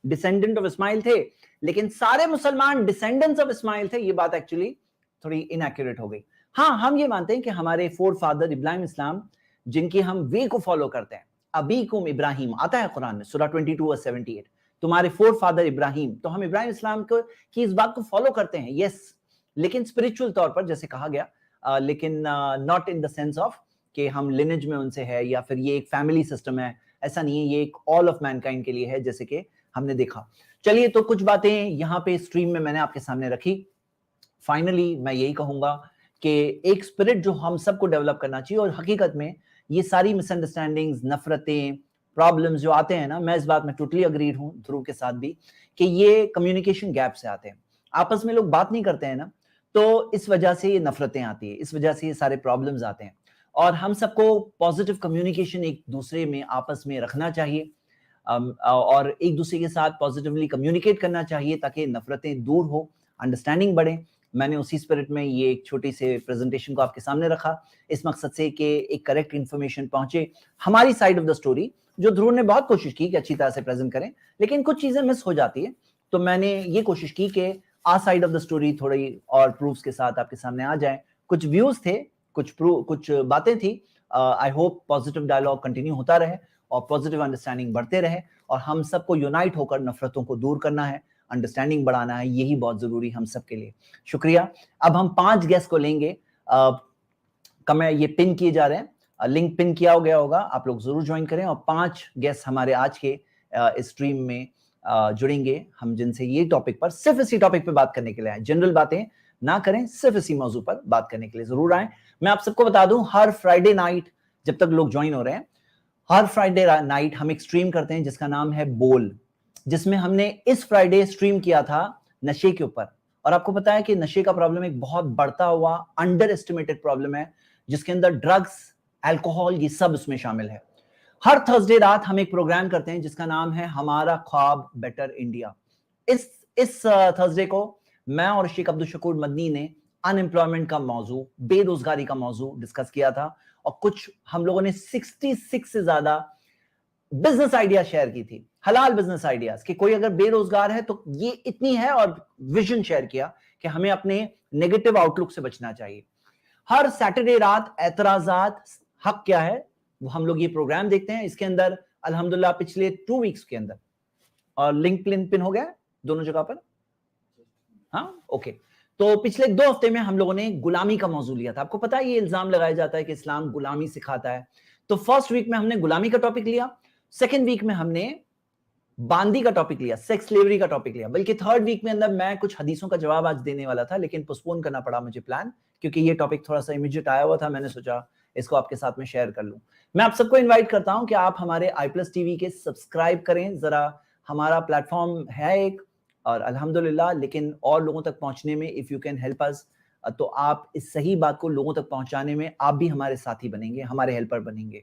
डिसेंडेंट ऑफ इस्माइल थे, लेकिन सारे मुसलमान डिसेंडेंट्स ऑफ इस्माइल थे। ये बात एक्चुअली थोड़ी इनएक्यूरेट हो गई। हाँ, हम ये मानते हैं कि हमारे फोर फादर इब्राहिम इस्लाम, जिनकी हम वे को फॉलो करते हैं, अबीकुम इब्राहिम आता है कुरान में, सूरह 22:78, तुम्हारे फोर फादर इब्राहिम। तो हम इब्राहिम इस्लाम को की इस बात को फॉलो करते हैं, यस, लेकिन स्पिरिचुअल तौर पर, जैसे कहा गया, लेकिन not in the sense of कि हम लिनेज में उनसे है या फिर ये एक फैमिली सिस्टम है, ऐसा नहीं है। ये एक ऑल ऑफ मैनकाइंड के लिए है, जैसे कि हमने देखा। चलिए, तो कुछ बातें यहाँ पे स्ट्रीम में मैंने आपके सामने रखी। फाइनली मैं यही कहूंगा कि एक स्पिरिट जो हम सबको डेवलप करना चाहिए, और हकीकत में ये सारी मिसअंडरस्टैंडिंग्स, नफरतें, प्रॉब्लम्स जो आते हैं ना, मैं इस बात में टोटली अग्रीड हूँ ध्रुव के साथ भी, कि ये कम्युनिकेशन गैप से आते हैं। आपस में लोग बात नहीं करते हैं ना, तो इस वजह से ये नफरतें आती है, इस वजह से ये सारे प्रॉब्लम्स आते हैं। और हम सबको पॉजिटिव कम्युनिकेशन एक दूसरे में आपस में रखना चाहिए, और एक दूसरे के साथ पॉजिटिवली कम्युनिकेट करना चाहिए, ताकि नफरतें दूर हो, अंडरस्टैंडिंग बढ़े। मैंने उसी स्पिरिट में ये एक छोटी से प्रेजेंटेशन को आपके सामने रखा, इस मकसद से कि एक करेक्ट इन्फॉर्मेशन पहुंचे, हमारी साइड ऑफ द स्टोरी, जो ध्रुव ने बहुत कोशिश की कि अच्छी तरह से प्रेजेंट करें, लेकिन कुछ चीजें मिस हो जाती है। तो मैंने ये कोशिश की कि आ साइड ऑफ द स्टोरी थोड़ी और प्रूफ्स के साथ आपके सामने आ जाए। कुछ व्यूज थे, कुछ बातें थी। I hope positive dialogue continue होता रहे और पॉजिटिव अंडरस्टैंडिंग बढ़ते रहे, और हम सबको यूनाइट होकर नफरतों को दूर करना है, अंडरस्टैंडिंग बढ़ाना है, यही बहुत जरूरी हम सबके लिए। शुक्रिया। अब हम 5 गेस्ट को लेंगे। कमेंट ये पिन किए जा रहे हैं, लिंक पिन किया गया होगा, आप लोग जरूर ज्वाइन करें। और 5 गेस्ट हमारे आज के स्ट्रीम में जुड़ेंगे, हम जिनसे ये टॉपिक पर, सिर्फ इसी टॉपिक पे बात करने के लिए आए। जनरल बातें ना करें, सिर्फ इसी मौजू पर बात करने के लिए जरूर आए। मैं आप सबको बता दूं, हर फ्राइडे नाइट, जब तक लोग ज्वाइन हो रहे हैं, हर फ्राइडे नाइट हम एक स्ट्रीम करते हैं जिसका नाम है बोल, जिसमें हमने इस फ्राइडे स्ट्रीम किया था नशे के ऊपर। और आपको पता है कि नशे का प्रॉब्लम एक बहुत बढ़ता हुआ अंडर एस्टिमेटेड प्रॉब्लम है, जिसके अंदर ड्रग्स, अल्कोहल, ये सब उसमें शामिल है। हर थर्सडे रात हम एक प्रोग्राम करते हैं जिसका नाम है हमारा ख्वाब बेटर इंडिया। इस थर्सडे को मैं और शेख अब्दुल शकूर मदनी ने अनएम्प्लॉयमेंट का मौजू, बेरोजगारी का मौजू डिस्कस किया था, और कुछ हम लोगों ने 66 से ज्यादा बिजनेस आइडिया शेयर की थी, हलाल बिजनेस आइडियाज, कि कोई अगर बेरोजगार है तो ये इतनी है, और विजन शेयर किया कि हमें अपने नेगेटिव आउटलुक से बचना चाहिए। हर सैटरडे रात एतराजात हक क्या है, वो हम लोग ये प्रोग्राम देखते हैं। इसके अंदर अल्हम्दुलिल्लाह पिछले 2 वीक्स के अंदर, और लिंक पिन हो गया दोनों जगह पर, हाँ ओके। तो पिछले 2 हफ्ते में हम लोगों ने गुलामी का मौजू लिया था। आपको पता है ये इल्जाम लगाया जाता है कि इस्लाम गुलामी सिखाता है। तो फर्स्ट वीक में हमने गुलामी का टॉपिक लिया, सेकेंड वीक में हमने बांदी का टॉपिक लिया, सेक्स स्लेवरी का टॉपिक लिया, बल्कि थर्ड वीक में अंदर मैं कुछ हदीसों का जवाब आज देने वाला था, लेकिन पोस्टपोन करना पड़ा मुझे प्लान, क्योंकि ये टॉपिक थोड़ा सा इमीडिएट आया हुआ था। मैंने सोचा इसको आपके साथ में शेयर कर लूं। मैं आप सबको इनवाइट करता हूं कि आप हमारे i+ TV के सब्सक्राइब करें जरा। हमारा प्लेटफॉर्म है एक, और अल्हम्दुलिल्लाह, लेकिन और लोगों तक पहुंचने में if you can help us, तो आप इस सही बात को लोगों तक पहुंचाने में आप भी हमारे साथी बनेंगे, हमारे हेल्पर बनेंगे।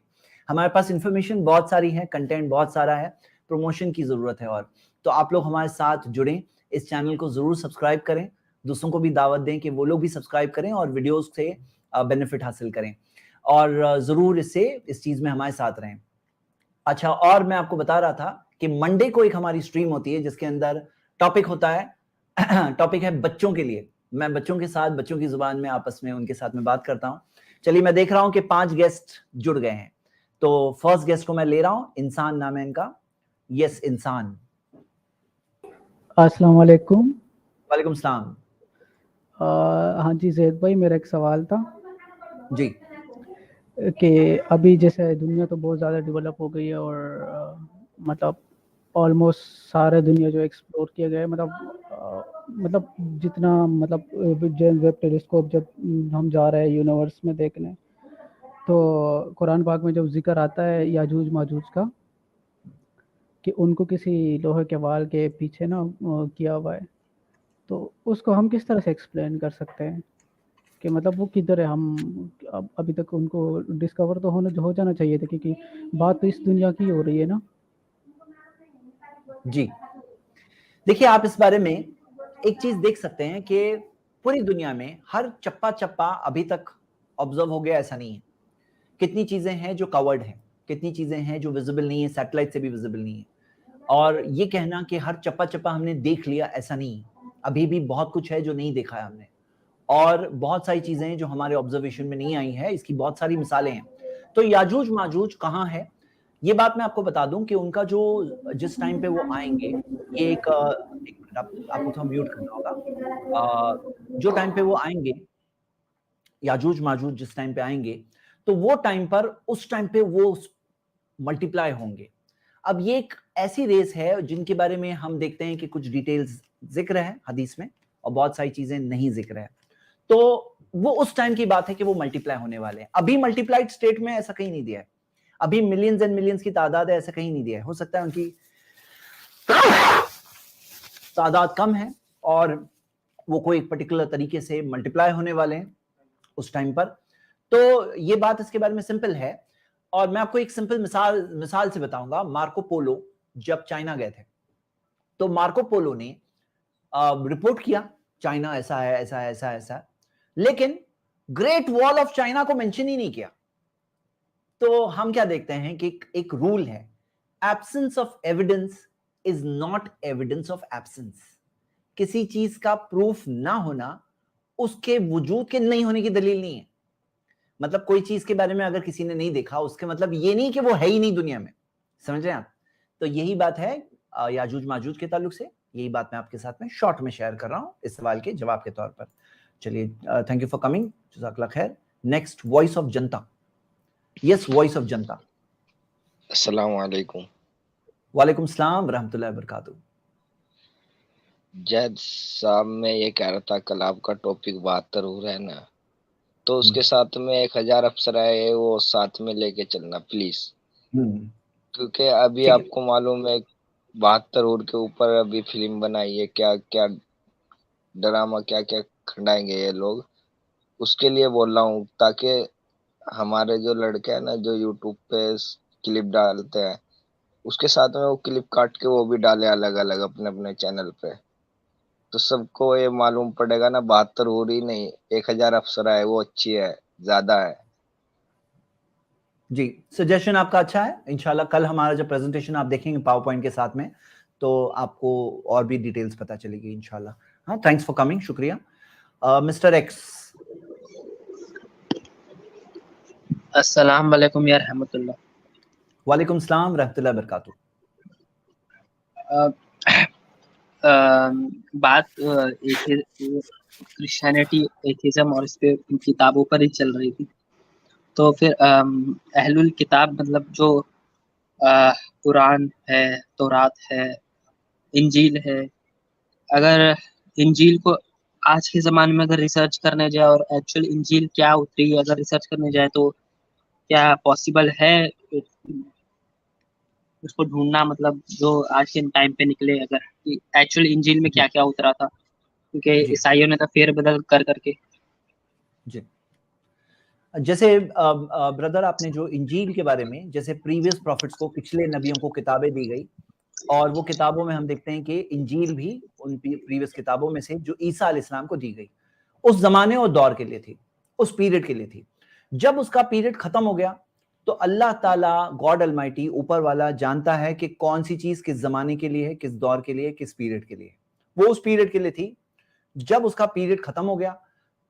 हमारे पास इंफॉर्मेशन बहुत सारी है, कंटेंट बहुत सारा है, प्रमोशन की जरूरत है, और तो आप लोग हमारे साथ जुड़ें, इस चैनल को जरूर सब्सक्राइब करें, दूसरों को भी दावत दें कि वो लोग भी सब्सक्राइब करें और वीडियोस से बेनिफिट हासिल करें, और जरूर इस चीज में हमारे साथ रहें। अच्छा, और मैं आपको बता रहा था कि मंडे को एक हमारी स्ट्रीम होती है जिसके अंदर टॉपिक होता है टॉपिक है बच्चों के लिए। मैं बच्चों के साथ, बच्चों की जुबान में आपस में उनके साथ में बात करता हूं। चलिए, मैं देख रहा हूं कि 5 गेस्ट जुड़ गए हैं, तो फर्स्ट गेस्ट को मैं ले रहा हूं। इंसान नाम है इनका। यस, इंसान। अस्सलाम वालेकुम। वालेकुम सलाम। हाँ जी ज़ैद भाई, मेरा एक सवाल था जी, कि अभी जैसे दुनिया तो बहुत ज़्यादा डेवलप हो गई है, और मतलब ऑलमोस्ट सारे दुनिया जो एक्सप्लोर किया गया है, मतलब जितना मतलब वेब टेलीस्कोप जब हम जा रहे हैं यूनिवर्स में देखने, तो कुरान पाक में जब जिक्र आता है याजूज माजूज का, कि उनको किसी लोहे के वाल के पीछे ना किया हुआ है, तो उसको हम किस तरह से एक्सप्लेन कर सकते हैं कि मतलब वो किधर है? हम अभी तक उनको डिस्कवर तो हो जाना चाहिए था, क्योंकि बात तो इस दुनिया की हो रही है ना। जी, देखिए, आप इस बारे में एक चीज देख सकते हैं कि पूरी दुनिया में हर चप्पा चप्पा अभी तक ऑब्जर्व हो गया ऐसा नहीं है। कितनी चीजें हैं जो कवर्ड हैं, कितनी चीजें हैं जो विजिबल नहीं है, सैटेलाइट से भी विजिबल नहीं है। और ये कहना कि हर चप्पा चप्पा हमने देख लिया, ऐसा नहीं है। अभी भी बहुत कुछ है जो नहीं देखा है हमने, और बहुत सारी चीजें हैं जो हमारे ऑब्जर्वेशन में नहीं आई है। इसकी बहुत सारी मिसालें हैं। तो याजूज माजूज कहाँ है, ये बात मैं आपको बता दूं कि उनका जो जिस टाइम पे वो आएंगे, ये एक मिनट, आपको थोड़ा म्यूट करना होगा। जो टाइम पे वो आएंगे, याजूज माजूज जिस टाइम पे आएंगे, तो वो टाइम पर, उस टाइम पे वो मल्टीप्लाई होंगे। अब ये एक ऐसी रेस है जिनके बारे में हम देखते हैं कि कुछ डिटेल्स जिक्र है हदीस में और बहुत सारी चीजें नहीं जिक्र है। तो वो उस टाइम की बात है कि वो मल्टीप्लाई होने वाले हैं। अभी मल्टीप्लाइड स्टेट में ऐसा कहीं नहीं दिया है, अभी मिलियंस एंड मिलियंस की तादाद है, ऐसा कहीं नहीं दिया है। हो सकता है उनकी तादाद कम है और वो कोई एक पर्टिकुलर तरीके से मल्टीप्लाई होने वाले हैं उस टाइम पर। तो ये बात इसके बारे में सिंपल है। और मैं आपको एक सिंपल मिसाल से बताऊंगा। मार्को पोलो जब चाइना गए थे, तो मार्को पोलो ने रिपोर्ट किया चाइना ऐसा है, ऐसा है, ऐसा है, ऐसा है, लेकिन ग्रेट वॉल ऑफ चाइना को मेंशन ही नहीं किया। तो हम क्या देखते हैं कि एक रूल है, absence of evidence is not evidence of absence. किसी चीज का प्रूफ ना होना उसके वजूद के नहीं होने की दलील नहीं है। मतलब कोई चीज के बारे में अगर किसी ने नहीं देखा, उसके मतलब ये नहीं कि वो है ही नहीं दुनिया में। समझ रहे हैं आप? तो यही बात है याजूज माजूज के ताल्लुक से। यही बात मैं आपके साथ में शॉर्ट में शेयर कर रहा हूं इस सवाल के जवाब के तौर पर। चलिए, थैंक यू फॉर कमिंग, जज़ाकल्लाह खैर। Next, voice of Janata. Yes, voice of जनता। अस्सलाम वालेकुम। वालेकुम सलाम रहमतुल्लाहि व बरकातहू। जैद साहब, मैं ये कह रहा था, कल आपका टॉपिक 72 हो रहा है ना, तो उसके साथ में 1000 अफसर आए, वो साथ में लेके चलना प्लीज। क्योंकि अभी आपको मालूम है 72 और के ऊपर अभी फिल्म बनाई है, क्या क्या ड्रामा, क्या क्या खंडाएंगे ये लोग। उसके लिए बोल रहा हूँ, ताकि हमारे जो लड़के हैं ना, जो यूट्यूब पे क्लिप डालते हैं, उसके साथ में वो क्लिप काट के वो भी डाले अलग अलग अपने अपने चैनल पे, तो सबको ये मालूम पड़ेगा ना 72 हो रही नहीं, 1000 अफसर है, वो अच्छी है, ज्यादा है। जी, सजेशन आपका अच्छा है। इंशाल्लाह कल हमारा जब प्रेजेंटेशन आप देखेंगे पावर पॉइंट के साथ में, तो आपको और भी डिटेल्स पता चलेगी इंशाल्लाह। हाँ, थैंक्स फॉर कमिंग, शुक्रिया। Mister x. अस्सलाम वालेकुम या रहमतुल्लाह। वालेकुम सलाम रहमतुल्लाहि व बरकातहू। बात क्रिश्चियनिटी, एथिज्म और इस पे किताबों पर ही चल रही थी। तो फिर अहलुल किताब मतलब जो कुरान है, तौरात है, इंजील है, अगर इंजील को आज के ज़माने में अगर रिसर्च करने जाए और एक्चुअल इंजील क्या उतरी है अगर रिसर्च करने जाए, तो क्या पॉसिबल है उसको ढूंढना, मतलब जो आज के टाइम पे निकले, अगर एक्चुअल इंजील में क्या क्या उतरा था, क्योंकि ईसाइयों ने तो फेरबदल कर करके। जी, जैसे ब्रदर आपने जो इंजील के बारे में, जैसे प्रीवियस प्रॉफिट्स को, पिछले नबियों को किताबें दी गई, और वो किताबों में हम देखते हैं कि इंजील भी उन प्रीवियस किताबों में से जो ईसा अलैहिस्सलाम को दी गई, उस जमाने और दौर के लिए थी, उस पीरियड के लिए थी। जब उसका पीरियड खत्म हो गया, तो अल्लाह ताला, गॉड अलमाइटी, ऊपर वाला जानता है कि कौन सी चीज किस जमाने के लिए है, किस दौर के लिए, किस पीरियड के लिए। वो उस पीरियड के लिए थी। जब उसका पीरियड खत्म हो गया,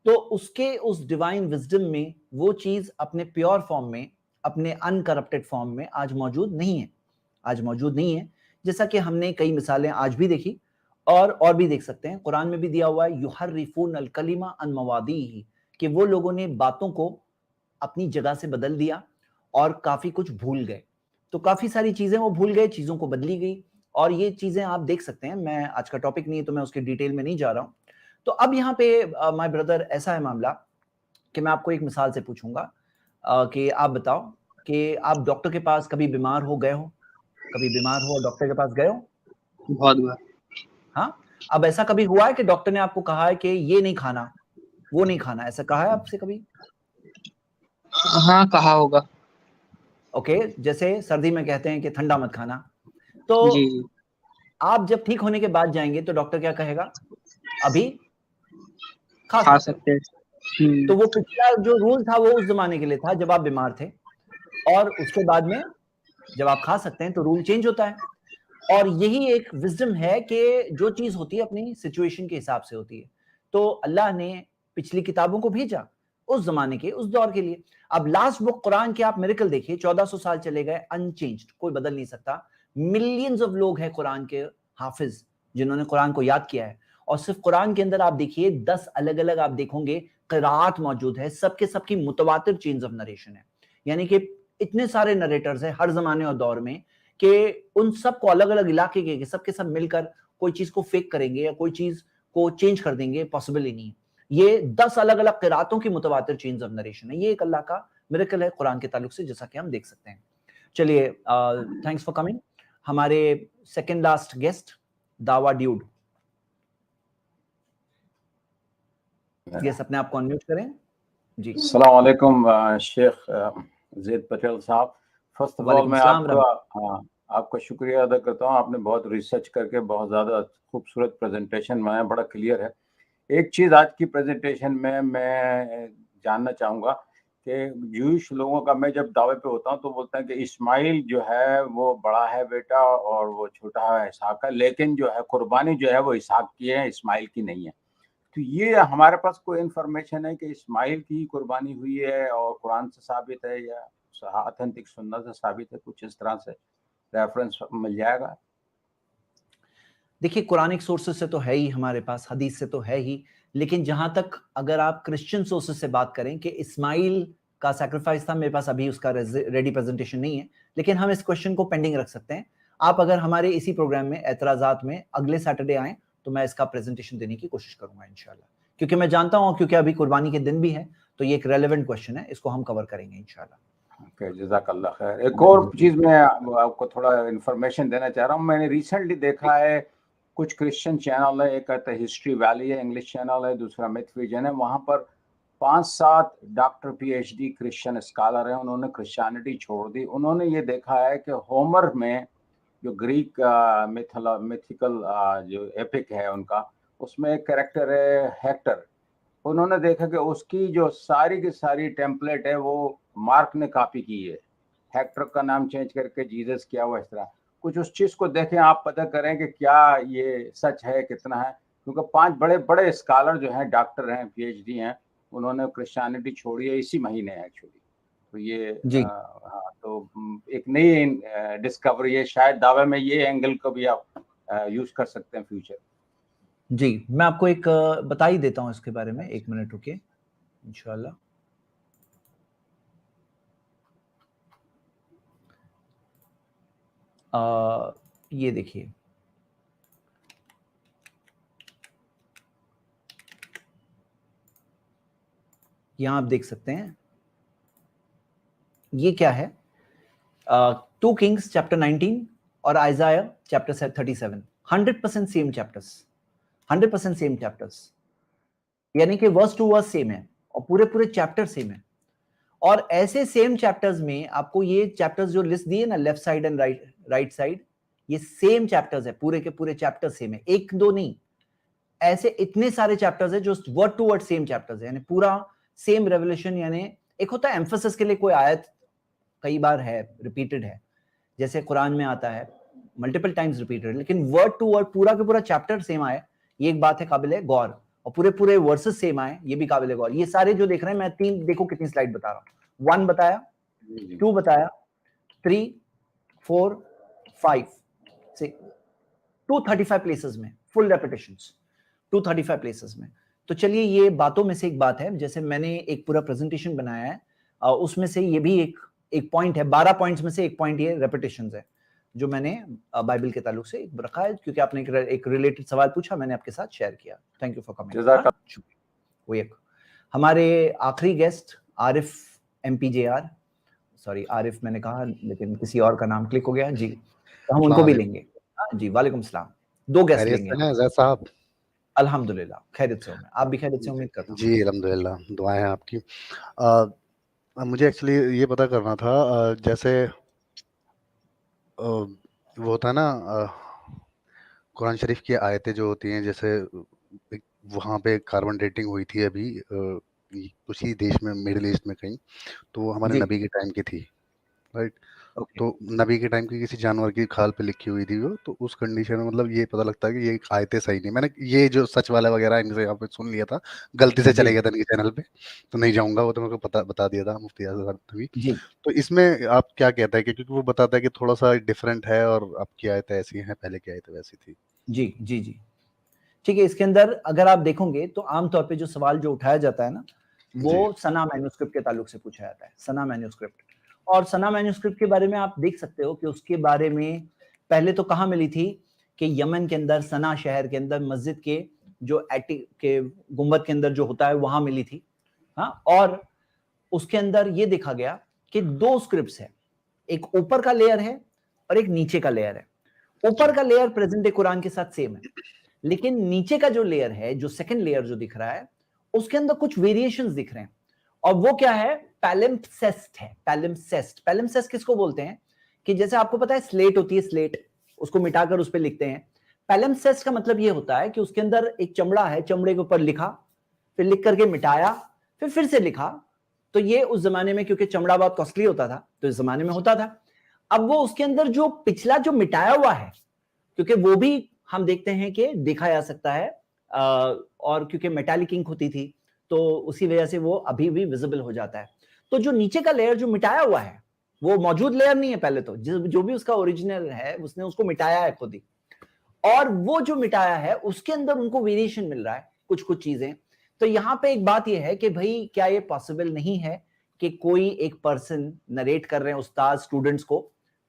तो उसके उस डिवाइन विजडम में वो चीज अपने प्योर फॉर्म में, अपने अनकरप्टेड फॉर्म में आज मौजूद नहीं है। आज मौजूद नहीं है, जैसा कि हमने कई मिसालें आज भी देखी और भी देख सकते हैं। कुरान में भी दिया हुआ है, युहर्रिफून अल कलिमा अन मवादीही, कि वो लोगों ने बातों को अपनी जगह से बदल दिया और काफी कुछ भूल गए। तो काफी सारी चीजें वो भूल गए, चीजों को बदली गई, और ये चीजें आप देख सकते हैं। मैं आज का टॉपिक नहीं है तो मैं उसके डिटेल में नहीं जा रहा हूं। तो अब यहाँ पे माय ब्रदर, ऐसा है मामला कि मैं आपको एक मिसाल से पूछूंगा कि आप बताओ कि आप डॉक्टर के पास कभी बीमार हो गए हो? कभी बीमार हो और डॉक्टर के पास गए हो? बहुत बार। हाँ, अब ऐसा कभी हुआ है कि डॉक्टर ने आपको कहा है कि ये नहीं खाना, वो नहीं खाना, ऐसा कहा है आपसे कभी? हाँ, कहा होगा। ओके, जैसे सर्दी में कहते हैं कि ठंडा मत खाना, तो जी। आप जब ठीक होने के बाद जाएंगे तो डॉक्टर क्या कहेगा? अभी खा सकते हैं। तो वो पिछला जो रूल था वो उस जमाने के लिए था जब आप बीमार थे, और उसके बाद में जब आप खा सकते हैं तो रूल चेंज होता है। और यही एक विजडम है कि जो चीज होती है अपनी सिचुएशन के हिसाब से होती है। तो अल्लाह ने पिछली किताबों को भेजा उस जमाने के, उस दौर के लिए। अब लास्ट बुक कुरान के आप मिरेकल देखिए, 1400 साल चले गए अनचेंज्ड, कोई बदल नहीं सकता। मिलियंस ऑफ लोग हैं कुरान के हाफिज जिन्होंने कुरान को याद किया है, और सिर्फ कुरान के अंदर आप देखिए 10 अलग अलग आप देखोगे क़िराअत मौजूद है, सबके सबकी मुतवातिर चेन्स ऑफ नरेशन है। यानी कि इतने सारे नरेटर्स हैं हर जमाने और दौर में कि उन सबको अलग अलग इलाके के सबके सब मिलकर कोई चीज को फेक करेंगे या कोई चीज को चेंज कर देंगे, पॉसिबल ही नहीं है। ये 10 अलग अलग क़िराअतों की मुतवातिर चेन्स ऑफ नरेशन है। ये एक अल्लाह का मिरेकल है कुरान के ताल्लुक से, जैसा कि हम देख सकते हैं। चलिए, थैंक्स फॉर कमिंग। हमारे सेकंड लास्ट गेस्ट दावा ड्यूड, गेस्ट अपने आप को अनम्यूट करें जी। अस्सलाम वालेकुम शेख ज़ैद पटेल साहब। फर्स्ट ऑफ ऑल मैं आपका शुक्रिया अदा करता हूँ। आपने बहुत रिसर्च करके बहुत ज़्यादा खूबसूरत प्रेजेंटेशन बनाया, बड़ा क्लियर है। एक चीज़ आज की प्रेजेंटेशन में मैं जानना चाहूँगा कि जूश लोगों का, मैं जब दावे पे होता हूँ तो बोलते हैं कि इस्माइल जो है वो बड़ा है बेटा और वो छोटा है इसहाक का, लेकिन जो है कुर्बानी जो है वो इसहाक की है, इस्माइल की नहीं है। तो ये हमारे पास कोई इन्फॉर्मेशन है कि इस्माइल की कुर्बानी हुई है और कुरान से साबित है या ऑथेंटिक सुन्नत से साबित है? कुछ इस तरह से रेफरेंस मिल जाएगा? देखिए, कुरानिक सोर्सेस से तो है ही हमारे पास, हदीस से तो है ही, लेकिन जहां तक अगर आप क्रिश्चियन सोर्सेस से बात करें कि इस्माइल का सैक्रिफाइस था, मेरे पास अभी उसका रेडी प्रेजेंटेशन नहीं है, लेकिन हम इस क्वेश्चन को पेंडिंग रख सकते हैं। आप अगर हमारे इसी प्रोग्राम में एतराजात में अगले सैटरडे आए तो मैं इसका प्रेजेंटेशन देने की कोशिश करूंगा इंशाल्लाह, क्योंकि मैं जानता हूं, क्योंकि अभी कुर्बानी के दिन भी है, तो ये एक रेलेवेंट क्वेश्चन है, इसको हम कवर करेंगे इंशाल्लाह। ओके, जज़ाकल्लाह खैर। एक और चीज़ मैं आपको थोड़ा इन्फॉर्मेशन देना चाह रहा हूँ। मैंने रिसेंटली देखा है कुछ क्रिश्चियन चैनल है, एक कहता है हिस्ट्री वैली है, इंग्लिश चैनल है, दूसरा मिथ विजन है। वहाँ पर 5-7 डॉक्टर PhD क्रिश्चियन स्कॉलर हैं, उन्होंने क्रिश्चियनिटी छोड़ दी। उन्होंने ये देखा है कि होमर में जो ग्रीक मिथिकल जो एपिक है उनका, उसमें एक कैरेक्टर है हेक्टर। उन्होंने देखा कि उसकी जो सारी की सारी टेम्पलेट है वो मार्क ने कॉपी की है, हेक्टर का नाम चेंज करके जीसस किया हुआ। इस तरह कुछ उस चीज़ को देखें, आप पता करें कि क्या ये सच है, कितना है, क्योंकि 5 बड़े बड़े स्कॉलर जो हैं, डॉक्टर हैं, PhD हैं, उन्होंने क्रिश्चियनिटी छोड़ी है इसी महीने एक्चुअली। तो ये हाँ, तो एक नई डिस्कवरी है, शायद दावे में ये एंगल को भी आप यूज कर सकते हैं फ्यूचर। जी, मैं आपको एक बता ही देता हूँ इसके बारे में, 1 मिनट रुकिए इंशाल्लाह। ये देखिए, यहाँ आप देख सकते हैं ये क्या है, 2 किंग्स चैप्टर 19 और आइजाया chapter 37, 100% same chapters, 100% same chapters, यानी कि वर्स टू वर्स सेम है और पूरे पूरे चैप्टर सेम है। और ऐसे सेम चैप्टर्स में आपको ये चैप्टर्स जो लिस्ट दिए ना, left side and right side, ये सेम चैप्टर्स है, पूरे के पूरे चैप्टर सेम है, 1-2 नहीं, ऐसे इतने सारे चैप्टर्स है जो word to word same chapters है, यानी पूरा सेम रेवलेशन। यानी एक होता है एम्फेसिस के लिए कोई आयत कई बार है, रिपीटेड है, जैसे कुरान में आता है मल्टीपल टाइम्स रिपीटेड, लेकिन वर्ड टू वर्ड पूरा के पूरा चैप्टर सेम आए, ये एक बात है काबिल गौर, और पूरे पूरे वर्सेस सेम आए, ये भी काबिल गौर। ये सारे जो देख रहे हैं, मैं 3 देखो कितनी स्लाइड बता रहा हूँ, 1 बताया, 2 बताया, 3, 4, 5, 6, 235 प्लेसेस में फुल रेपिटेशंस, 235 प्लेसेस में। तो चलिए, ये बातों में से एक बात है, जैसे मैंने एक पूरा प्रेजेंटेशन बनाया है, उसमें से ये भी एक पॉइंट है, 12 पॉइंट्स में से एक पॉइंट ये रेपिटेशंस है जो मैंने बाइबल के ताल्लुक से रखा है, क्योंकि आपने एक रिलेटेड सवाल पूछा, मैंने आपके साथ शेयर किया। Thank you for coming. वो एक हमारे आखिरी guest Arif MPJR, sorry Arif मैंने कहा लेकिन किसी और का नाम क्लिक हो गया जी, तो हम उनको भी लेंगे जी। वालेकुम सलाम। 2 गेस्ट लेंगे साहब। अल्हम्दुलिल्लाह खैरियत से हूं मैं, आप भी खैरियत से उम्मीद करता हूं जी। अल्हम्दुलिल्लाह, दुआएं हैं आपकी। मुझे एक्चुअली ये पता करना था, जैसे वो होता है ना, कुरान शरीफ की आयतें जो होती हैं, जैसे वहाँ पे कार्बन डेटिंग हुई थी अभी उसी देश में, मिडिल ईस्ट में कहीं, तो वो हमारे जी। नबी के टाइम की थी, राइट। ओके। तो नबी के टाइम की किसी जानवर की खाल पे लिखी हुई थी वो, तो उस कंडीशन में मतलब ये पता लगता है कि ये आयतें सही नहीं। मैंने ये जो सच वाला वगैरह इनसे यहाँ पे सुन लिया था, गलती से जी चले गया था इनके चैनल पे, तो नहीं जाऊंगा, वो तो मेरे को बता दिया था मुफ्ती आज़ाद नबी। जी तो इसमें आप क्या कहता है कि क्योंकि वो बताता है कि थोड़ा सा डिफरेंट है और अब की आयतें ऐसी हैं, पहले की आयतें वैसी थी। जी जी जी ठीक है। इसके अंदर अगर आप देखोगे तो आमतौर पे जो सवाल जो उठाया जाता है ना, वो सना मैन्युस्क्रिप्ट के ताल्लुक से पूछा जाता है, सना मैन्युस्क्रिप्ट। और सना मैन्युस्क्रिप्ट के बारे में आप देख सकते हो कि उसके बारे में पहले तो कहाँ मिली थी कि यमन के अंदर सना शहर के अंदर मस्जिद के जो एटिक के गुंबद के अंदर जो होता है वहां मिली थी। हाँ, और उसके अंदर ये देखा गया कि 2 स्क्रिप्ट्स है, एक ऊपर का लेयर है और एक नीचे का लेयर है। ऊपर का लेयर प्रेजेंट डे कुरान के साथ सेम है, लेकिन नीचे का जो लेयर है, जो सेकंड लेयर जो दिख रहा है, उसके अंदर कुछ वेरिएशंस दिख रहे हैं। और वो क्या है? पैलिम्पसेस्ट है। पैलिम्पसेस्ट किसको बोलते हैं? कि जैसे आपको पता है स्लेट होती है, स्लेट उसको मिटाकर उस पर लिखते हैं। पैलिम्पसेस्ट का मतलब ये होता है कि उसके अंदर एक चमड़ा है, चमड़े के ऊपर लिखा, फिर लिख करके मिटाया, फिर से लिखा। तो ये उस जमाने में, क्योंकि चमड़ा बहुत कॉस्टली होता था, तो इस जमाने में होता था। अब वो उसके अंदर जो पिछला जो मिटाया हुआ है, क्योंकि वो भी हम देखते हैं कि देखा जा सकता है, और क्योंकि मेटालिक इंक होती थी तो उसी वजह से वो अभी भी विजिबल हो जाता है। तो जो नीचे का लेयर जो मिटाया हुआ है, वो मौजूद लेयर नहीं है पहले तो, जो भी उसका ओरिजिनल है उसने उसको मिटाया है खुद ही। और वो जो मिटाया है उसके अंदर उनको वेरिएशन मिल रहा है, कुछ कुछ चीजें। तो यहाँ पे एक बात यह है कि भाई क्या ये पॉसिबल नहीं है कि कोई एक पर्सन नरेट कर रहे हैं, उस्ताद स्टूडेंट्स को,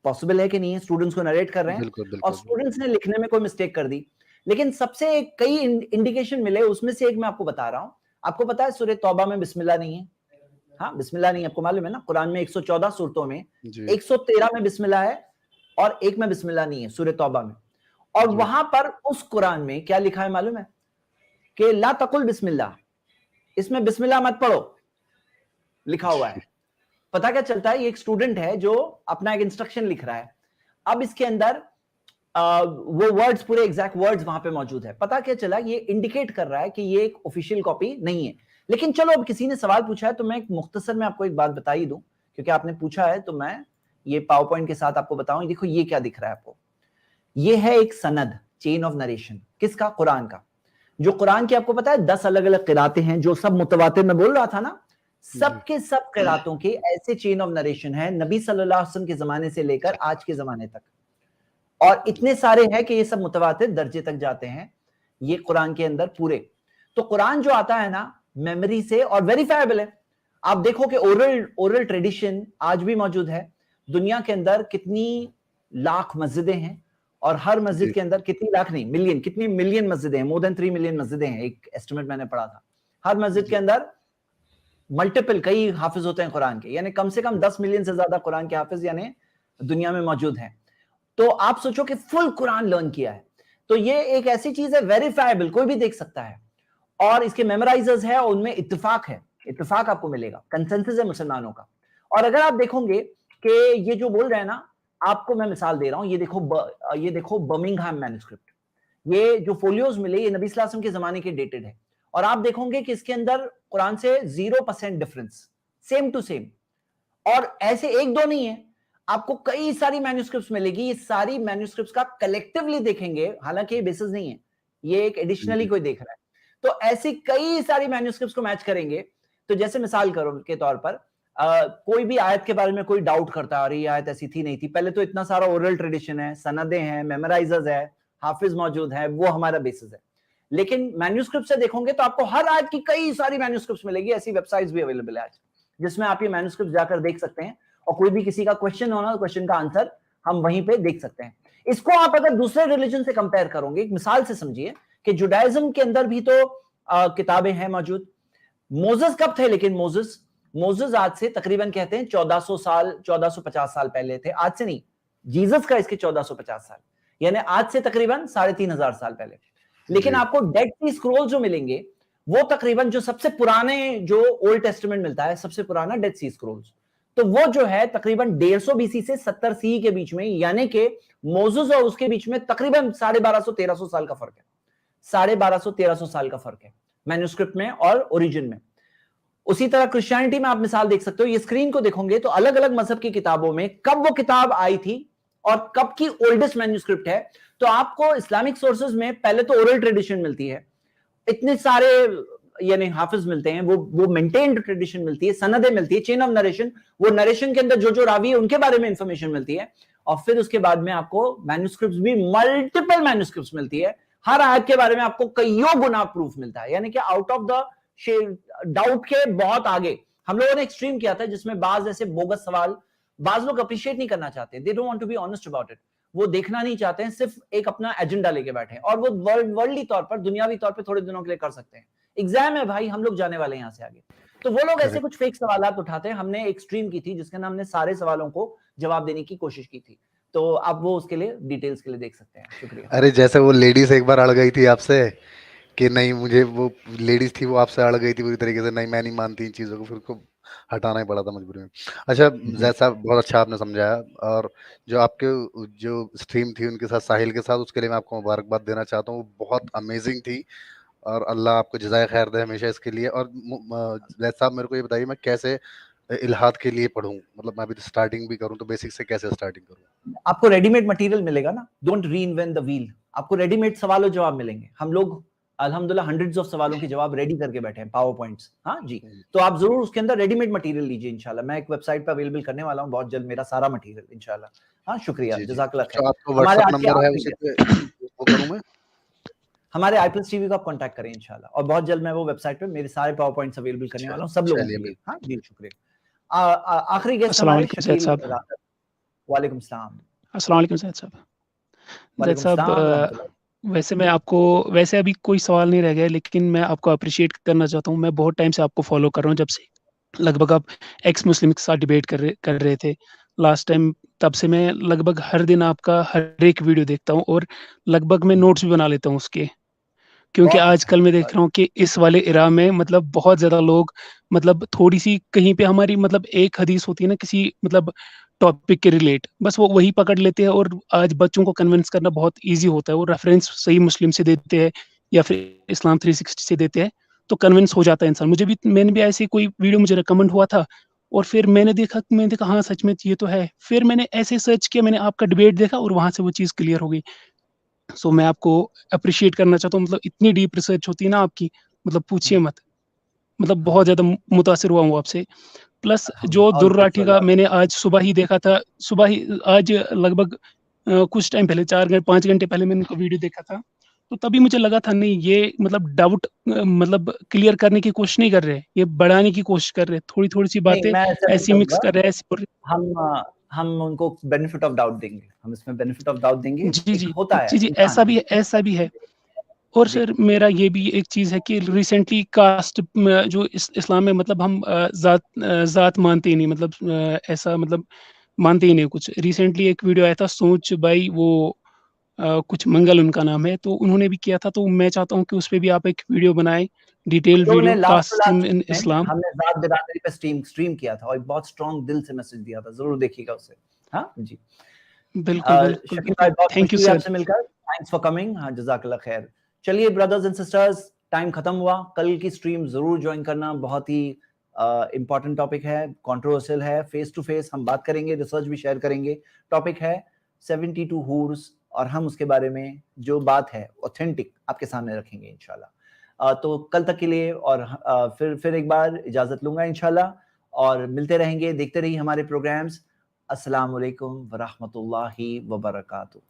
पॉसिबल है कि नहीं है, स्टूडेंट्स को नरेट कर रहे हैं और स्टूडेंट्स ने लिखने में कोई मिस्टेक कर दी। लेकिन सबसे कई इंडिकेशन मिले, उसमें से एक मैं आपको बता रहा हूं। आपको पता है सूरह तौबा में बिस्मिल्लाह नहीं है? हाँ, बिस्मिल्लाह नहीं, आपको मालूम है ना? कुरान में 114 सूरतों में 113 में बिस्मिल्लाह है और एक में बिस्मिल्लाह नहीं है, सूरह तौबा में। और वहां पर उस कुरान में क्या लिखा है मालूम है? कि ला तकुल बिस्मिल्लाह, इसमें बिस्मिल्लाह मत पढ़ो लिखा हुआ है। पता क्या चलता है? ये एक स्टूडेंट है जो अपना एक इंस्ट्रक्शन लिख रहा है। अब इसके अंदर वो वर्ड्स, पूरे एग्जैक्ट वर्ड्स वहां पे मौजूद है। पता क्या चला? ये इंडिकेट कर रहा है कि ये एक ऑफिशियल कॉपी नहीं है। लेकिन चलो, अब किसी ने सवाल पूछा है तो मैं एक मुख्तसर में आपको एक बात बता ही दूं, क्योंकि आपने पूछा है तो मैं ये पावर पॉइंट के साथ आपको बताऊं। देखो ये क्या दिख रहा है आपको, ये है एक सनद, चेन ऑफ नरेशन। किसका? कुरान का। जो कुरान की आपको पता है 10 अलग अलग किरातें हैं, जो सब मुतवातिर में बोल रहा था ना, सबके सब किरातों के ऐसे चेन ऑफ नरेशन है नबी सल्लल्लाहु अलैहि वसल्लम के जमाने से लेकर आज के जमाने तक। और इतने सारे हैं कि ये सब मुतवातिर दर्जे तक जाते हैं ये कुरान के अंदर पूरे। तो कुरान जो आता है ना, मेमोरी से और वेरीफाइबल है। आप देखो कि ओरल ट्रेडिशन आज भी मौजूद है। दुनिया के अंदर कितनी लाख मस्जिदें हैं और हर मस्जिद के अंदर कितनी लाख नहीं, मिलियन, कितनी मिलियन मस्जिदें हैं, मोर देन 3 मिलियन मस्जिदें हैं, एक एस्टिमेट मैंने पढ़ा था। हर मस्जिद के अंदर मल्टीपल कई हाफिज होते हैं कुरान के, यानी कम से कम 10 मिलियन से ज्यादा कुरान के हाफिज यानी दुनिया में मौजूद हैं। तो आप सोचो कि फुल कुरान लर्न किया है, तो ये एक ऐसी चीज है वेरीफाइबल, कोई भी देख सकता है। और इसके मेमोराइजर्स है, उनमें इत्तेफाक है, इत्तेफाक आपको मिलेगा, कंसेंसस है मुसलमानों का। और अगर आप देखोगे कि ये जो बोल रहे हैं ना, आपको मैं मिसाल दे रहा हूं, ये देखो बर्मिंघम मैन्युस्क्रिप्ट, ये जो फोलियोज मिले ये नबी सल्लल्लाहु अलैहि वसल्लम के जमाने के डेटेड है। और आप देखोगे कि इसके अंदर कुरान से 0% डिफरेंस, सेम टू सेम। और ऐसे एक दो नहीं है, आपको कई सारी मैन्युस्क्रिप्ट्स मिलेगी। ये सारी मैन्युस्क्रिप्ट्स का कलेक्टिवली देखेंगे, हालांकि ये बेसिस नहीं है, ये एक एडिशनली कोई देख रहा है। तो ऐसी कई सारी मैन्युस्क्रिप्ट्स को मैच करेंगे। तो जैसे मिसाल करो के तौर पर कोई भी आयत के बारे में कोई डाउट करता है, अरे ये आयत ऐसी थी नहीं थी, पहले तो इतना सारा ओरल ट्रेडिशन है, सनदें हैं, मेमोराइजर्स है, हाफिज मौजूद है, वो हमारा बेसिस है। लेकिन मैन्युस्क्रिप्ट से देखोगे तो आपको हर आयत की कई सारी मैन्युस्क्रिप्ट्स मिलेगी। ऐसी वेबसाइट्स भी अवेलेबल है आज, जिसमें आप ये मैन्युस्क्रिप्ट जाकर देख सकते हैं, और कोई भी किसी का क्वेश्चन होना तो क्वेश्चन का आंसर हम वहीं पे देख सकते हैं। इसको आप अगर दूसरे रिलीजन से कंपेयर करोगे, एक मिसाल से समझिए कि जुडाइज्म के अंदर भी तो किताबें हैं मौजूद। मोसेस कब थे? लेकिन मोसेस आज से तकरीबन कहते हैं 1450 साल पहले थे। आज से नहीं, जीसस का इसके 1450 साल, यानी आज से तकरीबन 3500 साल पहले। लेकिन आपको डेड सी स्क्रॉल जो मिलेंगे वो तकरीबन, जो सबसे पुराने जो ओल्ड टेस्टामेंट मिलता है, सबसे पुराना डेड सी स्क्रॉल्स, तो वो जो है तकरीबन 150 बीसी से 70 सी के बीच में, यानी कि मोसेस और उसके बीच में तकरीबन 1250-1300 साल का फर्क है। 1250-1300 साल का फर्क है मैन्युस्क्रिप्ट में और ओरिजिन में। उसी तरह क्रिश्चियनिटी में आप मिसाल देख सकते हो, ये स्क्रीन को देखोगे तो अलग अलग मजहब की किताबों में कब वो किताब आई थी और कब की ओल्डेस्ट मैन्युस्क्रिप्ट है। तो आपको इस्लामिक सोर्सेज में पहले तो ओरल ट्रेडिशन मिलती है, इतने सारे यानी हाफिज मिलते हैं, वो मेंटेन्ड ट्रेडिशन मिलती है, सनदें मिलती है, चेन ऑफ नरेशन, वो नरेशन के अंदर जो जो रावी है उनके बारे में इंफॉर्मेशन मिलती है। और फिर उसके बाद में आपको मैन्युस्क्रिप्ट्स भी मल्टीपल मैन्युस्क्रिप्ट्स मिलती है, हर आयत के बारे में आपको कईयों गुना प्रूफ मिलता है, यानी कि आउट ऑफ द डाउट के बहुत आगे। हम लोगों ने एक्सट्रीम किया था जिसमें बाज ऐसे बोगस सवाल बाज लोग अप्रिशिएट नहीं करना चाहते, they don't want to be honest about it, वो देखना नहीं चाहते हैं, सिर्फ एक अपना एजेंडा लेके बैठे हैं, और वो वर्ल्डली तौर पर, दुनियावी तौर पर थोड़े दिनों के लिए कर सकते हैं। एग्जाम है भाई, हम लोग जाने वाले हैं यहाँ से आगे, तो वो लोग ऐसे कुछ फेक सवालात उठाते हैं। हमने एक स्ट्रीम की थी जिसके अंदर हमने सारे सवालों को जवाब देने की कोशिश की थी, तो आप वो उसके लिए डिटेल्स के लिए देख सकते हैं। शुक्रिया। अरे जैसे वो लेडीज एक बार अड़ गई थी आपसे कि नहीं, मुझे वो लेडीज थी वो आपसे अड़ गई थी पूरी तरीके से, नहीं मैं नहीं मानती इन चीज़ों को, फिर को हटाना ही पड़ा था मजबूरी में। अच्छा जैसा बहुत अच्छा आपने समझाया, और जो आपके जो स्ट्रीम थी उनके साथ साहिल के साथ, उसके लिए मैं आपको मुबारकबाद देना चाहता हूँ, वो बहुत अमेजिंग थी और अल्लाह आपको जज़ाए खैर दे हमेशा इसके लिए। और जैसा मेरे को ये बताइए मैं कैसे इल्हाद के लिए पढ़ूं, मतलब मैं अभी स्टार्टिंग भी करूं तो बेसिक से कैसे स्टार्टिंग करूं? आपको रेडीमेड मटेरियल मिलेगा ना, डोंट रीइन्वेंट द व्हील, आपको रेडीमेड सवालों जवाब मिलेंगे। हम लोग अल्हम्दुलिल्लाह हंड्रेड्स ऑफ सवालों के जवाब रेडी करके बैठे हैं, पावर पॉइंट्स। हाँ जी, तो आप जरूर उसके अंदर रेडीमेड मटेरियल लीजिए इंशाल्लाह। मैं एक वेबसाइट पर अवेलेबल करने वाला हूँ बहुत जल्द मेरा सारा मटेरियल इंशाल्लाह। हाँ शुक्रिया, जज़ाकल्लाह खैर। आपको व्हाट्सएप नंबर है उसी पे वो करूं मैं? हमारे iPlus TV को आप कांटेक्ट करें इंशाल्लाह, और बहुत जल्द मैं वो वेबसाइट पे मेरे सारे पावर पॉइंट्स अवेलेबल करने वाला हूँ सब लोगों के लिए। हाँ जी शुक्रिया। आखिरी गेस्ट हमारे शकील साहब। वालेकुम सलाम। अस्सलाम वालेकुम सैयद साहब। जैद साहब वैसे मैं आपको, वैसे अभी कोई सवाल नहीं रह गया, लेकिन मैं आपको अप्रिशिएट करना चाहता हूँ। मैं बहुत टाइम से आपको फॉलो कर रहा हूँ, जब से लगभग आप एक्स मुस्लिम के साथ डिबेट कर रहे थे लास्ट टाइम, तब से मैं लगभग हर दिन आपका हर एक वीडियो देखता हूँ और लगभग मैं नोट्स भी बना लेता हूँ उसके, क्योंकि आजकल मैं देख रहा हूँ कि इस वाले इरा में मतलब बहुत ज़्यादा लोग मतलब थोड़ी सी कहीं पे हमारी मतलब एक हदीस होती है ना किसी मतलब टॉपिक के रिलेट, बस वो वही पकड़ लेते हैं, और आज बच्चों को कन्विंस करना बहुत इजी होता है। वो रेफरेंस सही मुस्लिम से देते हैं या फिर इस्लाम 360 से देते हैं, तो कन्विंस हो जाता है इंसान। मैंने भी ऐसे कोई वीडियो मुझे रिकमेंड हुआ था, और फिर मैंने देखा हाँ सच में ये तो है। फिर मैंने ऐसे सर्च किया, मैंने आपका डिबेट देखा और वहाँ से वो चीज़ क्लियर हो गई। सो मैं आपको अप्रिशिएट करना चाहता हूँ, मतलब इतनी डीप रिसर्च होती है ना आपकी, मतलब पूछिए मत, मतलब बहुत ज़्यादा मुतासिर हुआ हूँ आपसे। प्लस जो दुर्राठी का मैंने आज सुबह ही देखा था, सुबह ही आज लगभग कुछ टाइम पहले 4-5 घंटे पहले मैंने उनका वीडियो देखा था, तो तभी मुझे लगा था नहीं ये मतलब डाउट मतलब क्लियर करने की कोशिश नहीं कर रहे, ये बढ़ाने की कोशिश कर रहे, थोड़ी सी बातें ऐसी मिक्स कर रहे हैं। हम उनको बेनिफिट ऑफ डाउट देंगे, हम इसमें बेनिफिट ऑफ डाउट देंगे। जी होता है जी, ऐसा भी है। और सर मेरा ये भी एक चीज़ है कि रिसेंटली कास्ट जो इस्लाम में मतलब हम जात मानते ही नहीं, मतलब ऐसा मतलब मानते ही नहीं कुछ। रिसेंटली एक वीडियो आया था सोच भाई, वो कुछ मंगल उनका नाम है, तो उन्होंने भी किया था, तो मैं चाहता हूँ कि उस पे भी आप एक वीडियो बनाएं, डिटेल वीडियो कास्ट इन इस्लाम। हमने जात बिरादरी पे स्ट्रीम किया था और बहुत स्ट्रांग दिल से मैसेज दिया था, जरूर देखिएगा उसे। हाँ जी बिल्कुल, थैंक यू सर, आपसे मिलकर, थैंक्स फॉर कमिंग। हाँ जज़ाकल्लाह खैर। चलिए ब्रदर्स एंड सिस्टर्स, टाइम खत्म हुआ, कल की स्ट्रीम जरूर ज्वाइन करना, बहुत ही इंपॉर्टेंट टॉपिक है, कंट्रोवर्शियल है, फेस टू फेस हम बात करेंगे, रिसर्च भी शेयर करेंगे। टॉपिक है 72 हूर्स, और हम उसके बारे में जो बात है ऑथेंटिक आपके सामने रखेंगे इंशाल्लाह। तो कल तक के लिए, और फिर एक बार इजाजत लूंगा इंशाल्लाह, और मिलते रहेंगे, देखते रहिए हमारे प्रोग्राम्स। अस्सलाम वालेकुम व रहमतुल्लाहि व बरकातुहू।